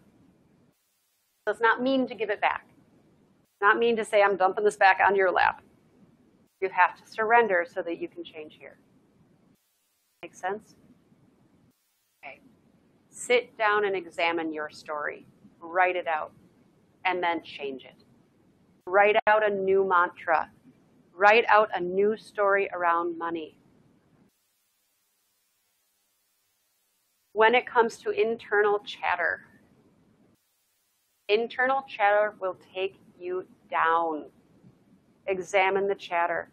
So it's not mean to give it back. It's not mean to say, I'm dumping this back on your lap. You have to surrender so that you can change here. Make sense? Okay. Sit down and examine your story. Write it out. And then change it. Write out a new mantra. Write out a new story around money. When it comes to internal chatter will take you down. Examine the chatter.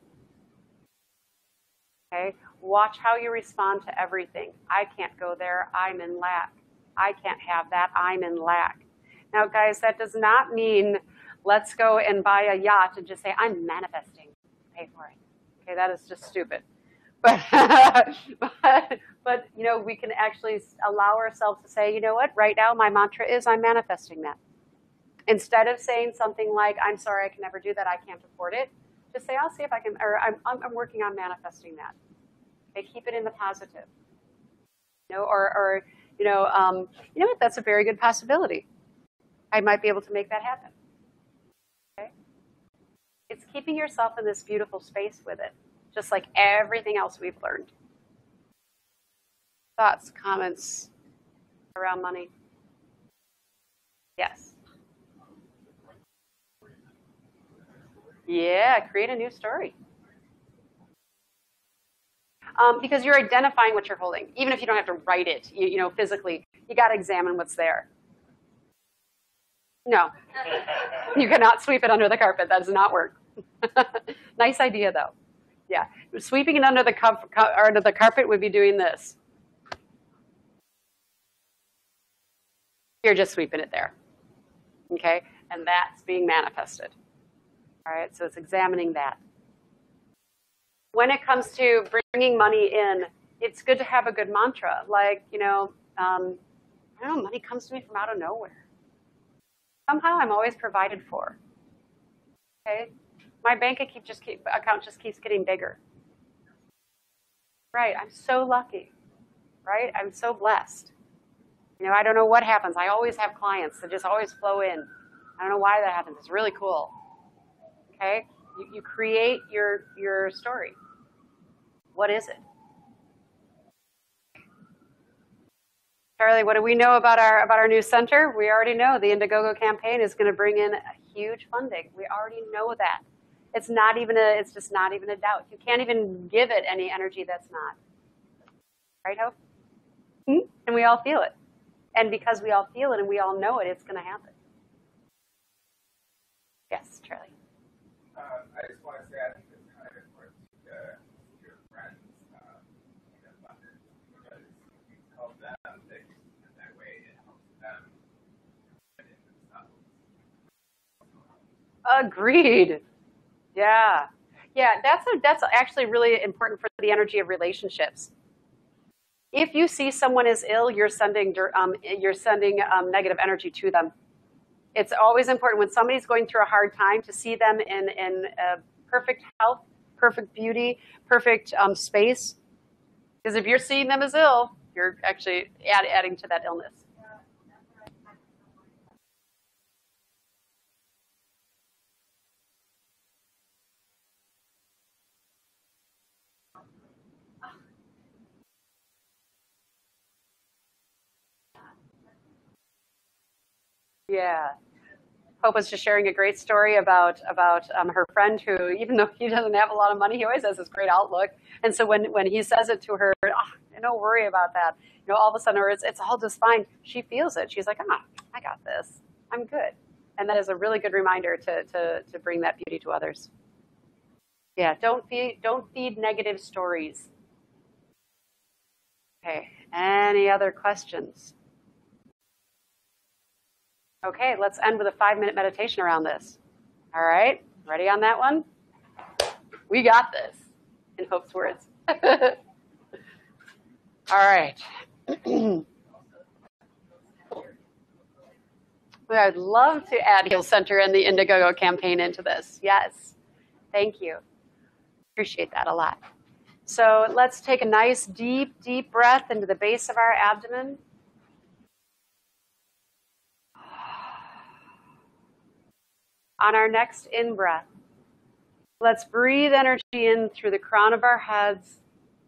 Okay? Watch how you respond to everything. I can't go there. I'm in lack. I can't have that. I'm in lack. Now, guys, that does not mean let's go and buy a yacht and just say, I'm manifesting. Pay for it. Okay, that is just stupid. But we can actually allow ourselves to say, you know what, right now my mantra is I'm manifesting that. Instead of saying something like, I'm sorry, I can never do that, I can't afford it, just say, I'll see if I can, or I'm working on manifesting that. Okay, keep it in the positive. Or you know what, that's a very good possibility. I might be able to make that happen. Okay? It's keeping yourself in this beautiful space with it, just like everything else we've learned. Thoughts, comments around money? Yes. Yeah, create a new story. Because you're identifying what you're holding. Even if you don't have to write it, physically, you got to examine what's there. No, you cannot sweep it under the carpet. That does not work. Nice idea, though. Yeah, sweeping it under the carpet would be doing this. You're just sweeping it there. Okay, and that's being manifested. All right, so it's examining that. When it comes to bringing money in, it's good to have a good mantra. Like, I don't know, money comes to me from out of nowhere. Somehow I'm always provided for. Okay, my bank account just keeps getting bigger. Right, I'm so lucky. Right, I'm so blessed. I don't know what happens. I always have clients that just always flow in. I don't know why that happens. It's really cool. Okay, you create your story. What is it? Charlie, what do we know about our new center? We already know the Indiegogo campaign is going to bring in a huge funding. We already know that. It's just not even a doubt. You can't even give it any energy that's not. Right, Hope? And we all feel it. And because we all feel it and we all know it, it's going to happen. Yes, Charlie. I just want to say I think it's kind of important to your friends in abundance because you help them think in that way. It helps them in themselves. Agreed. Yeah. Yeah, that's actually really important for the energy of relationships. If you see someone is ill, you're sending negative energy to them. It's always important when somebody's going through a hard time to see them in perfect health, perfect beauty, perfect space. Because if you're seeing them as ill, you're actually adding to that illness. Yeah. Hope was just sharing a great story about her friend who, even though he doesn't have a lot of money, he always has this great outlook. And so when he says it to her, don't worry about that. All of a sudden, it's all just fine. She feels it. She's like, I got this. I'm good. And that is a really good reminder to bring that beauty to others. Yeah, don't feed negative stories. Okay. Any other questions? Okay, let's end with a 5-minute meditation around this. All right, ready on that one? We got this, in Hope's words. All right. I'd love to add Heal Center and the Indiegogo campaign into this. Yes, thank you. Appreciate that a lot. So let's take a nice, deep, deep breath into the base of our abdomen. On our next in-breath, let's breathe energy in through the crown of our heads.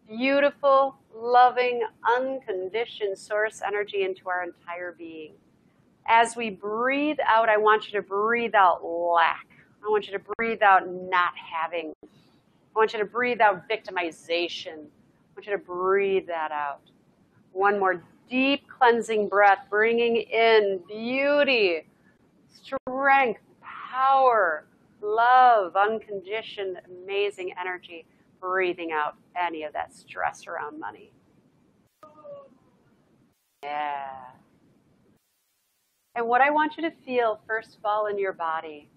Beautiful, loving, unconditioned source energy into our entire being. As we breathe out, I want you to breathe out lack. I want you to breathe out not having. I want you to breathe out victimization. I want you to breathe that out. One more deep cleansing breath, bringing in beauty, strength, power, love, unconditioned, amazing energy. Breathing out any of that stress around money. Yeah. And what I want you to feel, first of all, in your body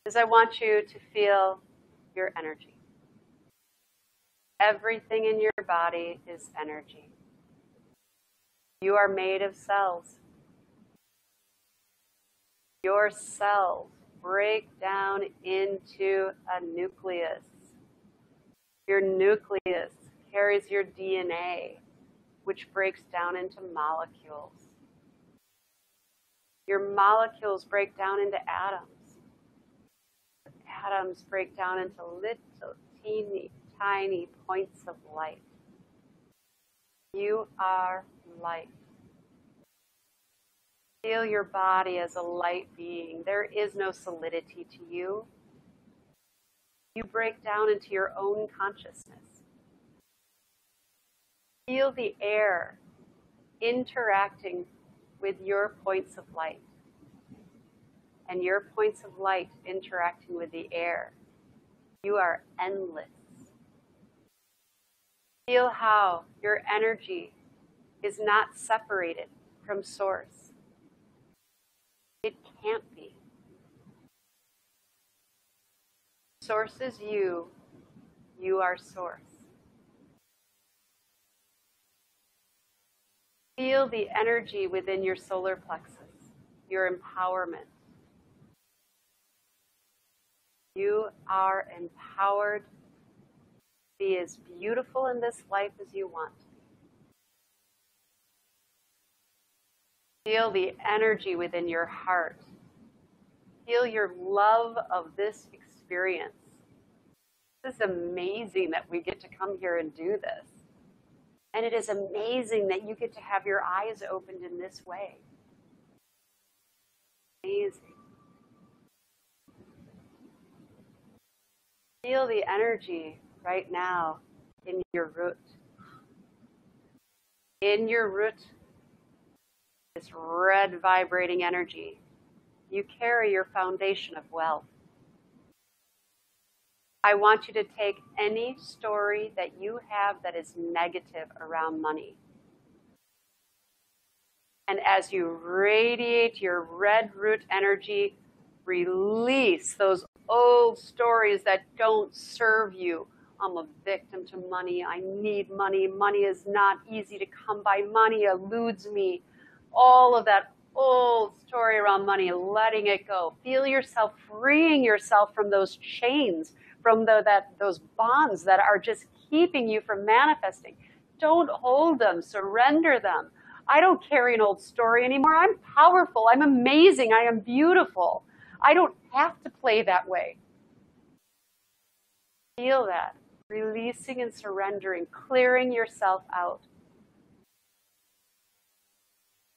is I want you to feel your energy. Everything in your body is energy. You are made of cells. Your cells break down into a nucleus. Your nucleus carries your DNA, which breaks down into molecules. Your molecules break down into atoms. Atoms break down into little, teeny, tiny points of light. You are light. Feel your body as a light being. There is no solidity to you. You break down into your own consciousness. Feel the air interacting with your points of light, and your points of light interacting with the air. You are endless. Feel how your energy is not separated from source. It can't be. Source is you. You are source. Feel the energy within your solar plexus, your empowerment. You are empowered to be as beautiful in this life as you want to be. Feel the energy within your heart. Feel your love of this experience. This is amazing that we get to come here and do this. And it is amazing that you get to have your eyes opened in this way. Amazing. Feel the energy right now in your root. In your root, this red vibrating energy, you carry your foundation of wealth. I want you to take any story that you have that is negative around money. And as you radiate your red root energy, release those old stories that don't serve you. I'm a victim to money. I need money. Money is not easy to come by. Money eludes me. All of that old story around money, letting it go. Feel yourself freeing yourself from those chains, from those bonds that are just keeping you from manifesting. Don't hold them. Surrender them. I don't carry an old story anymore. I'm powerful. I'm amazing. I am beautiful. I don't have to play that way. Feel that. Releasing and surrendering, clearing yourself out.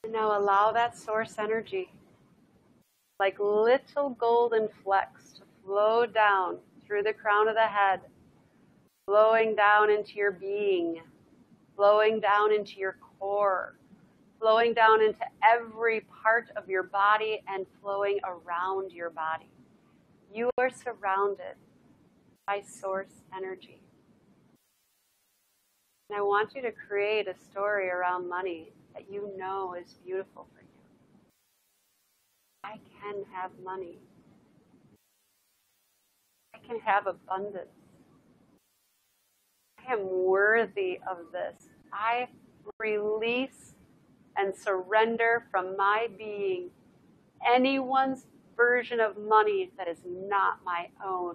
And now allow that source energy, like little golden flecks, to flow down through the crown of the head, flowing down into your being, flowing down into your core, flowing down into every part of your body and flowing around your body. You are surrounded by source energy. And I want you to create a story around money that you know is beautiful for you. I can have money. I can have abundance. I am worthy of this. I release and surrender from my being anyone's version of money that is not my own.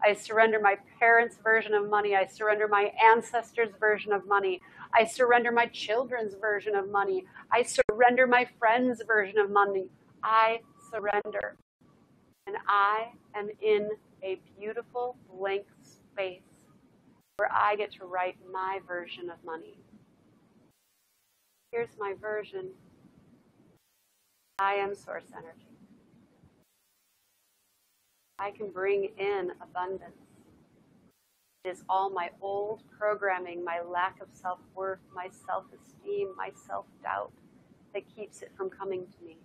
I surrender my parents' version of money. I surrender my ancestors' version of money. I surrender my children's version of money. I surrender my friends' version of money. I surrender. And I am in a beautiful blank space where I get to write my version of money. Here's my version. I am source energy. I can bring in abundance. It is all my old programming, my lack of self-worth, my self-esteem, my self-doubt that keeps it from coming to me.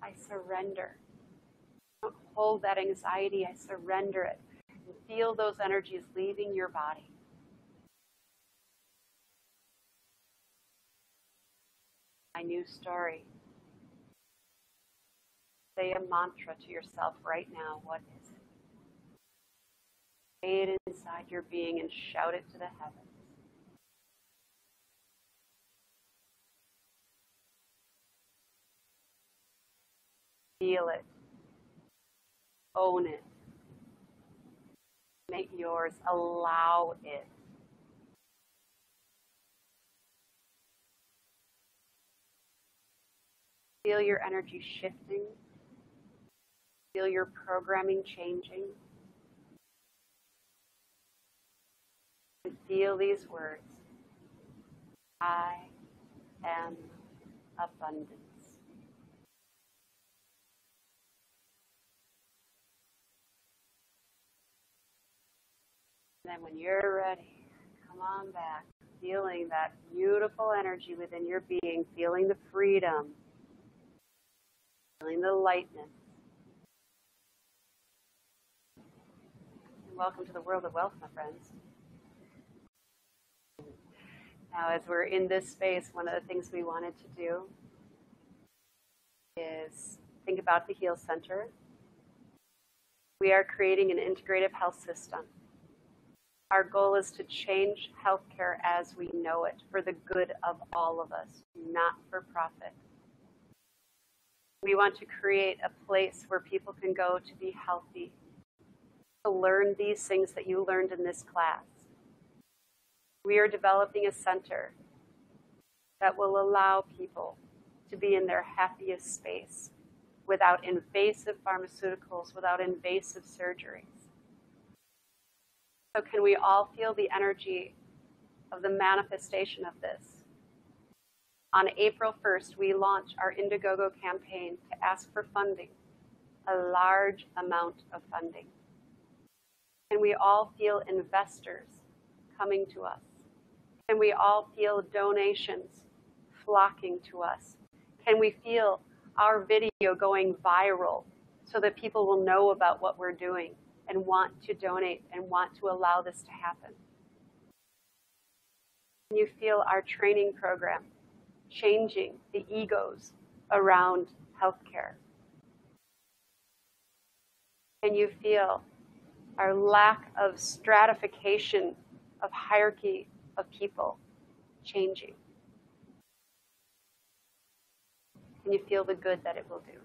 I surrender. I don't hold that anxiety. I surrender it. And feel those energies leaving your body. My new story. Say a mantra to yourself right now. What is it? Say it inside your being and shout it to the heavens. Feel it. Own it. Make yours. Allow it. Feel your energy shifting. Feel your programming changing. And feel these words. I am abundance. And then when you're ready, come on back, feeling that beautiful energy within your being, feeling the freedom, feeling the lightness. And welcome to the world of wealth, my friends. Now, as we're in this space, one of the things we wanted to do is think about the Heal Center. We are creating an integrative health system. Our goal is to change healthcare as we know it for the good of all of us, not for profit. We want to create a place where people can go to be healthy, to learn these things that you learned in this class. We are developing a center that will allow people to be in their happiest space without invasive pharmaceuticals, without invasive surgeries. So can we all feel the energy of the manifestation of this? On April 1st, we launch our Indiegogo campaign to ask for funding, a large amount of funding. Can we all feel investors coming to us? Can we all feel donations flocking to us? Can we feel our video going viral so that people will know about what we're doing and want to donate and want to allow this to happen? Can you feel our training program changing the egos around healthcare? Can you feel our lack of stratification of hierarchy of people changing? Can you feel the good that it will do?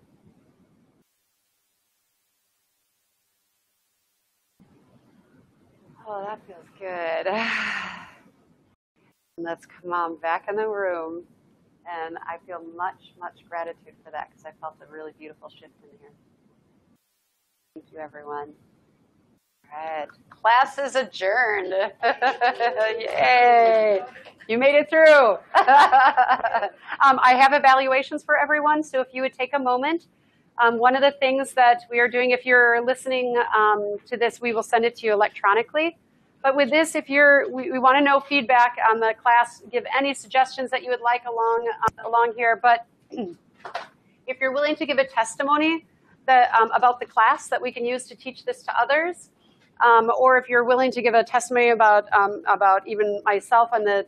Oh, that feels good. Let's come on back in the room. And I feel much, much gratitude for that because I felt a really beautiful shift in here. Thank you, everyone. All right. Class is adjourned. Yay. You made it through. I have evaluations for everyone, so if you would take a moment. One of the things that we are doing, if you're listening to this, we will send it to you electronically. But with this, if we want to know feedback on the class, give any suggestions that you would like along here. But if you're willing to give a testimony about the class that we can use to teach this to others, or if you're willing to give a testimony about even myself and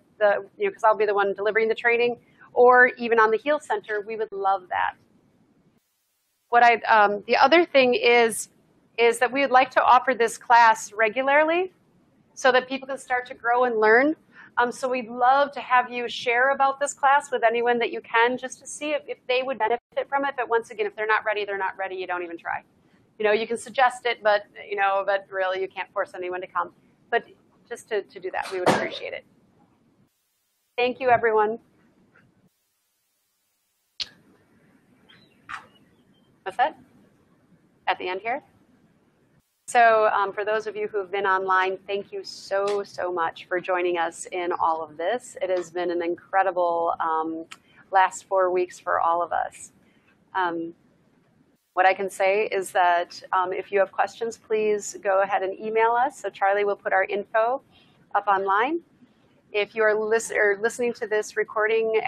because I'll be the one delivering the training, or even on the Heal Center, we would love that. The other thing is that we would like to offer this class regularly so that people can start to grow and learn. So we'd love to have you share about this class with anyone that you can, just to see if they would benefit from it. But once again, if they're not ready, they're not ready. You don't even try. You can suggest it, but really you can't force anyone to come. But just to do that, we would appreciate it. Thank you, everyone. What's that? At the end here? So for those of you who have been online, thank you so, so much for joining us in all of this. It has been an incredible last 4 weeks for all of us. What I can say is that if you have questions, please go ahead and email us. So Charlie will put our info up online. If you are listening to this recording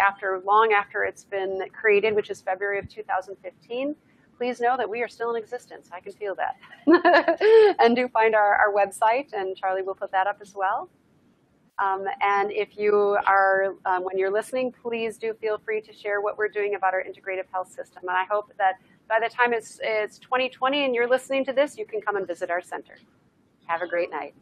long after it's been created, which is February of 2015, please know that we are still in existence. I can feel that. And do find our website, and Charlie will put that up as well. And if you are, when you're listening, please do feel free to share what we're doing about our integrative health system. And I hope that by the time it's 2020 and you're listening to this, you can come and visit our center. Have a great night.